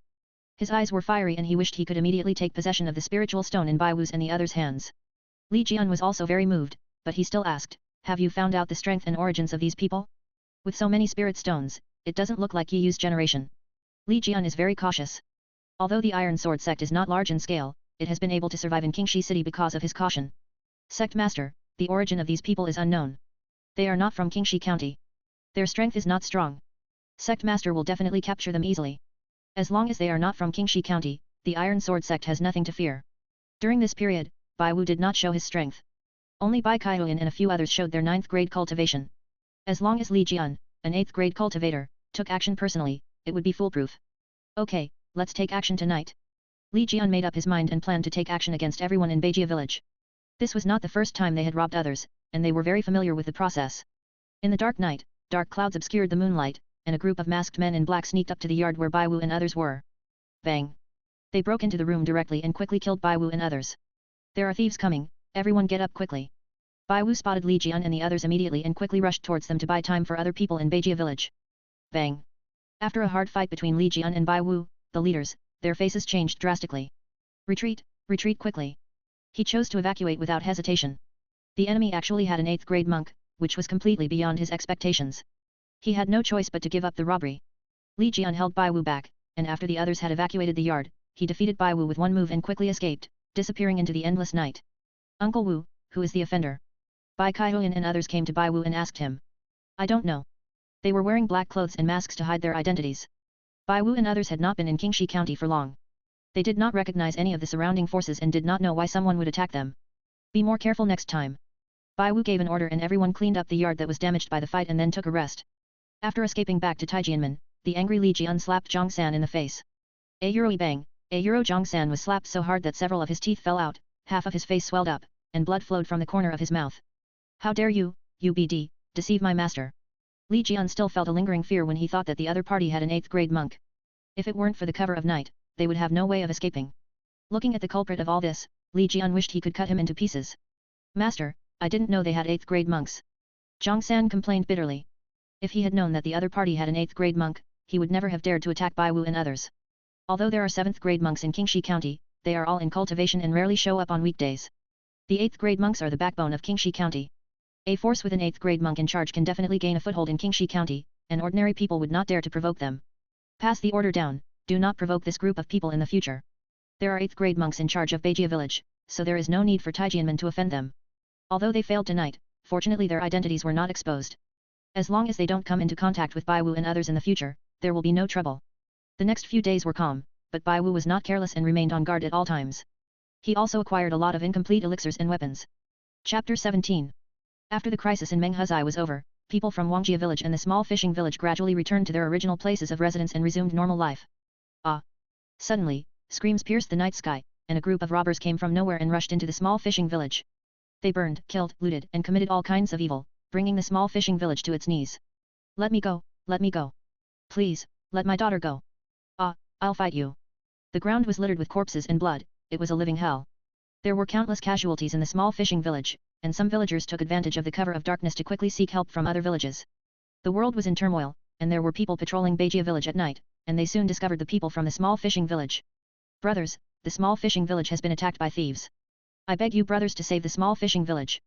His eyes were fiery and he wished he could immediately take possession of the spiritual stone in Baiwu's and the other's hands. Li Jian was also very moved, but he still asked, "Have you found out the strength and origins of these people? With so many spirit stones, it doesn't look like Yiyu's generation." Li Jian is very cautious. Although the Iron Sword sect is not large in scale, it has been able to survive in Qingxi city because of his caution. Sect Master, the origin of these people is unknown. They are not from Qingxi County. Their strength is not strong. Sect Master will definitely capture them easily. As long as they are not from Qingxi County, the Iron Sword sect has nothing to fear. During this period, Baiwu did not show his strength. Only Bai Kaihuan and a few others showed their 9th grade cultivation. As long as Li Jian, an 8th grade cultivator, took action personally, it would be foolproof. Okay, let's take action tonight. Li Jian made up his mind and planned to take action against everyone in Beijia village. This was not the first time they had robbed others, and they were very familiar with the process. In the dark night, dark clouds obscured the moonlight, and a group of masked men in black sneaked up to the yard where Baiwu and others were. Bang! They broke into the room directly and quickly killed Baiwu and others. "There are thieves coming, everyone get up quickly." Baiwu spotted Li Jian and the others immediately and quickly rushed towards them to buy time for other people in Beijia village. Bang! After a hard fight between Li Jian and Baiwu, the leaders, their faces changed drastically. "Retreat, retreat quickly." He chose to evacuate without hesitation. The enemy actually had an 8th grade monk, which was completely beyond his expectations. He had no choice but to give up the robbery. Li Jian held Baiwu back, and after the others had evacuated the yard, he defeated Baiwu with one move and quickly escaped, disappearing into the endless night. "Uncle Wu, who is the offender?" Bai Kaihuan and others came to Baiwu and asked him. "I don't know." They were wearing black clothes and masks to hide their identities. Baiwu and others had not been in Qingxi County for long. They did not recognize any of the surrounding forces and did not know why someone would attack them. "Be more careful next time." Baiwu gave an order and everyone cleaned up the yard that was damaged by the fight and then took a rest. After escaping back to Taijianmen, the angry Li Jian slapped Zhongshan in the face. Bang! Zhongshan was slapped so hard that several of his teeth fell out, half of his face swelled up, and blood flowed from the corner of his mouth. "How dare you, UBD, deceive my master!" Li Jian still felt a lingering fear when he thought that the other party had an 8th grade monk. If it weren't for the cover of night, they would have no way of escaping. Looking at the culprit of all this, Li Jian wished he could cut him into pieces. "Master, I didn't know they had 8th grade monks." Zhongshan complained bitterly. If he had known that the other party had an 8th grade monk, he would never have dared to attack Baiwu and others. Although there are 7th grade monks in Qingxi County, they are all in cultivation and rarely show up on weekdays. The 8th grade monks are the backbone of Qingxi County. A force with an 8th grade monk in charge can definitely gain a foothold in Qingxi County, and ordinary people would not dare to provoke them. Pass the order down, do not provoke this group of people in the future. There are 8th grade monks in charge of Beijia village, so there is no need for Taijianmen to offend them. Although they failed tonight, fortunately their identities were not exposed. As long as they don't come into contact with Baiwu and others in the future, there will be no trouble. The next few days were calm, but Baiwu was not careless and remained on guard at all times. He also acquired a lot of incomplete elixirs and weapons. Chapter 17. After the crisis in Menghuzai was over, people from Wangjia village and the small fishing village gradually returned to their original places of residence and resumed normal life. Ah! Suddenly, screams pierced the night sky, and a group of robbers came from nowhere and rushed into the small fishing village. They burned, killed, looted, and committed all kinds of evil, bringing the small fishing village to its knees. "Let me go, let me go. Please, let my daughter go. Ah, I'll fight you." The ground was littered with corpses and blood, it was a living hell. There were countless casualties in the small fishing village, and some villagers took advantage of the cover of darkness to quickly seek help from other villages. The world was in turmoil, and there were people patrolling Beijia village at night, and they soon discovered the people from the small fishing village. "Brothers, the small fishing village has been attacked by thieves. I beg you brothers to save the small fishing village."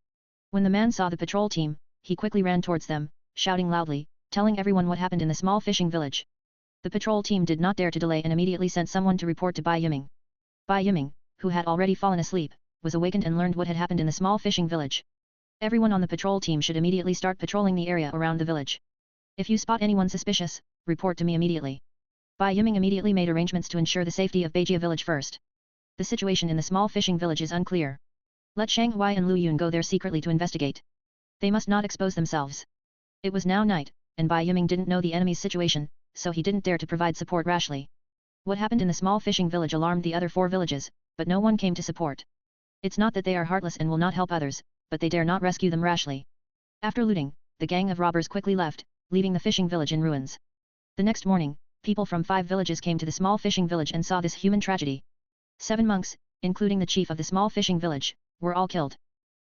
When the man saw the patrol team, he quickly ran towards them, shouting loudly, telling everyone what happened in the small fishing village. The patrol team did not dare to delay and immediately sent someone to report to Bai Yiming. Bai Yiming, who had already fallen asleep, was awakened and learned what had happened in the small fishing village. Everyone on the patrol team should immediately start patrolling the area around the village. If you spot anyone suspicious, report to me immediately. Bai Yiming immediately made arrangements to ensure the safety of Beijia village first. The situation in the small fishing village is unclear. Let Shang Hui and Lu Yun go there secretly to investigate. They must not expose themselves. It was now night, and Bai Yiming didn't know the enemy's situation, so he didn't dare to provide support rashly. What happened in the small fishing village alarmed the other 4 villages, but no one came to support. It's not that they are heartless and will not help others, but they dare not rescue them rashly. After looting, the gang of robbers quickly left, leaving the fishing village in ruins. The next morning, people from 5 villages came to the small fishing village and saw this human tragedy. 7 monks, including the chief of the small fishing village, were all killed.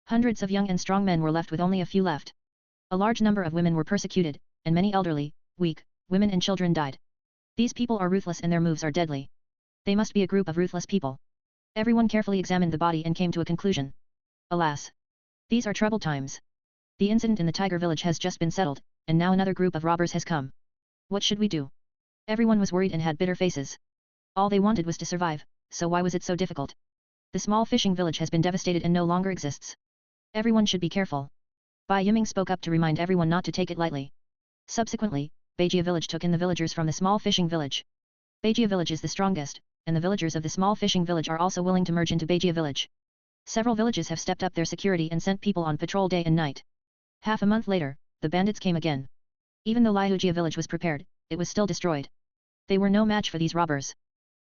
Hundreds of young and strong men were left with only a few left. A large number of women were persecuted, and many elderly, weak, women and children died. These people are ruthless and their moves are deadly. They must be a group of ruthless people. Everyone carefully examined the body and came to a conclusion. Alas! These are troubled times. The incident in the tiger village has just been settled, and now another group of robbers has come. What should we do? Everyone was worried and had bitter faces. All they wanted was to survive, so why was it so difficult? The small fishing village has been devastated and no longer exists. Everyone should be careful. Bai Yiming spoke up to remind everyone not to take it lightly. Subsequently, Beijia village took in the villagers from the small fishing village. Beijia village is the strongest, and the villagers of the small fishing village are also willing to merge into Beijia village. Several villages have stepped up their security and sent people on patrol day and night. Half a month later, the bandits came again. Even though Liujia village was prepared, it was still destroyed. They were no match for these robbers.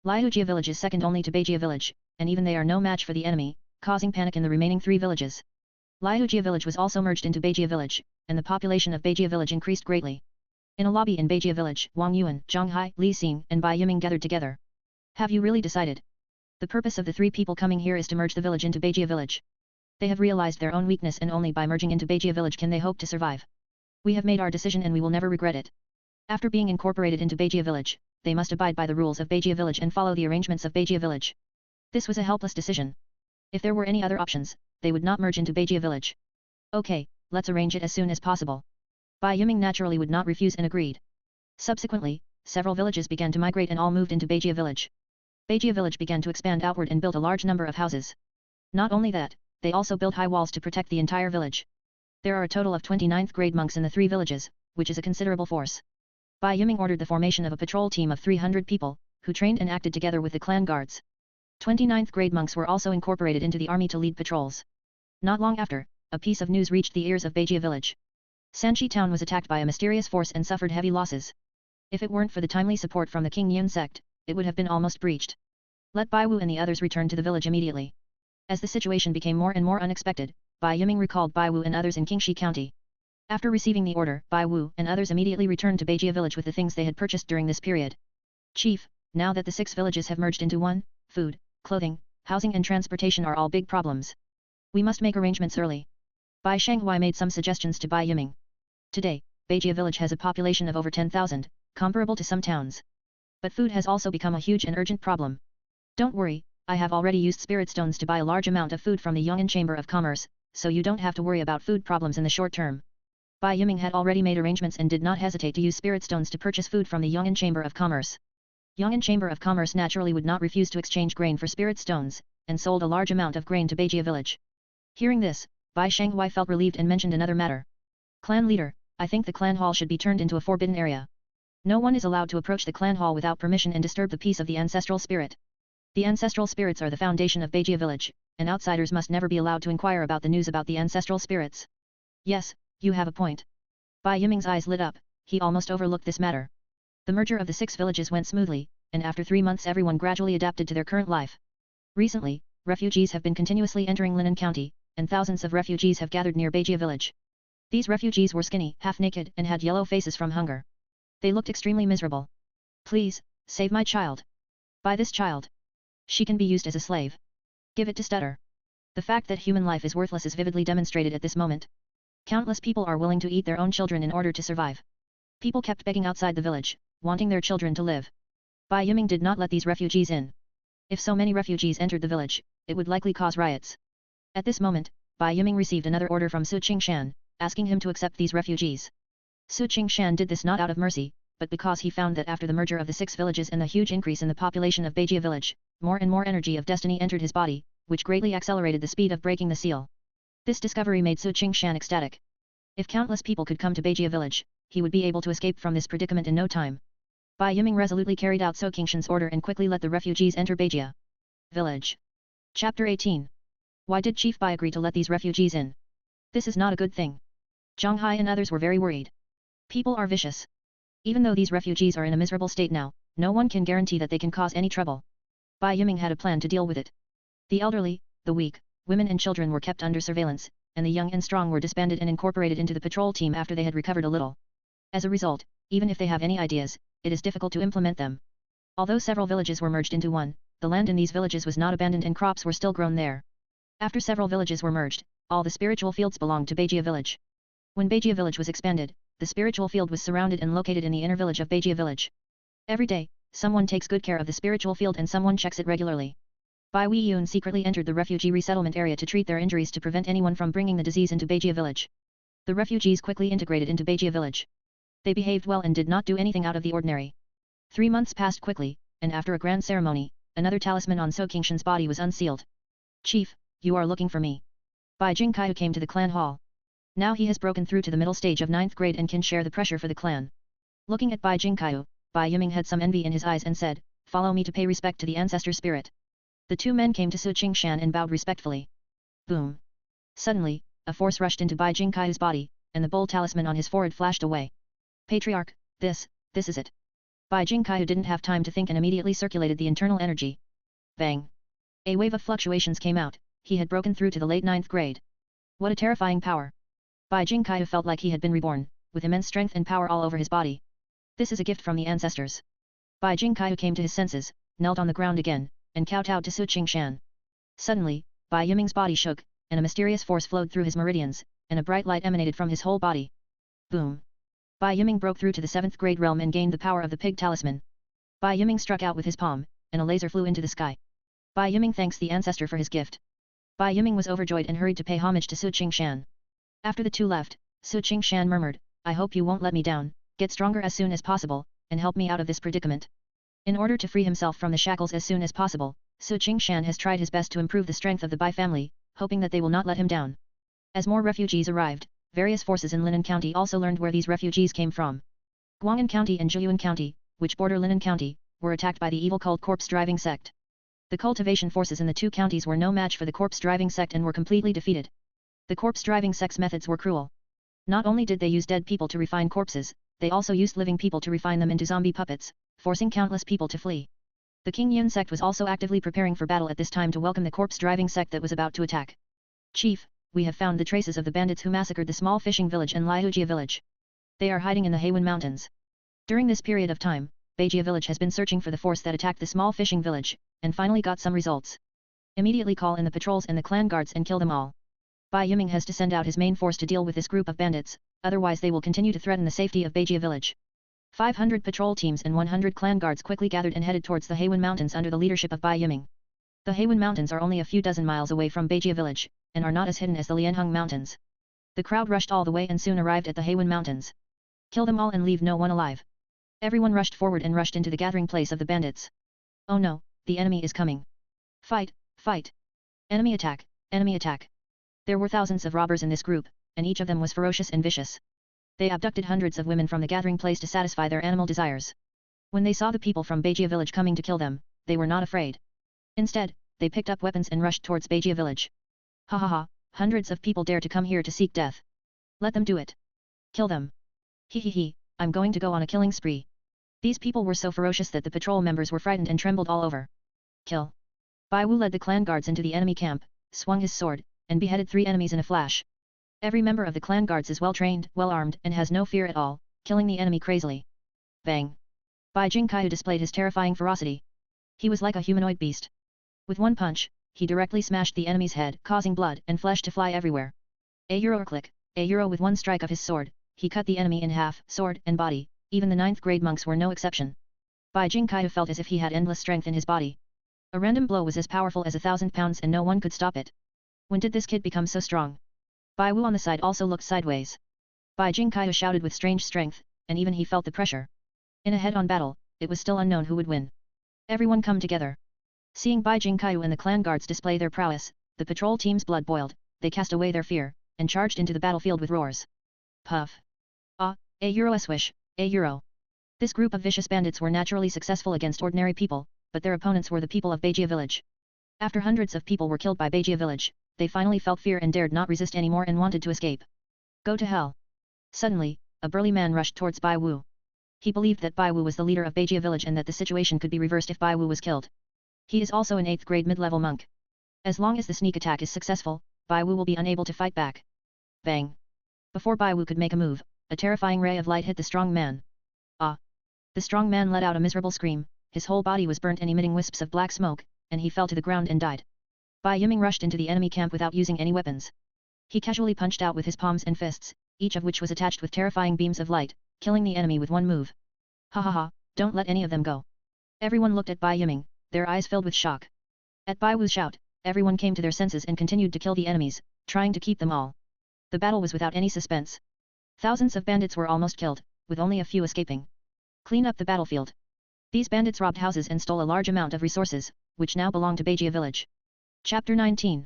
Liujia village is second only to Beijia village, and even they are no match for the enemy, causing panic in the remaining 3 villages. Liujia village was also merged into Beijia village, and the population of Beijia village increased greatly. In a lobby in Beijia village, Wang Yuan, Zhang Hai, Li Xing, and Bai Yiming gathered together. Have you really decided? The purpose of the 3 people coming here is to merge the village into Beijia village. They have realized their own weakness and only by merging into Beijia village can they hope to survive. We have made our decision and we will never regret it. After being incorporated into Beijia village, they must abide by the rules of Beijia village and follow the arrangements of Beijia village. This was a helpless decision. If there were any other options, they would not merge into Beijia village. Okay, let's arrange it as soon as possible. Bai Yiming naturally would not refuse and agreed. Subsequently, several villages began to migrate and all moved into Beijia village. Beijia village began to expand outward and built a large number of houses. Not only that, they also built high walls to protect the entire village. There are a total of 29th grade monks in the 3 villages, which is a considerable force. Bai Yiming ordered the formation of a patrol team of 300 people, who trained and acted together with the clan guards. 29th grade monks were also incorporated into the army to lead patrols. Not long after, a piece of news reached the ears of Beijia village. Sanchi town was attacked by a mysterious force and suffered heavy losses. If it weren't for the timely support from the Qingshan sect, it would have been almost breached. Let Bai Wu and the others return to the village immediately. As the situation became more and more unexpected, Bai Yiming recalled Bai Wu and others in Qingxi County. After receiving the order, Bai Wu and others immediately returned to Beijia village with the things they had purchased during this period. Chief, now that the 6 villages have merged into one, food, clothing, housing and transportation are all big problems. We must make arrangements early. Bai Shanghui made some suggestions to Bai Yiming. Today, Beijia village has a population of over 10,000, comparable to some towns. But food has also become a huge and urgent problem. Don't worry, I have already used spirit stones to buy a large amount of food from the Yong'an Chamber of Commerce, so you don't have to worry about food problems in the short term. Bai Yiming had already made arrangements and did not hesitate to use spirit stones to purchase food from the Yong'an Chamber of Commerce. Yong'an Chamber of Commerce naturally would not refuse to exchange grain for spirit stones, and sold a large amount of grain to Beijia village. Hearing this, Bai Shanghui felt relieved and mentioned another matter. Clan leader, I think the clan hall should be turned into a forbidden area. No one is allowed to approach the clan hall without permission and disturb the peace of the ancestral spirit. The ancestral spirits are the foundation of Beijia village, and outsiders must never be allowed to inquire about the news about the ancestral spirits. Yes, you have a point. Bai Yiming's eyes lit up, he almost overlooked this matter. The merger of the 6 villages went smoothly, and after 3 months everyone gradually adapted to their current life. Recently, refugees have been continuously entering Linan County, and thousands of refugees have gathered near Beijia village. These refugees were skinny, half-naked, and had yellow faces from hunger. They looked extremely miserable. Please, save my child. Buy this child. She can be used as a slave. Give it to Stutter. The fact that human life is worthless is vividly demonstrated at this moment. Countless people are willing to eat their own children in order to survive. People kept begging outside the village, wanting their children to live. Bai Yiming did not let these refugees in. If so many refugees entered the village, it would likely cause riots. At this moment, Bai Yiming received another order from Su Qingshan, asking him to accept these refugees. Su Qingshan did this not out of mercy, but because he found that after the merger of the 6 villages and the huge increase in the population of Beijia village, more and more energy of destiny entered his body, which greatly accelerated the speed of breaking the seal. This discovery made Su Qingshan ecstatic. If countless people could come to Beijia village, he would be able to escape from this predicament in no time. Bai Yiming resolutely carried out Su Qingshan's order and quickly let the refugees enter Beijia village. Chapter 18. Why did Chief Bai agree to let these refugees in? This is not a good thing. Zhang Hai and others were very worried. People are vicious. Even though these refugees are in a miserable state now, no one can guarantee that they can cause any trouble. Bai Yiming had a plan to deal with it. The elderly, the weak, women and children were kept under surveillance, and the young and strong were disbanded and incorporated into the patrol team after they had recovered a little. As a result, even if they have any ideas, it is difficult to implement them. Although several villages were merged into one, the land in these villages was not abandoned and crops were still grown there. After several villages were merged, all the spiritual fields belonged to Beijia village. When Beijia village was expanded, the spiritual field was surrounded and located in the inner village of Baijia village. Every day, someone takes good care of the spiritual field and someone checks it regularly. Bai Wei Yun secretly entered the refugee resettlement area to treat their injuries to prevent anyone from bringing the disease into Baijia village. The refugees quickly integrated into Baijia village. They behaved well and did not do anything out of the ordinary. 3 months passed quickly, and after a grand ceremony, another talisman on Qingshan's body was unsealed. Chief, you are looking for me. Bai Jingkai came to the clan hall. Now he has broken through to the middle stage of 9th grade and can share the pressure for the clan. Looking at Bai Jingkai, Bai Yiming had some envy in his eyes and said, "Follow me to pay respect to the ancestor spirit." The two men came to Qingshan and bowed respectfully. Boom! Suddenly, a force rushed into Bai Jingkai's body, and the bold talisman on his forehead flashed away. Patriarch, this is it. Bai Jingkai didn't have time to think and immediately circulated the internal energy. Bang! A wave of fluctuations came out. He had broken through to the late 9th grade. What a terrifying power! Bai Jingkai felt like he had been reborn, with immense strength and power all over his body. This is a gift from the ancestors. Bai Jingkai came to his senses, knelt on the ground again, and kowtowed to Qingshan. Suddenly, Bai Yiming's body shook, and a mysterious force flowed through his meridians, and a bright light emanated from his whole body. Boom! Bai Yiming broke through to the 7th grade realm and gained the power of the pig talisman. Bai Yiming struck out with his palm, and a laser flew into the sky. Bai Yiming thanks the ancestor for his gift. Bai Yiming was overjoyed and hurried to pay homage to Qingshan. After the two left, Qingshan murmured, "I hope you won't let me down, get stronger as soon as possible, and help me out of this predicament." In order to free himself from the shackles as soon as possible, Qingshan has tried his best to improve the strength of the Bai family, hoping that they will not let him down. As more refugees arrived, various forces in Linan County also learned where these refugees came from. Guang'an County and Zhuyan County, which border Linan County, were attacked by the evil cult corpse-driving sect. The cultivation forces in the two counties were no match for the corpse-driving sect and were completely defeated. The corpse-driving sect's methods were cruel. Not only did they use dead people to refine corpses, they also used living people to refine them into zombie puppets, forcing countless people to flee. The Qingshan sect was also actively preparing for battle at this time to welcome the corpse-driving sect that was about to attack. "Chief, we have found the traces of the bandits who massacred the small fishing village and Uchiha village. They are hiding in the Heiwan Mountains." During this period of time, Baijia village has been searching for the force that attacked the small fishing village, and finally got some results. Immediately call in the patrols and the clan guards and kill them all. Bai Yiming has to send out his main force to deal with this group of bandits, otherwise they will continue to threaten the safety of Baijia village. 500 patrol teams and 100 clan guards quickly gathered and headed towards the Heiwan Mountains under the leadership of Bai Yiming. The Heiwan Mountains are only a few dozen miles away from Baijia village, and are not as hidden as the Lianheng Mountains. The crowd rushed all the way and soon arrived at the Heiwan Mountains. Kill them all and leave no one alive. Everyone rushed forward and rushed into the gathering place of the bandits. Oh no, the enemy is coming. Fight, fight. Enemy attack, enemy attack. There were thousands of robbers in this group, and each of them was ferocious and vicious. They abducted hundreds of women from the gathering place to satisfy their animal desires. When they saw the people from Baijia village coming to kill them, they were not afraid. Instead, they picked up weapons and rushed towards Baijia village. Ha ha ha, hundreds of people dare to come here to seek death. Let them do it. Kill them. He he he, I'm going to go on a killing spree. These people were so ferocious that the patrol members were frightened and trembled all over. Kill. Bai Wu led the clan guards into the enemy camp, swung his sword, and beheaded 3 enemies in a flash. Every member of the clan guards is well trained, well armed, and has no fear at all, killing the enemy crazily. Bang. Bai Jingkai displayed his terrifying ferocity. He was like a humanoid beast. With one punch, he directly smashed the enemy's head, causing blood and flesh to fly everywhere. A euro click, a euro with one strike of his sword, he cut the enemy in half, sword and body, even the 9th grade monks were no exception. Bai Jingkai felt as if he had endless strength in his body. A random blow was as powerful as 1,000 pounds and no one could stop it. When did this kid become so strong? Bai Wu on the side also looked sideways. Bai Jingkai shouted with strange strength, and even he felt the pressure. In a head-on battle, it was still unknown who would win. Everyone come together. Seeing Bai Jingkai and the clan guards display their prowess, the patrol team's blood boiled, they cast away their fear, and charged into the battlefield with roars. Puff. Ah, a euro swish, a euro. This group of vicious bandits were naturally successful against ordinary people, but their opponents were the people of Baijia village. After hundreds of people were killed by Baijia village, they finally felt fear and dared not resist anymore and wanted to escape. Go to hell. Suddenly, a burly man rushed towards Bai Wu. He believed that Bai Wu was the leader of Baijia village and that the situation could be reversed if Bai Wu was killed. He is also an 8th grade mid-level monk. As long as the sneak attack is successful, Bai Wu will be unable to fight back. Bang. Before Bai Wu could make a move, a terrifying ray of light hit the strong man. Ah. The strong man let out a miserable scream, his whole body was burnt and emitting wisps of black smoke, and he fell to the ground and died. Bai Yiming rushed into the enemy camp without using any weapons. He casually punched out with his palms and fists, each of which was attached with terrifying beams of light, killing the enemy with one move. Ha ha ha, don't let any of them go. Everyone looked at Bai Yiming, their eyes filled with shock. At Bai Wu's shout, everyone came to their senses and continued to kill the enemies, trying to keep them all. The battle was without any suspense. Thousands of bandits were almost killed, with only a few escaping. Clean up the battlefield. These bandits robbed houses and stole a large amount of resources, which now belonged to Baijia village. Chapter 19.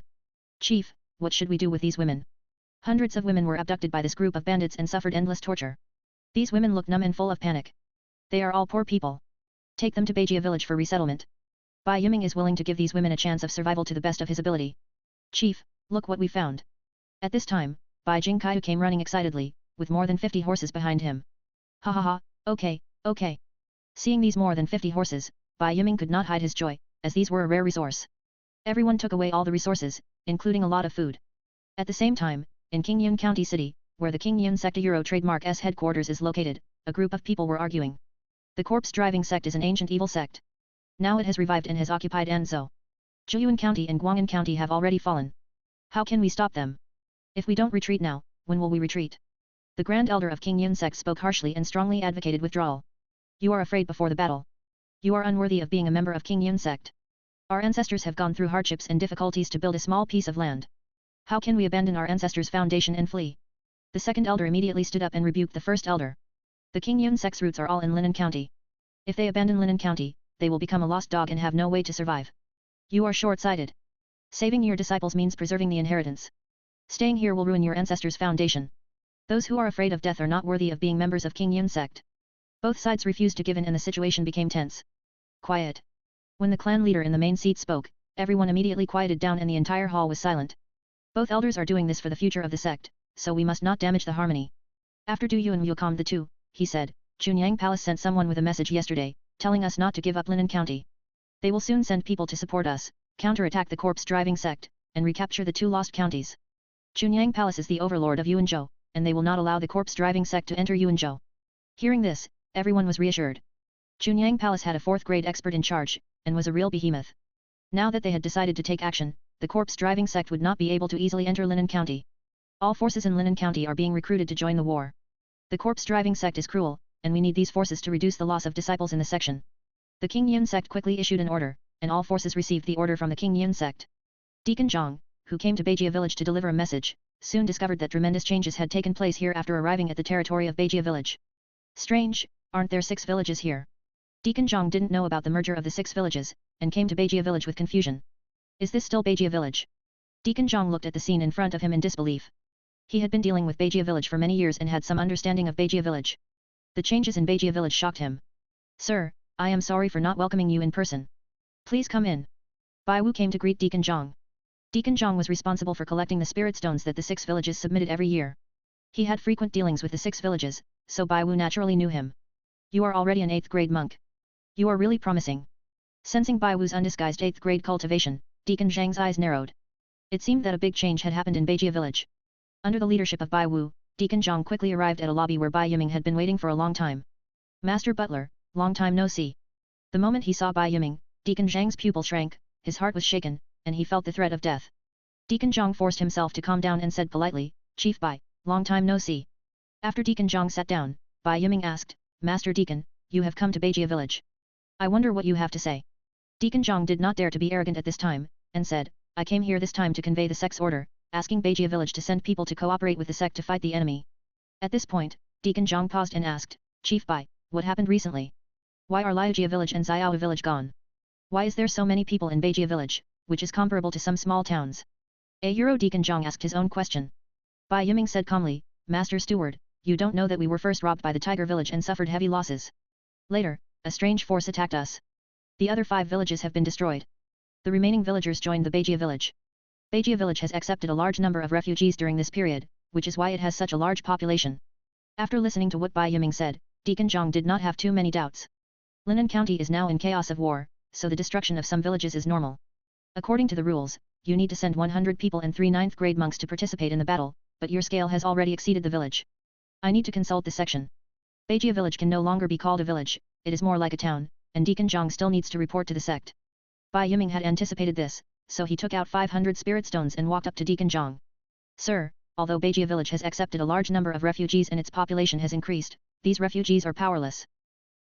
Chief, what should we do with these women? Hundreds of women were abducted by this group of bandits and suffered endless torture. These women looked numb and full of panic. They are all poor people. Take them to Baijia village for resettlement. Bai Yiming is willing to give these women a chance of survival to the best of his ability. Chief, look what we found. At this time, Bai Jingkai came running excitedly, with more than 50 horses behind him. Ha ha ha, okay, okay. Seeing these more than 50 horses, Bai Yiming could not hide his joy, as these were a rare resource. Everyone took away all the resources, including a lot of food. At the same time, in Qingshan County City, where the Qingshan Sect Euro Trademark's headquarters is located, a group of people were arguing. The corpse-driving sect is an ancient evil sect. Now it has revived and has occupied Anzhou. Zhuyan County and Guang'an County have already fallen. How can we stop them? If we don't retreat now, when will we retreat? The Grand Elder of Qingshan Sect spoke harshly and strongly advocated withdrawal. You are afraid before the battle. You are unworthy of being a member of Qingshan Sect. Our ancestors have gone through hardships and difficulties to build a small piece of land. How can we abandon our ancestors' foundation and flee? The second elder immediately stood up and rebuked the first elder. The Qingshan Sect's roots are all in Linan County. If they abandon Linan County, they will become a lost dog and have no way to survive. You are short-sighted. Saving your disciples means preserving the inheritance. Staying here will ruin your ancestors' foundation. Those who are afraid of death are not worthy of being members of Qingshan Sect. Both sides refused to give in and the situation became tense. Quiet. When the clan leader in the main seat spoke, everyone immediately quieted down and the entire hall was silent. Both elders are doing this for the future of the sect, so we must not damage the harmony. After Du Yuan will calm the two, he said, Chunyang Palace sent someone with a message yesterday, telling us not to give up Linan County. They will soon send people to support us, counterattack the corpse-driving sect, and recapture the two lost counties. Chunyang Palace is the overlord of Yuanzhou, and they will not allow the corpse-driving sect to enter Yuanzhou. Hearing this, everyone was reassured. Chunyang Palace had a 4th-grade expert in charge, and was a real behemoth. Now that they had decided to take action, the corpse-driving sect would not be able to easily enter Linan County. All forces in Linan County are being recruited to join the war. The corpse-driving sect is cruel, and we need these forces to reduce the loss of disciples in the section. The Qingshan Sect quickly issued an order, and all forces received the order from the Qingshan Sect. Deacon Zhang, who came to Baijia village to deliver a message, soon discovered that tremendous changes had taken place here after arriving at the territory of Baijia village. Strange, aren't there 6 villages here? Deacon Zhang didn't know about the merger of the 6 villages, and came to Baijia village with confusion. Is this still Baijia village? Deacon Zhang looked at the scene in front of him in disbelief. He had been dealing with Baijia village for many years and had some understanding of Baijia village. The changes in Baijia village shocked him. Sir, I am sorry for not welcoming you in person. Please come in. Bai Wu came to greet Deacon Zhang. Deacon Zhang was responsible for collecting the spirit stones that the 6 villages submitted every year. He had frequent dealings with the 6 villages, so Bai Wu naturally knew him. You are already an 8th grade monk. You are really promising. Sensing Bai Wu's undisguised 8th grade cultivation, Deacon Zhang's eyes narrowed. It seemed that a big change had happened in Baijia village. Under the leadership of Bai Wu, Deacon Zhang quickly arrived at a lobby where Bai Yiming had been waiting for a long time. Master Butler, long time no see. The moment he saw Bai Yiming, Deacon Zhang's pupil shrank, his heart was shaken, and he felt the threat of death. Deacon Zhang forced himself to calm down and said politely, Chief Bai, long time no see. After Deacon Zhang sat down, Bai Yiming asked, Master Deacon, you have come to Baijia village. I wonder what you have to say. Deacon Zhang did not dare to be arrogant at this time, and said, I came here this time to convey the sect's order, asking Baijia village to send people to cooperate with the sect to fight the enemy. At this point, Deacon Zhang paused and asked, Chief Bai, what happened recently? Why are Liujia village and Xiao village gone? Why is there so many people in Baijia village, which is comparable to some small towns? A Euro Deacon Zhang asked his own question. Bai Yiming said calmly, Master Steward, you don't know that we were first robbed by the Tiger village and suffered heavy losses. Later, a strange force attacked us. The other 5 villages have been destroyed. The remaining villagers joined the Baijia village. Baijia village has accepted a large number of refugees during this period, which is why it has such a large population. After listening to what Bai Yiming said, Deacon Zhang did not have too many doubts. Linan County is now in chaos of war, so the destruction of some villages is normal. According to the rules, you need to send 100 people and 3 9th grade monks to participate in the battle, but your scale has already exceeded the village. I need to consult the section. Baijia village can no longer be called a village, it is more like a town, and Deacon Zhang still needs to report to the sect. Bai Yiming had anticipated this, so he took out 500 spirit stones and walked up to Deacon Zhang. Sir, although Beigia village has accepted a large number of refugees and its population has increased, these refugees are powerless.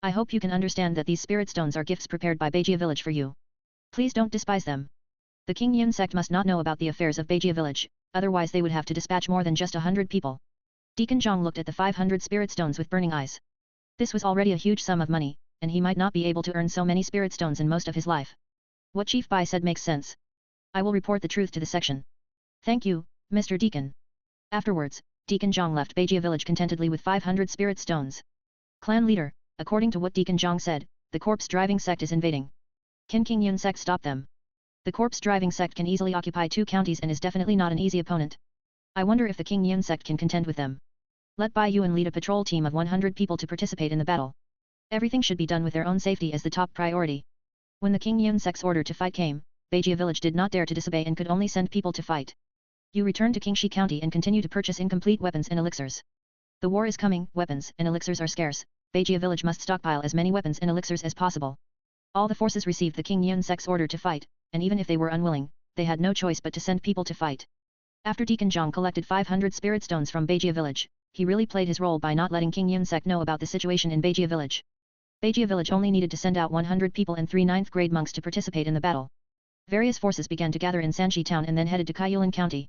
I hope you can understand that these spirit stones are gifts prepared by Beigia village for you. Please don't despise them. The Qingshan sect must not know about the affairs of Beigia village, otherwise they would have to dispatch more than just 100 people. Deacon Zhang looked at the 500 spirit stones with burning eyes. This was already a huge sum of money, and he might not be able to earn so many spirit stones in most of his life. What Chief Bai said makes sense. I will report the truth to the section. Thank you, Mr. Deacon. Afterwards, Deacon Zhang left Beigia village contentedly with 500 spirit stones. Clan leader, according to what Deacon Zhang said, the corpse driving sect is invading. Can Qingshan sect stop them? The corpse driving sect can easily occupy 2 counties and is definitely not an easy opponent. I wonder if the Qingshan sect can contend with them. Let Bai Yuan lead a patrol team of 100 people to participate in the battle. Everything should be done with their own safety as the top priority. When the Qingshan sect's order to fight came, Beigia village did not dare to disobey and could only send people to fight. You return to Qingshan County and continue to purchase incomplete weapons and elixirs. The war is coming, weapons and elixirs are scarce, Beigia village must stockpile as many weapons and elixirs as possible. All the forces received the Qingshan sect's order to fight, and even if they were unwilling, they had no choice but to send people to fight. After Deacon Zhang collected 500 spirit stones from Beigia village, he really played his role by not letting Qingshan sect know about the situation in Beigia village. Beigia village only needed to send out 100 people and 3 9th grade monks to participate in the battle. Various forces began to gather in Sanxi town and then headed to Qingshan County.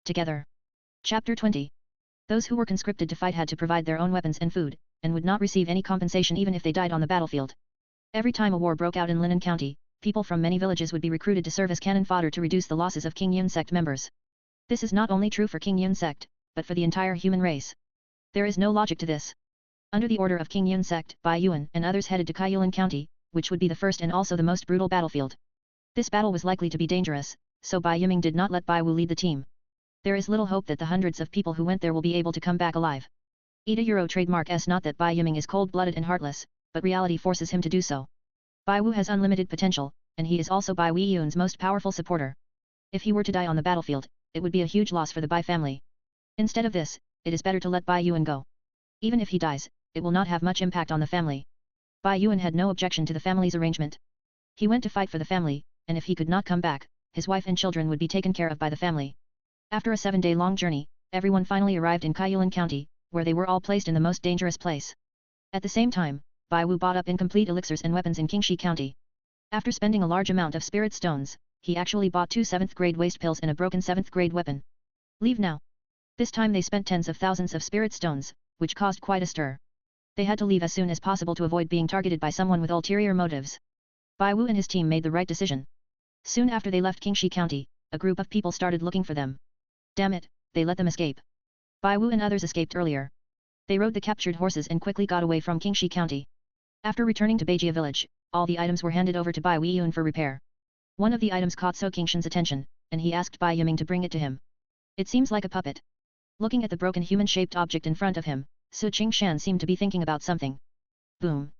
Together. Chapter 20. Those who were conscripted to fight had to provide their own weapons and food, and would not receive any compensation even if they died on the battlefield. Every time a war broke out in Linan County, people from many villages would be recruited to serve as cannon fodder to reduce the losses of Qingshan sect members. This is not only true for Qingshan sect, but for the entire human race. There is no logic to this. Under the order of Qingshan sect, Bai Yuan and others headed to Qingshan County, which would be the first and also the most brutal battlefield. This battle was likely to be dangerous, so Bai Yiming did not let Bai Wu lead the team. There is little hope that the hundreds of people who went there will be able to come back alive. Ida Euro trademark s not that Bai Yiming is cold-blooded and heartless, but reality forces him to do so. Bai Wu has unlimited potential, and he is also Bai Wei Yun's most powerful supporter. If he were to die on the battlefield, it would be a huge loss for the Bai family. Instead of this, it is better to let Bai Yuan go. Even if he dies, it will not have much impact on the family. Bai Yuan had no objection to the family's arrangement. He went to fight for the family, and if he could not come back, his wife and children would be taken care of by the family. After a 7-day-long journey, everyone finally arrived in Qingshan County, where they were all placed in the most dangerous place. At the same time, Bai Wu bought up incomplete elixirs and weapons in Qingshan County. After spending a large amount of spirit stones, he actually bought 2 7th-grade waste pills and a broken 7th-grade weapon. Leave now. This time they spent tens of thousands of spirit stones, which caused quite a stir. They had to leave as soon as possible to avoid being targeted by someone with ulterior motives. Bai Wu and his team made the right decision. Soon after they left Qingshan County, a group of people started looking for them. Damn it, they let them escape. Bai Wu and others escaped earlier. They rode the captured horses and quickly got away from Qingshan County. After returning to Beigia village, all the items were handed over to Bai Wei Yun for repair. One of the items caught So Qingshan's attention, and he asked Bai Yiming to bring it to him. It seems like a puppet. Looking at the broken human-shaped object in front of him, So Qingshan seemed to be thinking about something. Boom.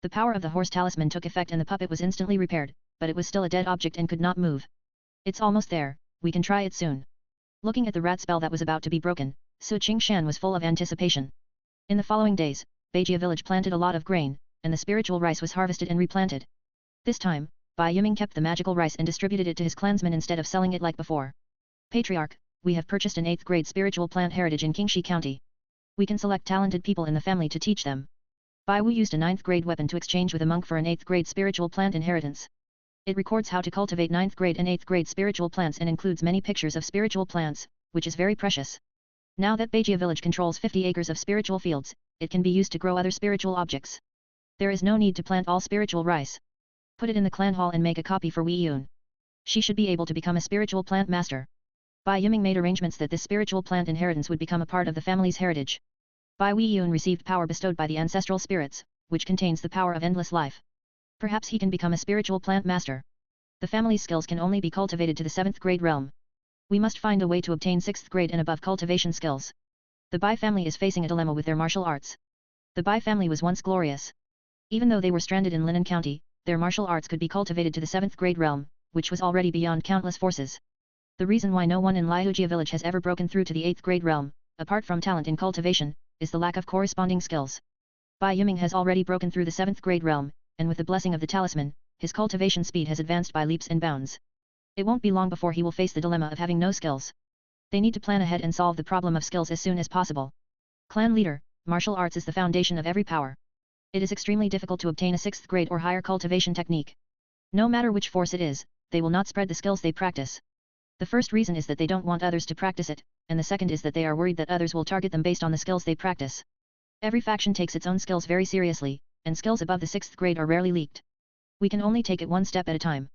The power of the horse talisman took effect and the puppet was instantly repaired, but it was still a dead object and could not move. It's almost there, we can try it soon. Looking at the rat spell that was about to be broken, So Qingshan was full of anticipation. In the following days, Beigia village planted a lot of grain, and the spiritual rice was harvested and replanted. This time, Bai Yiming kept the magical rice and distributed it to his clansmen instead of selling it like before. Patriarch, we have purchased an 8th-grade spiritual plant heritage in Qingshan County. We can select talented people in the family to teach them. Bai Wu used a 9th-grade weapon to exchange with a monk for an 8th-grade spiritual plant inheritance. It records how to cultivate 9th-grade and 8th-grade spiritual plants and includes many pictures of spiritual plants, which is very precious. Now that Beigia village controls 50 acres of spiritual fields, it can be used to grow other spiritual objects. There is no need to plant all spiritual rice. Put it in the clan hall and make a copy for Wei Yun. She should be able to become a spiritual plant master. Bai Yiming made arrangements that this spiritual plant inheritance would become a part of the family's heritage. Bai Wei Yun received power bestowed by the ancestral spirits, which contains the power of endless life. Perhaps he can become a spiritual plant master. The family's skills can only be cultivated to the 7th-grade realm. We must find a way to obtain 6th-grade and above cultivation skills. The Bai family is facing a dilemma with their martial arts. The Bai family was once glorious. Even though they were stranded in Linan County, their martial arts could be cultivated to the 7th-grade realm, which was already beyond countless forces. The reason why no one in Liujia village has ever broken through to the 8th-grade realm, apart from talent in cultivation, is the lack of corresponding skills. Bai Yiming has already broken through the 7th-grade realm, and with the blessing of the talisman, his cultivation speed has advanced by leaps and bounds. It won't be long before he will face the dilemma of having no skills. They need to plan ahead and solve the problem of skills as soon as possible. Clan leader, martial arts is the foundation of every power. It is extremely difficult to obtain a 6th grade or higher cultivation technique. No matter which force it is, they will not spread the skills they practice. The first reason is that they don't want others to practice it, and the second is that they are worried that others will target them based on the skills they practice. Every faction takes its own skills very seriously, and skills above the 6th grade are rarely leaked. We can only take it one step at a time.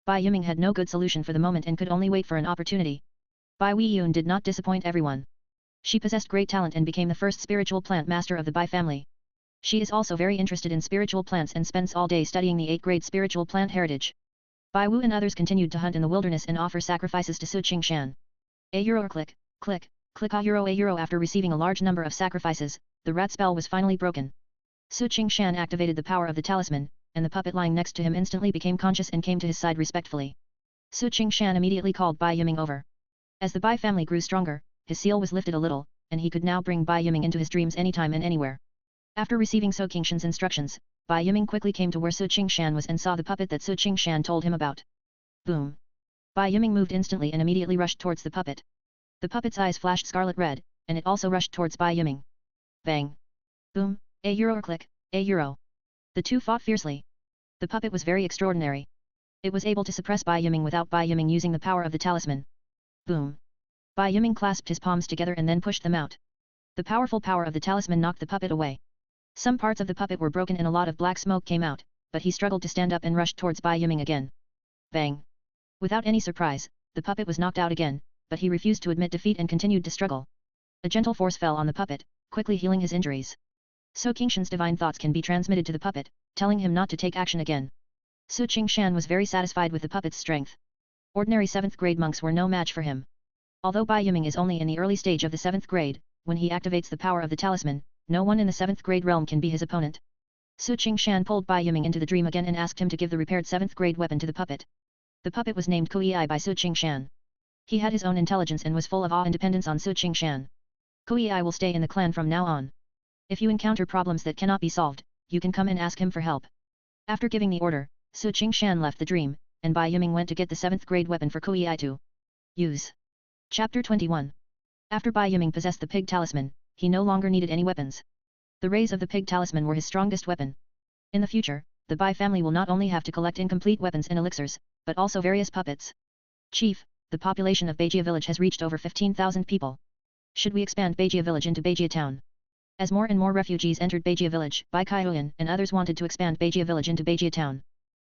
Bai Yiming had no good solution for the moment and could only wait for an opportunity. Bai Weiyun did not disappoint everyone. She possessed great talent and became the first spiritual plant master of the Bai family. She is also very interested in spiritual plants and spends all day studying the 8th grade spiritual plant heritage. Bai Wu and others continued to hunt in the wilderness and offer sacrifices to Qingshan. A click, click, click a. After receiving a large number of sacrifices, the rat spell was finally broken. Qingshan activated the power of the talisman, and the puppet lying next to him instantly became conscious and came to his side respectfully. Qingshan immediately called Bai Yiming over. As the Bai family grew stronger, his seal was lifted a little, and he could now bring Bai Yiming into his dreams anytime and anywhere. After receiving Qingshan's instructions, Bai Yiming quickly came to where Qingshan was and saw the puppet that Qingshan told him about. Boom! Bai Yiming moved instantly and immediately rushed towards the puppet. The puppet's eyes flashed scarlet red, and it also rushed towards Bai Yiming. Bang! Boom! A click, a. The two fought fiercely. The puppet was very extraordinary. It was able to suppress Bai Yiming without Bai Yiming using the power of the talisman. Boom! Bai Yiming clasped his palms together and then pushed them out. The powerful power of the talisman knocked the puppet away. Some parts of the puppet were broken and a lot of black smoke came out, but he struggled to stand up and rushed towards Bai Yiming again. Bang! Without any surprise, the puppet was knocked out again, but he refused to admit defeat and continued to struggle. A gentle force fell on the puppet, quickly healing his injuries. Qingshan's divine thoughts can be transmitted to the puppet, telling him not to take action again. Qingshan was very satisfied with the puppet's strength. Ordinary 7th grade monks were no match for him. Although Bai Yiming is only in the early stage of the 7th grade, when he activates the power of the talisman, no one in the 7th grade realm can be his opponent. Qingshan pulled Bai Yiming into the dream again and asked him to give the repaired 7th grade weapon to the puppet. The puppet was named Kuei by Qingshan. He had his own intelligence and was full of awe and dependence on Qingshan. Kuei will stay in the clan from now on. If you encounter problems that cannot be solved, you can come and ask him for help. After giving the order, Qingshan left the dream, and Bai Yiming went to get the 7th grade weapon for Kuei to use. Chapter 21. After Bai Yiming possessed the pig talisman, he no longer needed any weapons. The rays of the pig talisman were his strongest weapon. In the future, the Bai family will not only have to collect incomplete weapons and elixirs, but also various puppets. Chief, the population of Beijia village has reached over 15,000 people. Should we expand Beijia village into Beijia town? As more and more refugees entered Beijia village, Bai Kaihuan and others wanted to expand Beijia village into Beijia town.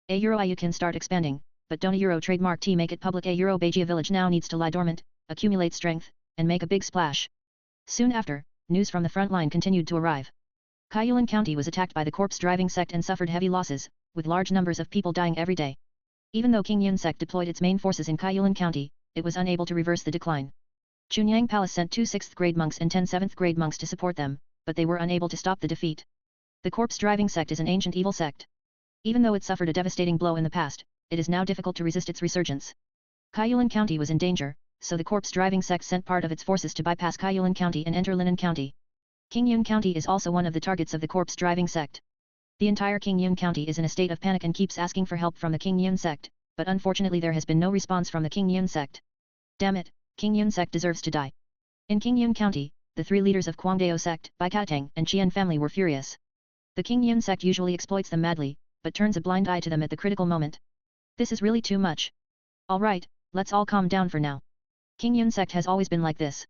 You can start expanding, but don't trademark T make it public. Beijia village now needs to lie dormant, accumulate strength, and make a big splash. Soon after, news from the front line continued to arrive. Kaihuan County was attacked by the corpse-driving sect and suffered heavy losses, with large numbers of people dying every day. Even though Qingshan sect deployed its main forces in Kaihuan County, it was unable to reverse the decline. Chunyang Palace sent 2 6th grade monks and 10 7th grade monks to support them, but they were unable to stop the defeat. The corpse-driving sect is an ancient evil sect. Even though it suffered a devastating blow in the past, it is now difficult to resist its resurgence. Kaihuan County was in danger, so the corpse-driving sect sent part of its forces to bypass Kaihuan County and enter Linan County. Qingshan County is also one of the targets of the corpse-driving sect. The entire Qingshan County is in a state of panic and keeps asking for help from the Qingshan sect, but unfortunately there has been no response from the Qingshan sect. Damn it, Qingshan sect deserves to die. In Qingshan County, the 3 leaders of Quangdao sect, Bai Kaotang and Qian family were furious. The Qingshan sect usually exploits them madly, but turns a blind eye to them at the critical moment. This is really too much. Alright, let's all calm down for now. Qingshan sect has always been like this.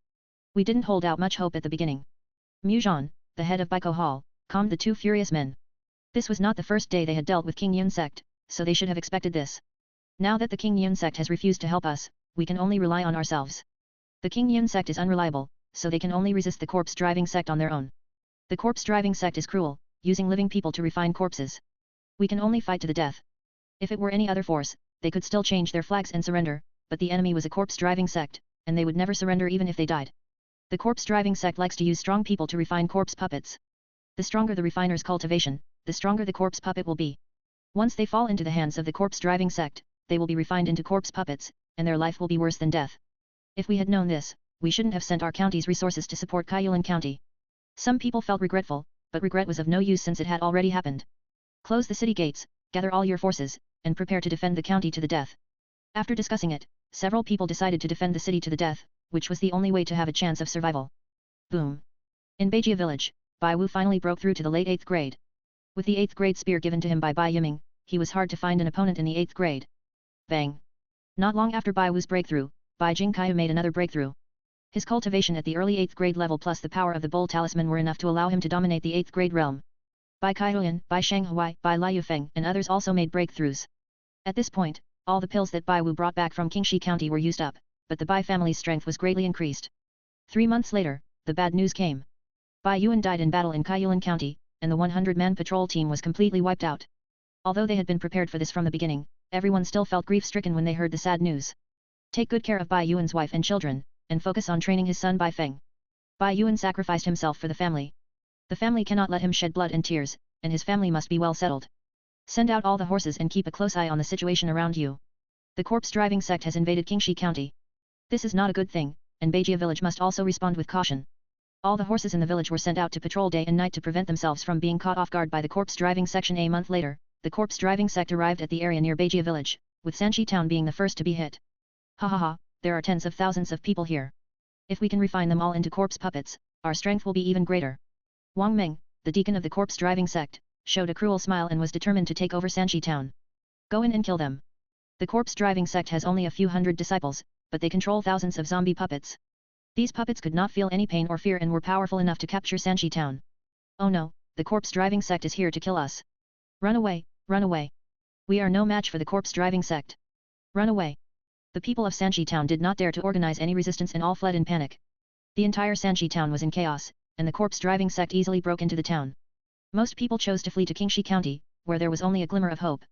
We didn't hold out much hope at the beginning. Muzhan, the head of Baiko Hall, calmed the 2 furious men. This was not the first day they had dealt with Qingshan sect, so they should have expected this. Now that the Qingshan sect has refused to help us, we can only rely on ourselves. The Qingshan sect is unreliable, so they can only resist the corpse-driving sect on their own. The corpse-driving sect is cruel, using living people to refine corpses. We can only fight to the death. If it were any other force, they could still change their flags and surrender, but the enemy was a corpse-driving sect, and they would never surrender even if they died. The corpse-driving sect likes to use strong people to refine corpse puppets. The stronger the refiner's cultivation, the stronger the corpse puppet will be. Once they fall into the hands of the corpse-driving sect, they will be refined into corpse puppets, and their life will be worse than death. If we had known this, we shouldn't have sent our county's resources to support Kaihuan County. Some people felt regretful, but regret was of no use since it had already happened. Close the city gates, gather all your forces, and prepare to defend the county to the death. After discussing it, several people decided to defend the city to the death, which was the only way to have a chance of survival. Boom. In Beijia village, Bai Wu finally broke through to the late 8th grade. With the 8th grade spear given to him by Bai Yiming, he was hard to find an opponent in the 8th grade. Bang. Not long after Bai Wu's breakthrough, Bai Jingkai made another breakthrough. His cultivation at the early 8th grade level plus the power of the Bull Talisman were enough to allow him to dominate the 8th grade realm. Bai Kaihuan, Bai Shanghuai, Bai Liufeng and others also made breakthroughs. At this point, all the pills that Bai Wu brought back from Qingshan County were used up, but the Bai family's strength was greatly increased. 3 months later, the bad news came. Bai Yuan died in battle in Kaiyuan County, and the 100-man patrol team was completely wiped out. Although they had been prepared for this from the beginning, everyone still felt grief-stricken when they heard the sad news. Take good care of Bai Yuan's wife and children, and focus on training his son Bai Feng. Bai Yuan sacrificed himself for the family. The family cannot let him shed blood and tears, and his family must be well settled. Send out all the horses and keep a close eye on the situation around you. The corpse-driving sect has invaded Qingshan County. This is not a good thing, and Beijia village must also respond with caution. All the horses in the village were sent out to patrol day and night to prevent themselves from being caught off guard by the corpse-driving section. A month later, the corpse-driving sect arrived at the area near Beijia village, with Sanxi town being the first to be hit. Ha ha ha, there are tens of thousands of people here. If we can refine them all into corpse puppets, our strength will be even greater. Wang Meng, the deacon of the corpse-driving sect, showed a cruel smile and was determined to take over Sanxi town. Go in and kill them. The corpse-driving sect has only a few hundred disciples, but they control thousands of zombie puppets. These puppets could not feel any pain or fear and were powerful enough to capture Sanxi town. Oh no, the corpse-driving sect is here to kill us. Run away, run away. We are no match for the corpse-driving sect. Run away. The people of Sanxi town did not dare to organize any resistance and all fled in panic. The entire Sanxi town was in chaos, and the corpse-driving sect easily broke into the town. Most people chose to flee to Qingshan County, where there was only a glimmer of hope.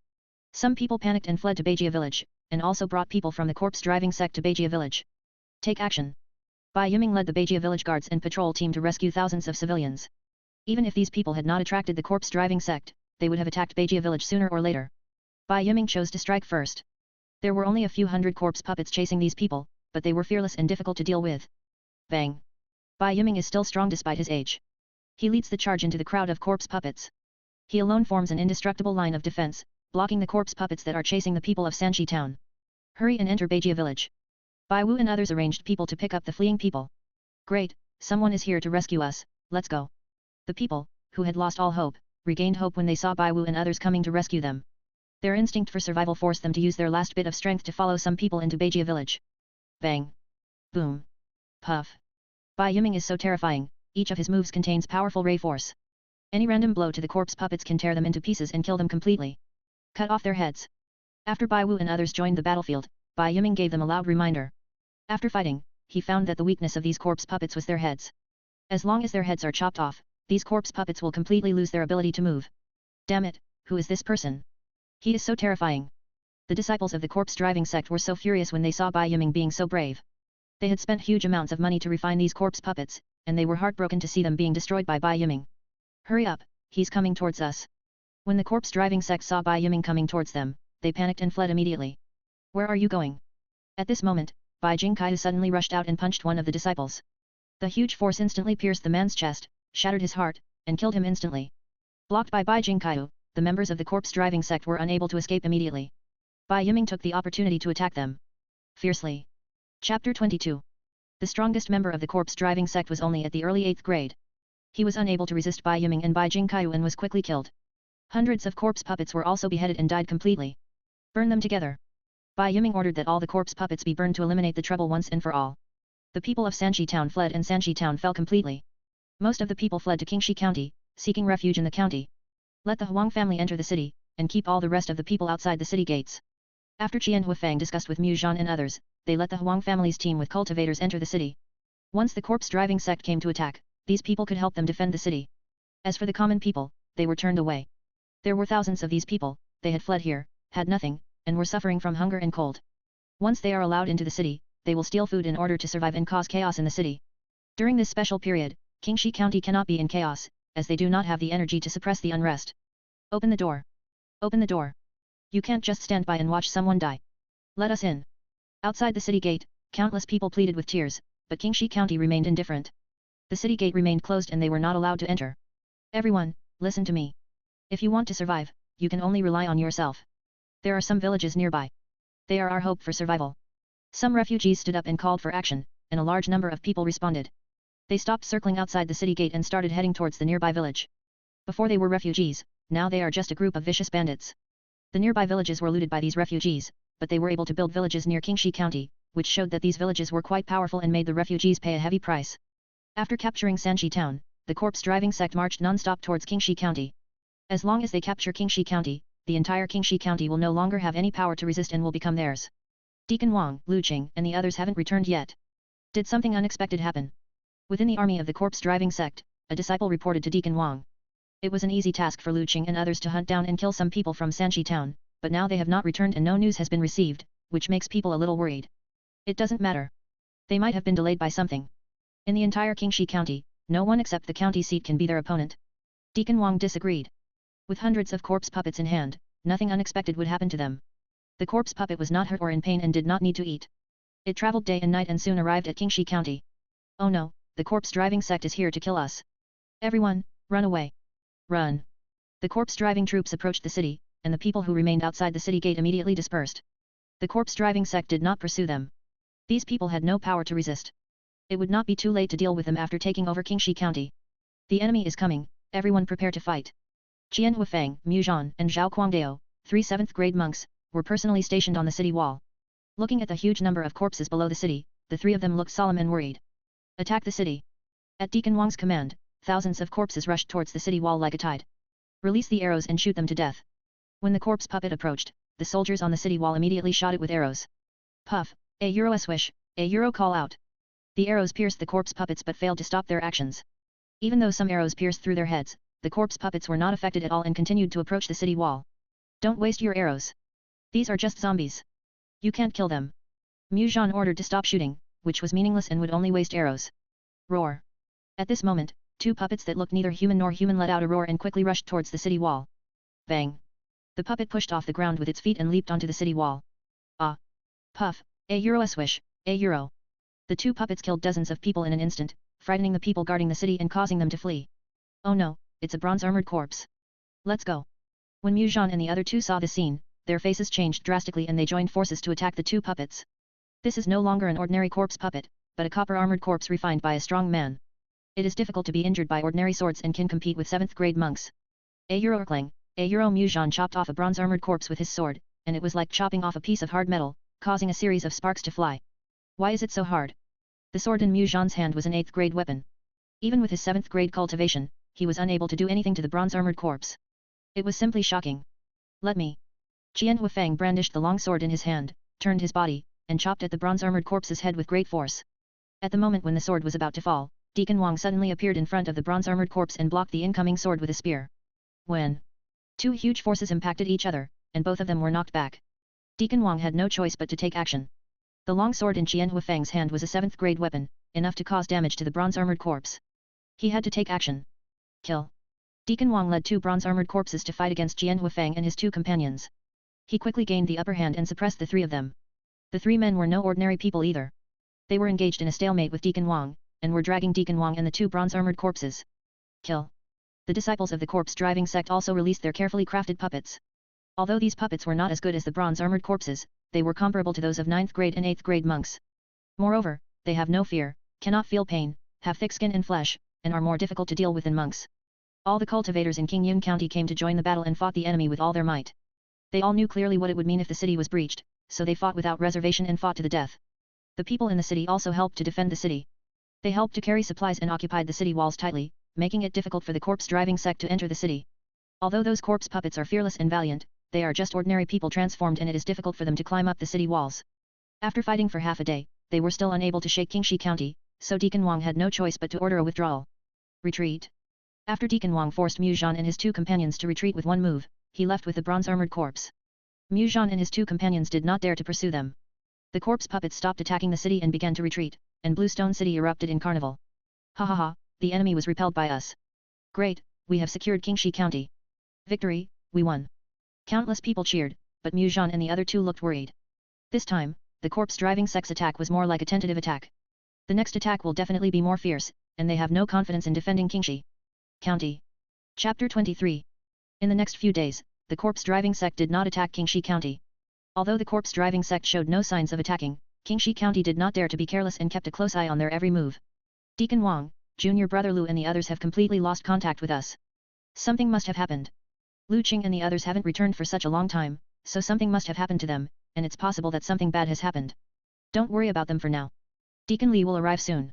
Some people panicked and fled to Beijia village, and also brought people from the corpse-driving sect to Beijia village. Take action. Bai Yiming led the Beijia village guards and patrol team to rescue thousands of civilians. Even if these people had not attracted the corpse-driving sect, they would have attacked Beijia village sooner or later. Bai Yiming chose to strike first. There were only a few hundred corpse puppets chasing these people, but they were fearless and difficult to deal with. Bang. Bai Yiming is still strong despite his age. He leads the charge into the crowd of corpse puppets. He alone forms an indestructible line of defense, blocking the corpse puppets that are chasing the people of Sanxi town. Hurry and enter Beijia village. Bai Wu and others arranged people to pick up the fleeing people. Great, someone is here to rescue us, let's go. The people, who had lost all hope, regained hope when they saw Bai Wu and others coming to rescue them. Their instinct for survival forced them to use their last bit of strength to follow some people into Beijia village. Bang. Boom. Puff. Bai Yiming is so terrifying, each of his moves contains powerful ray force. Any random blow to the corpse puppets can tear them into pieces and kill them completely. Cut off their heads. After Bai Wu and others joined the battlefield, Bai Yiming gave them a loud reminder. After fighting, he found that the weakness of these corpse puppets was their heads. As long as their heads are chopped off, these corpse puppets will completely lose their ability to move. Damn it, who is this person? He is so terrifying. The disciples of the corpse-driving sect were so furious when they saw Bai Yiming being so brave. They had spent huge amounts of money to refine these corpse puppets, and they were heartbroken to see them being destroyed by Bai Yiming. Hurry up, he's coming towards us. When the corpse-driving sect saw Bai Yiming coming towards them, they panicked and fled immediately. Where are you going? At this moment, Bai Jingkai suddenly rushed out and punched one of the disciples. The huge force instantly pierced the man's chest, shattered his heart, and killed him instantly. Blocked by Bai Jingkai, the members of the corpse-driving sect were unable to escape immediately. Bai Yiming took the opportunity to attack them. Fiercely. Chapter 22. The strongest member of the corpse-driving sect was only at the early 8th grade. He was unable to resist Bai Yiming and Bai Jingkai and was quickly killed. Hundreds of corpse puppets were also beheaded and died completely. Burn them together. Bai Yiming ordered that all the corpse puppets be burned to eliminate the trouble once and for all. The people of Sanxi town fled and Sanxi town fell completely. Most of the people fled to Qingshan County, seeking refuge in the county. Let the Huang family enter the city, and keep all the rest of the people outside the city gates. After Qian Huafang discussed with Mu Zhan and others, they let the Huang family's team with cultivators enter the city. Once the corpse-driving sect came to attack, these people could help them defend the city. As for the common people, they were turned away. There were thousands of these people, they had fled here, had nothing, and were suffering from hunger and cold. Once they are allowed into the city, they will steal food in order to survive and cause chaos in the city. During this special period, Qingshan County cannot be in chaos, as they do not have the energy to suppress the unrest. Open the door. Open the door. You can't just stand by and watch someone die. Let us in. Outside the city gate, countless people pleaded with tears, but Qingshan County remained indifferent. The city gate remained closed and they were not allowed to enter. Everyone, listen to me. If you want to survive, you can only rely on yourself. There are some villages nearby. They are our hope for survival. Some refugees stood up and called for action, and a large number of people responded. They stopped circling outside the city gate and started heading towards the nearby village. Before they were refugees, now they are just a group of vicious bandits. The nearby villages were looted by these refugees, but they were able to build villages near Qingshan County, which showed that these villages were quite powerful and made the refugees pay a heavy price. After capturing Sanshi town, the corpse-driving sect marched non-stop towards Qingshan County. As long as they capture Qingshan County, the entire Qingshan County will no longer have any power to resist and will become theirs. Deacon Wang, Lu Qing and the others haven't returned yet. Did something unexpected happen? Within the army of the corpse-driving sect, a disciple reported to Deacon Wang. It was an easy task for Lu Qing and others to hunt down and kill some people from Sanshi town, but now they have not returned and no news has been received, which makes people a little worried. It doesn't matter. They might have been delayed by something. In the entire Qingshan County, no one except the county seat can be their opponent. Deacon Wang disagreed. With hundreds of corpse puppets in hand, nothing unexpected would happen to them. The corpse puppet was not hurt or in pain and did not need to eat. It traveled day and night and soon arrived at Qingshan County. Oh no, the corpse-driving sect is here to kill us. Everyone, run away. Run. The corpse-driving troops approached the city, and the people who remained outside the city gate immediately dispersed. The corpse-driving sect did not pursue them. These people had no power to resist. It would not be too late to deal with them after taking over Qingshan County. The enemy is coming, everyone prepare to fight. Qian Huifang, Mu Zhan and Zhao Guangdao, 3 7th grade monks, were personally stationed on the city wall. Looking at the huge number of corpses below the city, the three of them looked solemn and worried. Attack the city. At Deacon Wang's command, thousands of corpses rushed towards the city wall like a tide. Release the arrows and shoot them to death. When the corpse puppet approached, the soldiers on the city wall immediately shot it with arrows. Puff, a euro swish, a euro call out. The arrows pierced the corpse puppets but failed to stop their actions. Even though some arrows pierced through their heads, the corpse puppets were not affected at all and continued to approach the city wall. Don't waste your arrows. These are just zombies. You can't kill them. Mu Zhan ordered to stop shooting, which was meaningless and would only waste arrows. Roar. At this moment, 2 puppets that looked neither human nor human let out a roar and quickly rushed towards the city wall. Bang. The puppet pushed off the ground with its feet and leaped onto the city wall. Ah. Puff, a euro swish, a euro. The 2 puppets killed dozens of people in an instant, frightening the people guarding the city and causing them to flee. Oh no, it's a bronze-armored corpse. Let's go. When Mu Zhan and the other 2 saw the scene, their faces changed drastically and they joined forces to attack the 2 puppets. This is no longer an ordinary corpse puppet, but a copper-armored corpse refined by a strong man. It is difficult to be injured by ordinary swords and can compete with 7th grade monks. A euro Erklang, a euro Mu Zhan chopped off a bronze-armored corpse with his sword, and it was like chopping off a piece of hard metal, causing a series of sparks to fly. Why is it so hard? The sword in Mu Zhan's hand was an 8th grade weapon. Even with his 7th grade cultivation, he was unable to do anything to the bronze-armored corpse. It was simply shocking. Let me. Qian Huifang brandished the long sword in his hand, turned his body, and chopped at the bronze-armored corpse's head with great force. At the moment when the sword was about to fall, Deacon Wang suddenly appeared in front of the bronze-armored corpse and blocked the incoming sword with a spear. When 2 huge forces impacted each other, and both of them were knocked back. Deacon Wang had no choice but to take action. The long sword in Qian Huifang's hand was a 7th grade weapon, enough to cause damage to the bronze-armored corpse. He had to take action. Kill. Deacon Wang led 2 bronze-armored corpses to fight against Qian Huifang and his 2 companions. He quickly gained the upper hand and suppressed the 3 of them. The 3 men were no ordinary people either. They were engaged in a stalemate with Deacon Wang, and were dragging Deacon Wang and the 2 bronze-armored corpses. Kill. The disciples of the corpse-driving sect also released their carefully crafted puppets. Although these puppets were not as good as the bronze-armored corpses, they were comparable to those of 9th grade and 8th grade monks. Moreover, they have no fear, cannot feel pain, have thick skin and flesh, and are more difficult to deal with than monks. All the cultivators in Qingshan County came to join the battle and fought the enemy with all their might. They all knew clearly what it would mean if the city was breached, so they fought without reservation and fought to the death. The people in the city also helped to defend the city. They helped to carry supplies and occupied the city walls tightly, making it difficult for the corpse-driving sect to enter the city. Although those corpse puppets are fearless and valiant, they are just ordinary people transformed and it is difficult for them to climb up the city walls. After fighting for half a day, they were still unable to shake Qingshan County, so Deacon Wang had no choice but to order a withdrawal. Retreat. After Deacon Wang forced Mu Zhan and his 2 companions to retreat with one move, he left with the bronze-armored corpse. Mu Zhan and his 2 companions did not dare to pursue them. The corpse puppets stopped attacking the city and began to retreat, and Bluestone City erupted in carnival. Ha ha ha, the enemy was repelled by us. Great, we have secured Qingshan County. Victory, we won. Countless people cheered, but Mu Zhan and the other 2 looked worried. This time, the corpse-driving sect's attack was more like a tentative attack. The next attack will definitely be more fierce, and they have no confidence in defending Qingshan County. Chapter 23. In the next few days, the corpse-driving sect did not attack Qingshan County. Although the corpse-driving sect showed no signs of attacking, Qingshan County did not dare to be careless and kept a close eye on their every move. Deacon Wang, Junior Brother Lu and the others have completely lost contact with us. Something must have happened. Lu Qing and the others haven't returned for such a long time, so something must have happened to them, and it's possible that something bad has happened. Don't worry about them for now. Deacon Li will arrive soon.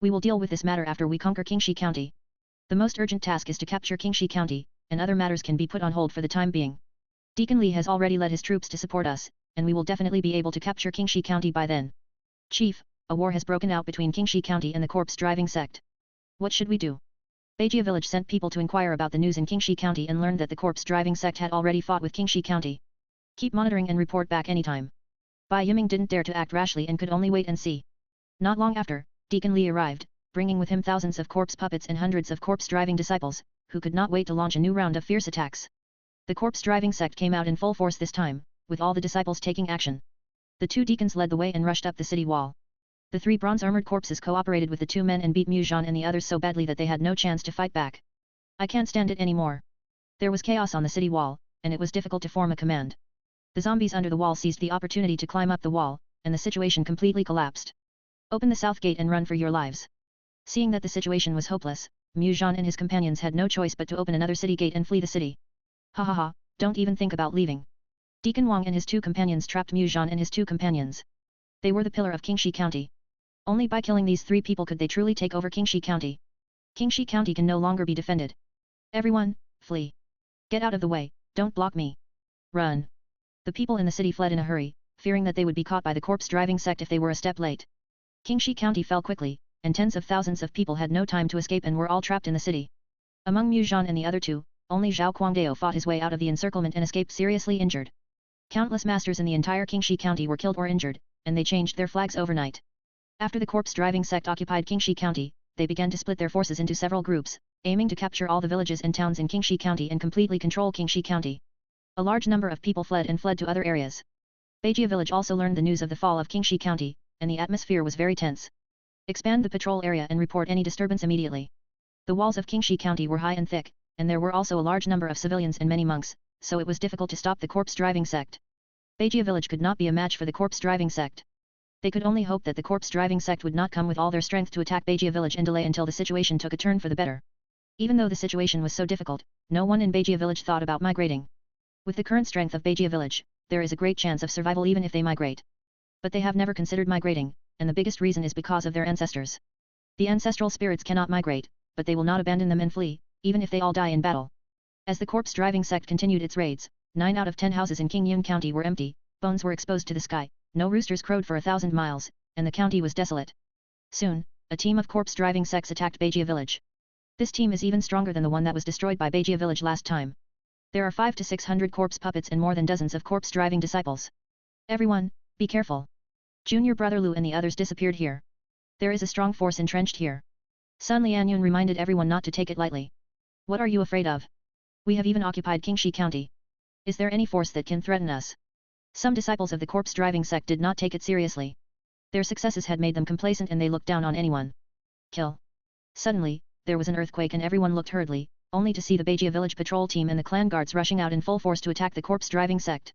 We will deal with this matter after we conquer Qingshan County. The most urgent task is to capture Qingshan County, and other matters can be put on hold for the time being. Deacon Li has already led his troops to support us, and we will definitely be able to capture Qingshan County by then. Chief, a war has broken out between Qingshan County and the corpse driving sect. What should we do? Baijia village sent people to inquire about the news in Qingshan County and learned that the corpse driving sect had already fought with Qingshan County. Keep monitoring and report back anytime. Bai Yiming didn't dare to act rashly and could only wait and see. Not long after, Deacon Li arrived, bringing with him thousands of corpse puppets and hundreds of corpse driving disciples, who could not wait to launch a new round of fierce attacks. The corpse driving sect came out in full force this time, with all the disciples taking action. The two deacons led the way and rushed up the city wall. The three bronze-armored corpses cooperated with the two men and beat Qingshan and the others so badly that they had no chance to fight back. I can't stand it anymore. There was chaos on the city wall, and it was difficult to form a command. The zombies under the wall seized the opportunity to climb up the wall, and the situation completely collapsed. Open the south gate and run for your lives. Seeing that the situation was hopeless, Qingshan and his companions had no choice but to open another city gate and flee the city. Ha ha ha, don't even think about leaving. Deacon Wang and his two companions trapped Qingshan and his two companions. They were the pillar of Qingshan County. Only by killing these three people could they truly take over Qingshan County. Qingshan County can no longer be defended. Everyone, flee. Get out of the way, don't block me. Run. The people in the city fled in a hurry, fearing that they would be caught by the corpse driving sect if they were a step late. Qingshan County fell quickly, and tens of thousands of people had no time to escape and were all trapped in the city. Among Qingshan and the other two, only Zhao Guangdao fought his way out of the encirclement and escaped seriously injured. Countless masters in the entire Qingshan County were killed or injured, and they changed their flags overnight. After the corpse driving sect occupied Qingshan County, they began to split their forces into several groups, aiming to capture all the villages and towns in Qingshan County and completely control Qingshan County. A large number of people fled to other areas. Baijia village also learned the news of the fall of Qingshan County, and the atmosphere was very tense. Expand the patrol area and report any disturbance immediately. The walls of Qingshan County were high and thick, and there were also a large number of civilians and many monks, so it was difficult to stop the corpse driving sect. Baijia village could not be a match for the corpse driving sect. They could only hope that the corpse driving sect would not come with all their strength to attack Baijia village and delay until the situation took a turn for the better. Even though the situation was so difficult, no one in Baijia village thought about migrating. With the current strength of Baijia village, there is a great chance of survival even if they migrate. But they have never considered migrating, and the biggest reason is because of their ancestors. The ancestral spirits cannot migrate, but they will not abandon them and flee, even if they all die in battle. As the corpse driving sect continued its raids, 9 out of 10 houses in Qingshan County were empty, bones were exposed to the sky, no roosters crowed for 1,000 miles, and the county was desolate. Soon, a team of corpse driving sects attacked Baijia village. This team is even stronger than the one that was destroyed by Baijia village last time. There are 500 to 600 corpse puppets and more than dozens of corpse driving disciples. Everyone, be careful. Junior Brother Lu and the others disappeared here. There is a strong force entrenched here. Sun Lianyun reminded everyone not to take it lightly. What are you afraid of? We have even occupied Qingshan County. Is there any force that can threaten us? Some disciples of the corpse driving sect did not take it seriously. Their successes had made them complacent and they looked down on anyone. Kill. Suddenly, there was an earthquake and everyone looked hurriedly, only to see the Baijia village patrol team and the clan guards rushing out in full force to attack the corpse driving sect.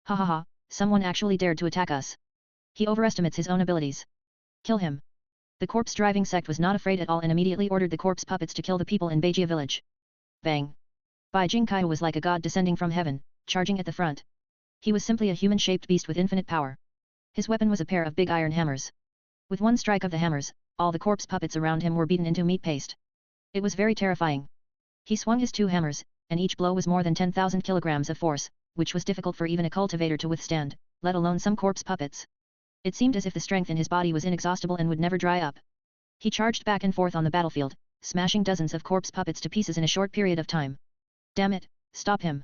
Ha ha ha, someone actually dared to attack us. He overestimates his own abilities. Kill him. The corpse driving sect was not afraid at all and immediately ordered the corpse puppets to kill the people in Baijia village. Bang. Bai Jingkai was like a god descending from heaven, charging at the front. He was simply a human-shaped beast with infinite power. His weapon was a pair of big iron hammers. With one strike of the hammers, all the corpse puppets around him were beaten into meat paste. It was very terrifying. He swung his 2 hammers, and each blow was more than 10,000 kilograms of force, which was difficult for even a cultivator to withstand, let alone some corpse puppets. It seemed as if the strength in his body was inexhaustible and would never dry up. He charged back and forth on the battlefield, smashing dozens of corpse puppets to pieces in a short period of time. Damn it, stop him.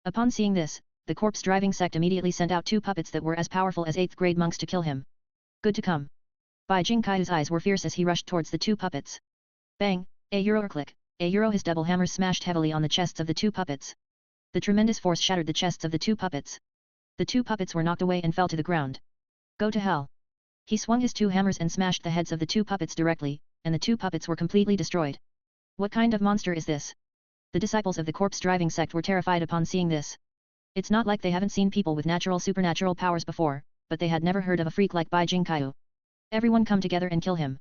Upon seeing this, the corpse driving sect immediately sent out 2 puppets that were as powerful as 8th grade monks to kill him. Good to come. Bai Jingkai's eyes were fierce as he rushed towards the 2 puppets. Bang, a euro click, a euro his double hammer smashed heavily on the chests of the 2 puppets. The tremendous force shattered the chests of the 2 puppets. The 2 puppets were knocked away and fell to the ground. Go to hell. He swung his 2 hammers and smashed the heads of the 2 puppets directly, and the 2 puppets were completely destroyed. What kind of monster is this? The disciples of the corpse driving sect were terrified upon seeing this. It's not like they haven't seen people with supernatural powers before, but they had never heard of a freak like Bai Jingqiu. Everyone come together and kill him.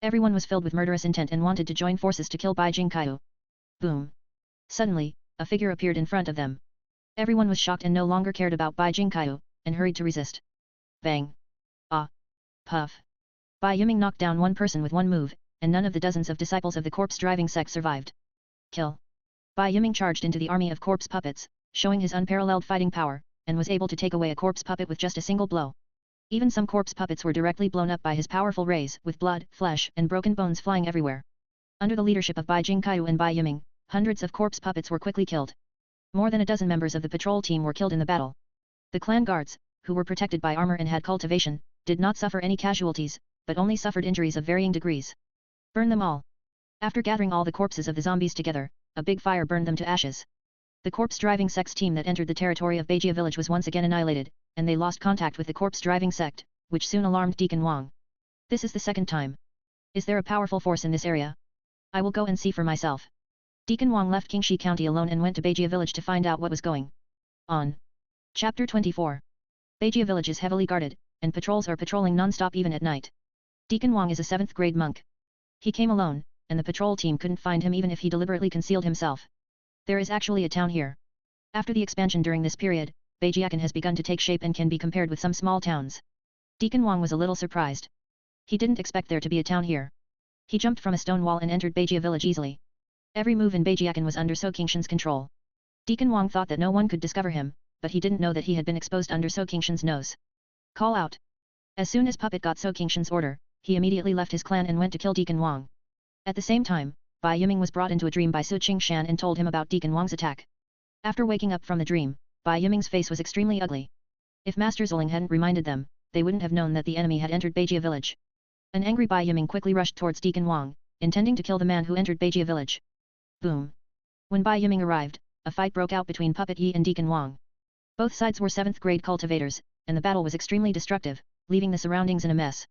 Everyone was filled with murderous intent and wanted to join forces to kill Bai Jingqiu. Boom. Suddenly, a figure appeared in front of them. Everyone was shocked and no longer cared about Bai Jingqiu, and hurried to resist. Bang. Ah. Puff. Bai Yiming knocked down one person with one move, and none of the dozens of disciples of the corpse-driving sect survived. Kill. Bai Yiming charged into the army of corpse puppets, showing his unparalleled fighting power, and was able to take away a corpse puppet with just a single blow. Even some corpse puppets were directly blown up by his powerful rays, with blood, flesh, and broken bones flying everywhere. Under the leadership of Bai Jingqiu and Bai Yiming, hundreds of corpse puppets were quickly killed. More than a dozen members of the patrol team were killed in the battle. The clan guards, who were protected by armor and had cultivation, did not suffer any casualties, but only suffered injuries of varying degrees. Burn them all. After gathering all the corpses of the zombies together, a big fire burned them to ashes. The corpse-driving sect's team that entered the territory of Beijia village was once again annihilated, and they lost contact with the corpse-driving sect, which soon alarmed Deacon Wang. This is the second time. Is there a powerful force in this area? I will go and see for myself. Deacon Wang left Qingshan County alone and went to Beijia village to find out what was going on. Chapter 24. Beijia village is heavily guarded, and patrols are patrolling non-stop even at night. Deacon Wang is a 7th grade monk. He came alone, and the patrol team couldn't find him even if he deliberately concealed himself. There is actually a town here. After the expansion during this period, Beijiakan has begun to take shape and can be compared with some small towns. Deacon Wang was a little surprised. He didn't expect there to be a town here. He jumped from a stone wall and entered Beijia village easily. Every move in Beijiakan was under So Qingshan's control. Deacon Wang thought that no one could discover him, but he didn't know that he had been exposed under So Qingshan's nose. Call out. As soon as Puppet got So Qingshan's order, he immediately left his clan and went to kill Deacon Wang. At the same time, Bai Yiming was brought into a dream by Su Qingshan and told him about Deacon Wang's attack. After waking up from the dream, Bai Yiming's face was extremely ugly. If Master Zuling hadn't reminded them, they wouldn't have known that the enemy had entered Beijia village. An angry Bai Yiming quickly rushed towards Deacon Wang, intending to kill the man who entered Beijia village. Boom. When Bai Yiming arrived, a fight broke out between Puppet Yi and Deacon Wang. Both sides were 7th grade cultivators, and the battle was extremely destructive, leaving the surroundings in a mess.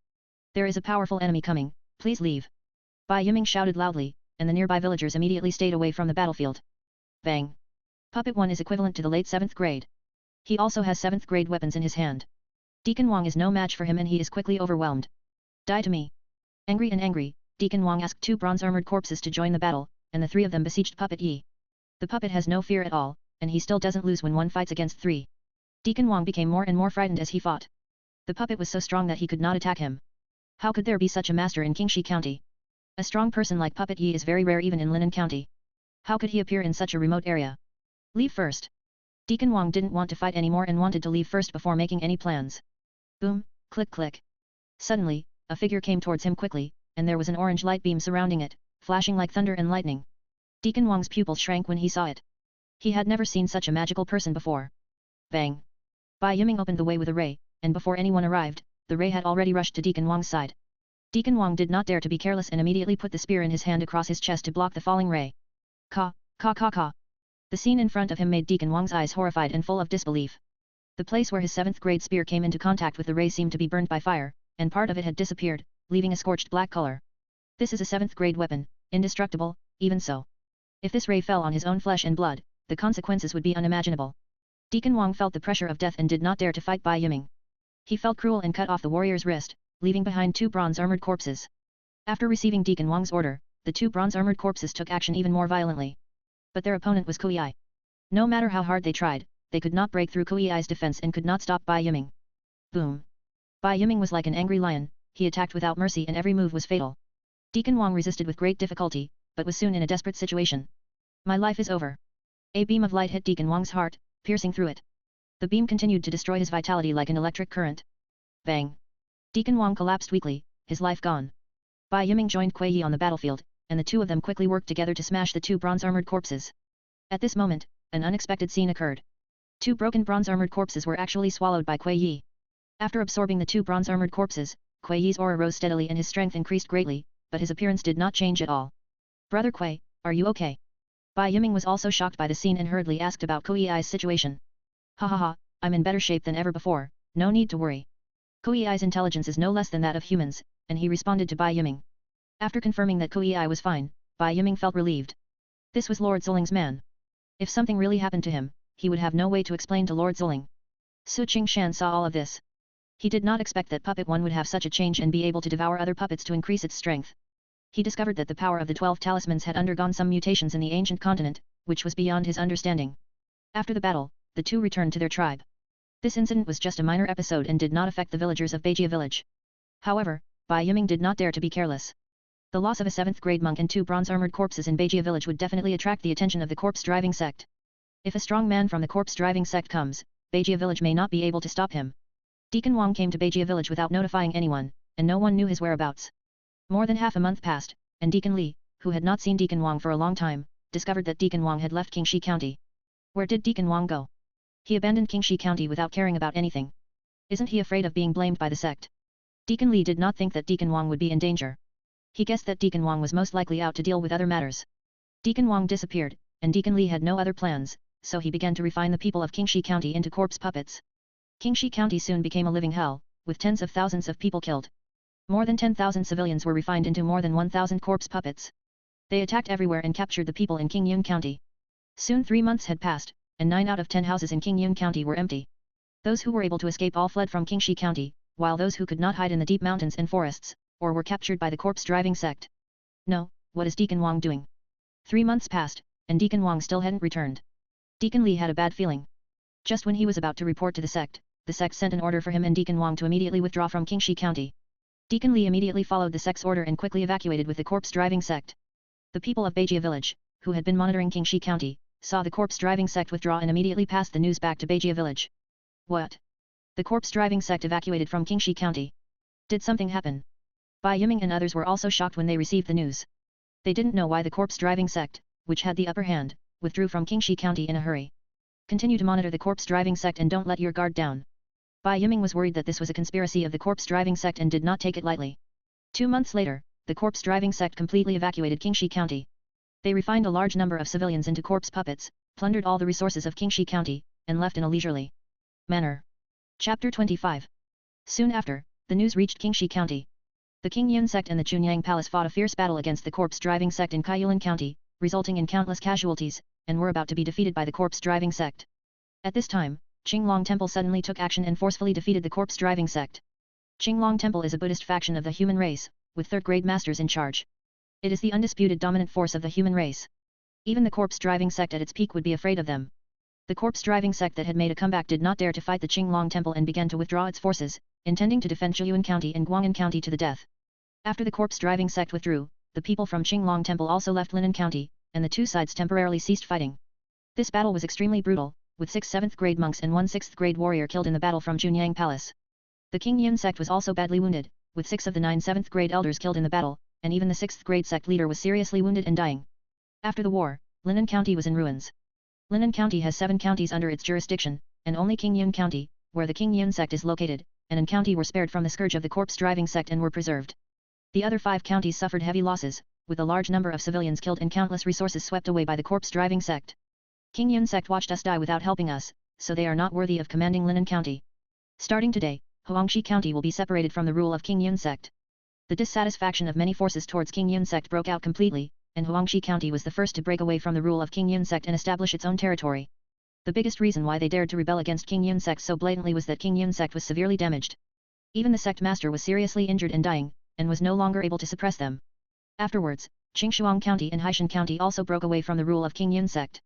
There is a powerful enemy coming, please leave. Bai Yiming shouted loudly, and the nearby villagers immediately stayed away from the battlefield. Bang. Puppet 1 is equivalent to the late 7th grade. He also has 7th grade weapons in his hand. Deacon Wang is no match for him and he is quickly overwhelmed. Die to me. Angry, Deacon Wang asked 2 bronze-armored corpses to join the battle, and the 3 of them besieged Puppet Yi. The puppet has no fear at all, and he still doesn't lose when one fights against 3. Deacon Wang became more and more frightened as he fought. The puppet was so strong that he could not attack him. How could there be such a master in Qingshan County? A strong person like Puppet Yi is very rare even in Linan County. How could he appear in such a remote area? Leave first. Deacon Wang didn't want to fight anymore and wanted to leave first before making any plans. Boom, click click. Suddenly, a figure came towards him quickly, and there was an orange light beam surrounding it, flashing like thunder and lightning. Deacon Wang's pupils shrank when he saw it. He had never seen such a magical person before. Bang. Bai Yiming opened the way with a ray, and before anyone arrived, the ray had already rushed to Deacon Wang's side. Deacon Wang did not dare to be careless and immediately put the spear in his hand across his chest to block the falling ray. Ka. The scene in front of him made Deacon Wang's eyes horrified and full of disbelief. The place where his 7th grade spear came into contact with the ray seemed to be burned by fire, and part of it had disappeared, leaving a scorched black color. This is a 7th grade weapon, indestructible, even so. If this ray fell on his own flesh and blood, the consequences would be unimaginable. Deacon Wang felt the pressure of death and did not dare to fight Bai Yiming. He felt cruel and cut off the warrior's wrist, leaving behind 2 bronze-armored corpses. After receiving Deacon Wang's order, the 2 bronze-armored corpses took action even more violently. But their opponent was Kuei. No matter how hard they tried, they could not break through Kuei's defense and could not stop Bai Yiming. Boom. Bai Yiming was like an angry lion, he attacked without mercy and every move was fatal. Deacon Wang resisted with great difficulty, but was soon in a desperate situation. My life is over. A beam of light hit Deacon Wang's heart, piercing through it. The beam continued to destroy his vitality like an electric current. Bang. Deacon Wang collapsed weakly, his life gone. Bai Yiming joined Kuei Yi on the battlefield, and the 2 of them quickly worked together to smash the 2 bronze-armored corpses. At this moment, an unexpected scene occurred. 2 broken bronze-armored corpses were actually swallowed by Kuei Yi. After absorbing the 2 bronze-armored corpses, Kuei Yi's aura rose steadily and his strength increased greatly, but his appearance did not change at all. Brother Kuei, are you okay? Bai Yiming was also shocked by the scene and hurriedly asked about Kuei's situation. Ha, I'm in better shape than ever before, no need to worry. Kuei's intelligence is no less than that of humans, and he responded to Bai Yiming. After confirming that Kuei was fine, Bai Yiming felt relieved. This was Lord Zuling's man. If something really happened to him, he would have no way to explain to Lord Zuling. Su Qingshan saw all of this. He did not expect that Puppet 1 would have such a change and be able to devour other puppets to increase its strength. He discovered that the power of the 12 talismans had undergone some mutations in the ancient continent, which was beyond his understanding. After the battle, the two returned to their tribe. This incident was just a minor episode and did not affect the villagers of Beijia village. However, Bai Yiming did not dare to be careless. The loss of a 7th grade monk and 2 bronze-armored corpses in Beijia village would definitely attract the attention of the corpse-driving sect. If a strong man from the corpse-driving sect comes, Beijia village may not be able to stop him. Deacon Wang came to Beijia village without notifying anyone, and no one knew his whereabouts. More than half a month passed, and Deacon Li, who had not seen Deacon Wang for a long time, discovered that Deacon Wang had left Qingxi County. Where did Deacon Wang go? He abandoned Qingxi County without caring about anything. Isn't he afraid of being blamed by the sect? Deacon Li did not think that Deacon Wang would be in danger. He guessed that Deacon Wang was most likely out to deal with other matters. Deacon Wang disappeared, and Deacon Li had no other plans, so he began to refine the people of Qingxi County into corpse puppets. Qingxi County soon became a living hell, with tens of thousands of people killed. More than 10,000 civilians were refined into more than 1,000 corpse puppets. They attacked everywhere and captured the people in Qingyun County. Soon 3 months had passed, and 9 out of 10 houses in Qingyun County were empty. Those who were able to escape all fled from Qingxi County, while those who could not hide in the deep mountains and forests, or were captured by the corpse-driving sect. No, what is Deacon Wang doing? 3 months passed, and Deacon Wang still hadn't returned. Deacon Li had a bad feeling. Just when he was about to report to the sect sent an order for him and Deacon Wang to immediately withdraw from Qingxi County. Deacon Li immediately followed the sect's order and quickly evacuated with the corpse-driving sect. The people of Beijia village, who had been monitoring Qingxi County, saw the corpse-driving sect withdraw and immediately passed the news back to Beijia village. What? The corpse-driving sect evacuated from Qingxi County. Did something happen? Bai Yiming and others were also shocked when they received the news. They didn't know why the corpse-driving sect, which had the upper hand, withdrew from Qingxi County in a hurry. Continue to monitor the corpse-driving sect and don't let your guard down. Bai Yiming was worried that this was a conspiracy of the corpse-driving sect and did not take it lightly. 2 months later, the corpse-driving sect completely evacuated Qingxi County. They refined a large number of civilians into corpse puppets, plundered all the resources of Qingxi County, and left in a leisurely manner. Chapter 25. Soon after, the news reached Qingxi County. The Qingyun sect and the Chunyang Palace fought a fierce battle against the corpse-driving sect in Kaiyulan County, resulting in countless casualties, and were about to be defeated by the corpse-driving sect. At this time, Qinglong Temple suddenly took action and forcefully defeated the corpse-driving sect. Qinglong Temple is a Buddhist faction of the human race, with third-grade masters in charge. It is the undisputed dominant force of the human race. Even the corpse-driving sect at its peak would be afraid of them. The corpse-driving sect that had made a comeback did not dare to fight the Qinglong Temple and began to withdraw its forces, intending to defend Zhiyuan County and Guang'an County to the death. After the corpse-driving sect withdrew, the people from Qinglong Temple also left Linan County, and the two sides temporarily ceased fighting. This battle was extremely brutal, with 6 7th-grade monks and 1 6th-grade warrior killed in the battle from Chunyang Palace. The Qingyun sect was also badly wounded, with 6 of the 9 7th-grade elders killed in the battle, and even the 6th-grade sect leader was seriously wounded and dying. After the war, Linan County was in ruins. Linan County has 7 counties under its jurisdiction, and only Qingyun County, where the Qingyun sect is located, and an county were spared from the scourge of the corpse-driving sect and were preserved. The other 5 counties suffered heavy losses, with a large number of civilians killed and countless resources swept away by the corpse-driving sect. Qingyun sect watched us die without helping us, so they are not worthy of commanding Linan County. Starting today, Huangshi County will be separated from the rule of Qingyun sect. The dissatisfaction of many forces towards Qingyun sect broke out completely, and Huangshi County was the first to break away from the rule of Qingyun sect and establish its own territory. The biggest reason why they dared to rebel against Qingyun sect so blatantly was that Qingyun sect was severely damaged. Even the sect master was seriously injured and dying, and was no longer able to suppress them. Afterwards, Qingshuang County and Haishan County also broke away from the rule of Qingyun sect.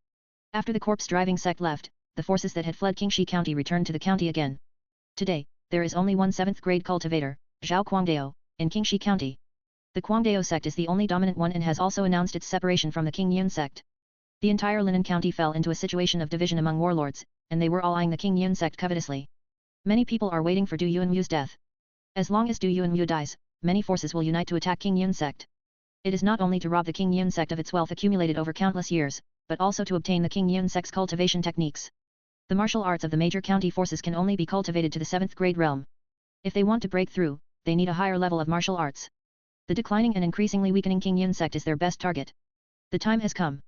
After the corpse-driving sect left, the forces that had fled Qingxi County returned to the county again. Today, there is only one 7th-grade cultivator, Zhao Guangdao, in Qingxi County. The Guangdao sect is the only dominant one and has also announced its separation from the Qingyun sect. The entire Linan County fell into a situation of division among warlords, and they were all eyeing the Qingyun sect covetously. Many people are waiting for Du Yuanmu's death. As long as Du Yuanmu dies, many forces will unite to attack Qingyun sect. It is not only to rob the Qingyun sect of its wealth accumulated over countless years, but also to obtain the Qingyun sect's cultivation techniques. The martial arts of the major county forces can only be cultivated to the 7th-grade realm. If they want to break through, they need a higher level of martial arts. The declining and increasingly weakening Qingyun sect is their best target. The time has come.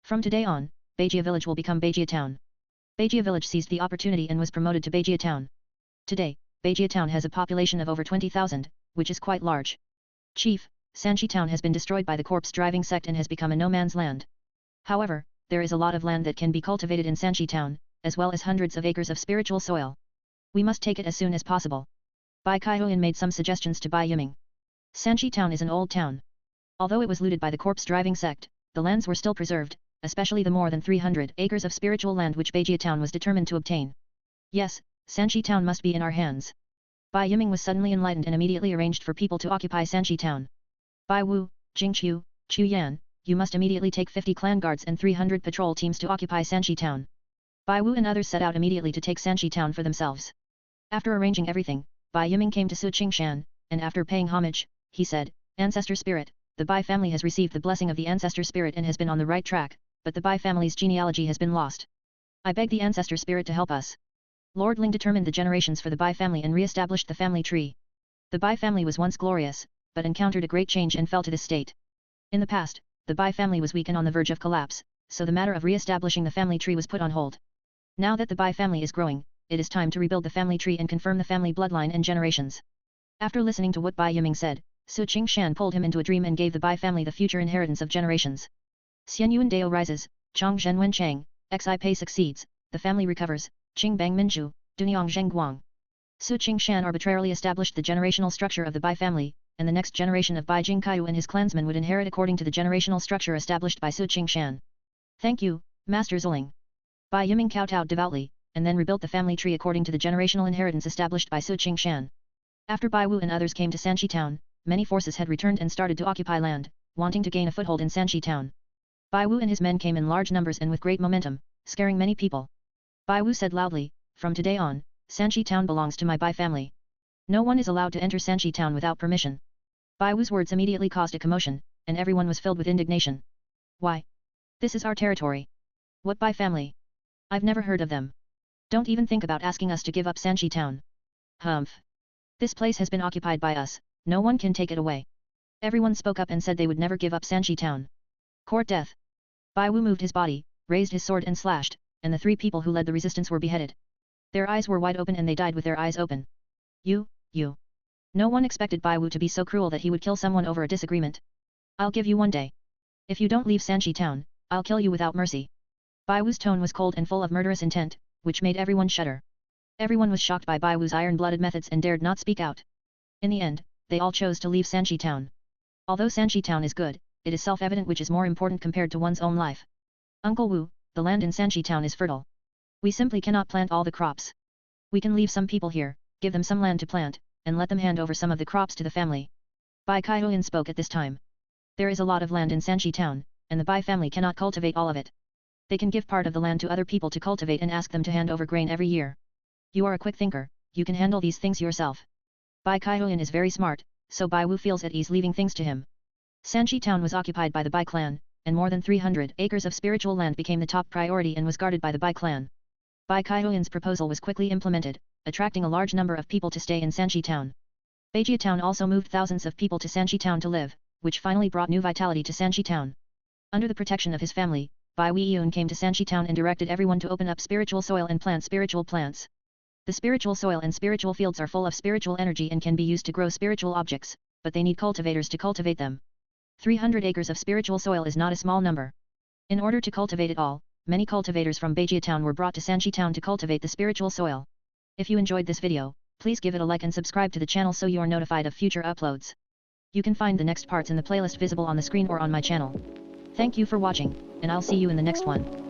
From today on, Beijia village will become Beijia town. Beijia village seized the opportunity and was promoted to Beijia town. Today, Beijia town has a population of over 20,000, which is quite large. Chief, Sanchi town has been destroyed by the corpse-driving sect and has become a no-man's land. However, there is a lot of land that can be cultivated in Sanchi town, as well as hundreds of acres of spiritual soil. We must take it as soon as possible. Bai Kaihuan made some suggestions to Bai Yiming. Sanchi town is an old town. Although it was looted by the corpse-driving sect, the lands were still preserved, especially the more than 300 acres of spiritual land which Beijia town was determined to obtain. Yes, Sanchi town must be in our hands. Bai Yiming was suddenly enlightened and immediately arranged for people to occupy Sanchi town. Bai Wu, Jingqiu, Chu Yan, you must immediately take 50 clan guards and 300 patrol teams to occupy Sanchi town. Bai Wu and others set out immediately to take Sanchi town for themselves. After arranging everything, Bai Yiming came to Su Qingshan, and after paying homage, he said, Ancestor spirit, the Bai family has received the blessing of the Ancestor spirit and has been on the right track, but the Bai family's genealogy has been lost. I beg the Ancestor spirit to help us. Lord Ling determined the generations for the Bai family and re-established the family tree. The Bai family was once glorious, but encountered a great change and fell to this state. In the past, the Bai family was weak and on the verge of collapse, so the matter of re-establishing the family tree was put on hold. Now that the Bai family is growing, it is time to rebuild the family tree and confirm the family bloodline and generations. After listening to what Bai Yiming said, Su Qingshan pulled him into a dream and gave the Bai family the future inheritance of generations. Xian Yuan Dao rises, Chong Zhen Wen Chang, Xi Pei succeeds, the family recovers, Qing Bang Minju, Duniang Zheng Guang. Su Qingshan arbitrarily established the generational structure of the Bai family, and the next generation of Bai Jingkaiyu and his clansmen would inherit according to the generational structure established by Su Qingshan. Thank you, Master Zuling. Bai Yiming kowtowed devoutly, and then rebuilt the family tree according to the generational inheritance established by Su Qingshan. After Bai Wu and others came to Sanchi town, many forces had returned and started to occupy land, wanting to gain a foothold in Sanchi town. Bai Wu and his men came in large numbers and with great momentum, scaring many people. Bai Wu said loudly, from today on, Sanchi town belongs to my Bai family. No one is allowed to enter Sanchi town without permission. Bai Wu's words immediately caused a commotion, and everyone was filled with indignation. Why? This is our territory. What Bai family? I've never heard of them. Don't even think about asking us to give up Sanchi town. Humph. This place has been occupied by us, no one can take it away. Everyone spoke up and said they would never give up Sanchi town. Court death. Bai Wu moved his body, raised his sword and slashed, and the 3 people who led the resistance were beheaded. Their eyes were wide open and they died with their eyes open. You. No one expected Bai Wu to be so cruel that he would kill someone over a disagreement. I'll give you 1 day. If you don't leave Sanchi town, I'll kill you without mercy. Bai Wu's tone was cold and full of murderous intent, which made everyone shudder. Everyone was shocked by Bai Wu's iron-blooded methods and dared not speak out. In the end, they all chose to leave Sanchi town. Although Sanchi town is good, it is self-evident which is more important compared to one's own life. Uncle Wu, the land in Sanchi town is fertile. We simply cannot plant all the crops. We can leave some people here, give them some land to plant, and let them hand over some of the crops to the family. Bai Kaihuan spoke at this time. There is a lot of land in Sanchi town, and the Bai family cannot cultivate all of it. They can give part of the land to other people to cultivate and ask them to hand over grain every year. You are a quick thinker, you can handle these things yourself. Bai Kaihuan is very smart, so Bai Wu feels at ease leaving things to him. Sanchi town was occupied by the Bai clan, and more than 300 acres of spiritual land became the top priority and was guarded by the Bai clan. Bai Kaihuan's proposal was quickly implemented, attracting a large number of people to stay in Sanchi town. Beijia town also moved thousands of people to Sanchi town to live, which finally brought new vitality to Sanchi town. Under the protection of his family, Bai Weiyun came to Sanchi town and directed everyone to open up spiritual soil and plant spiritual plants. The spiritual soil and spiritual fields are full of spiritual energy and can be used to grow spiritual objects, but they need cultivators to cultivate them. 300 acres of spiritual soil is not a small number. In order to cultivate it all, many cultivators from Beijia town were brought to Sanchi town to cultivate the spiritual soil. If you enjoyed this video, please give it a like and subscribe to the channel so you are notified of future uploads. You can find the next parts in the playlist visible on the screen or on my channel. Thank you for watching, and I'll see you in the next one.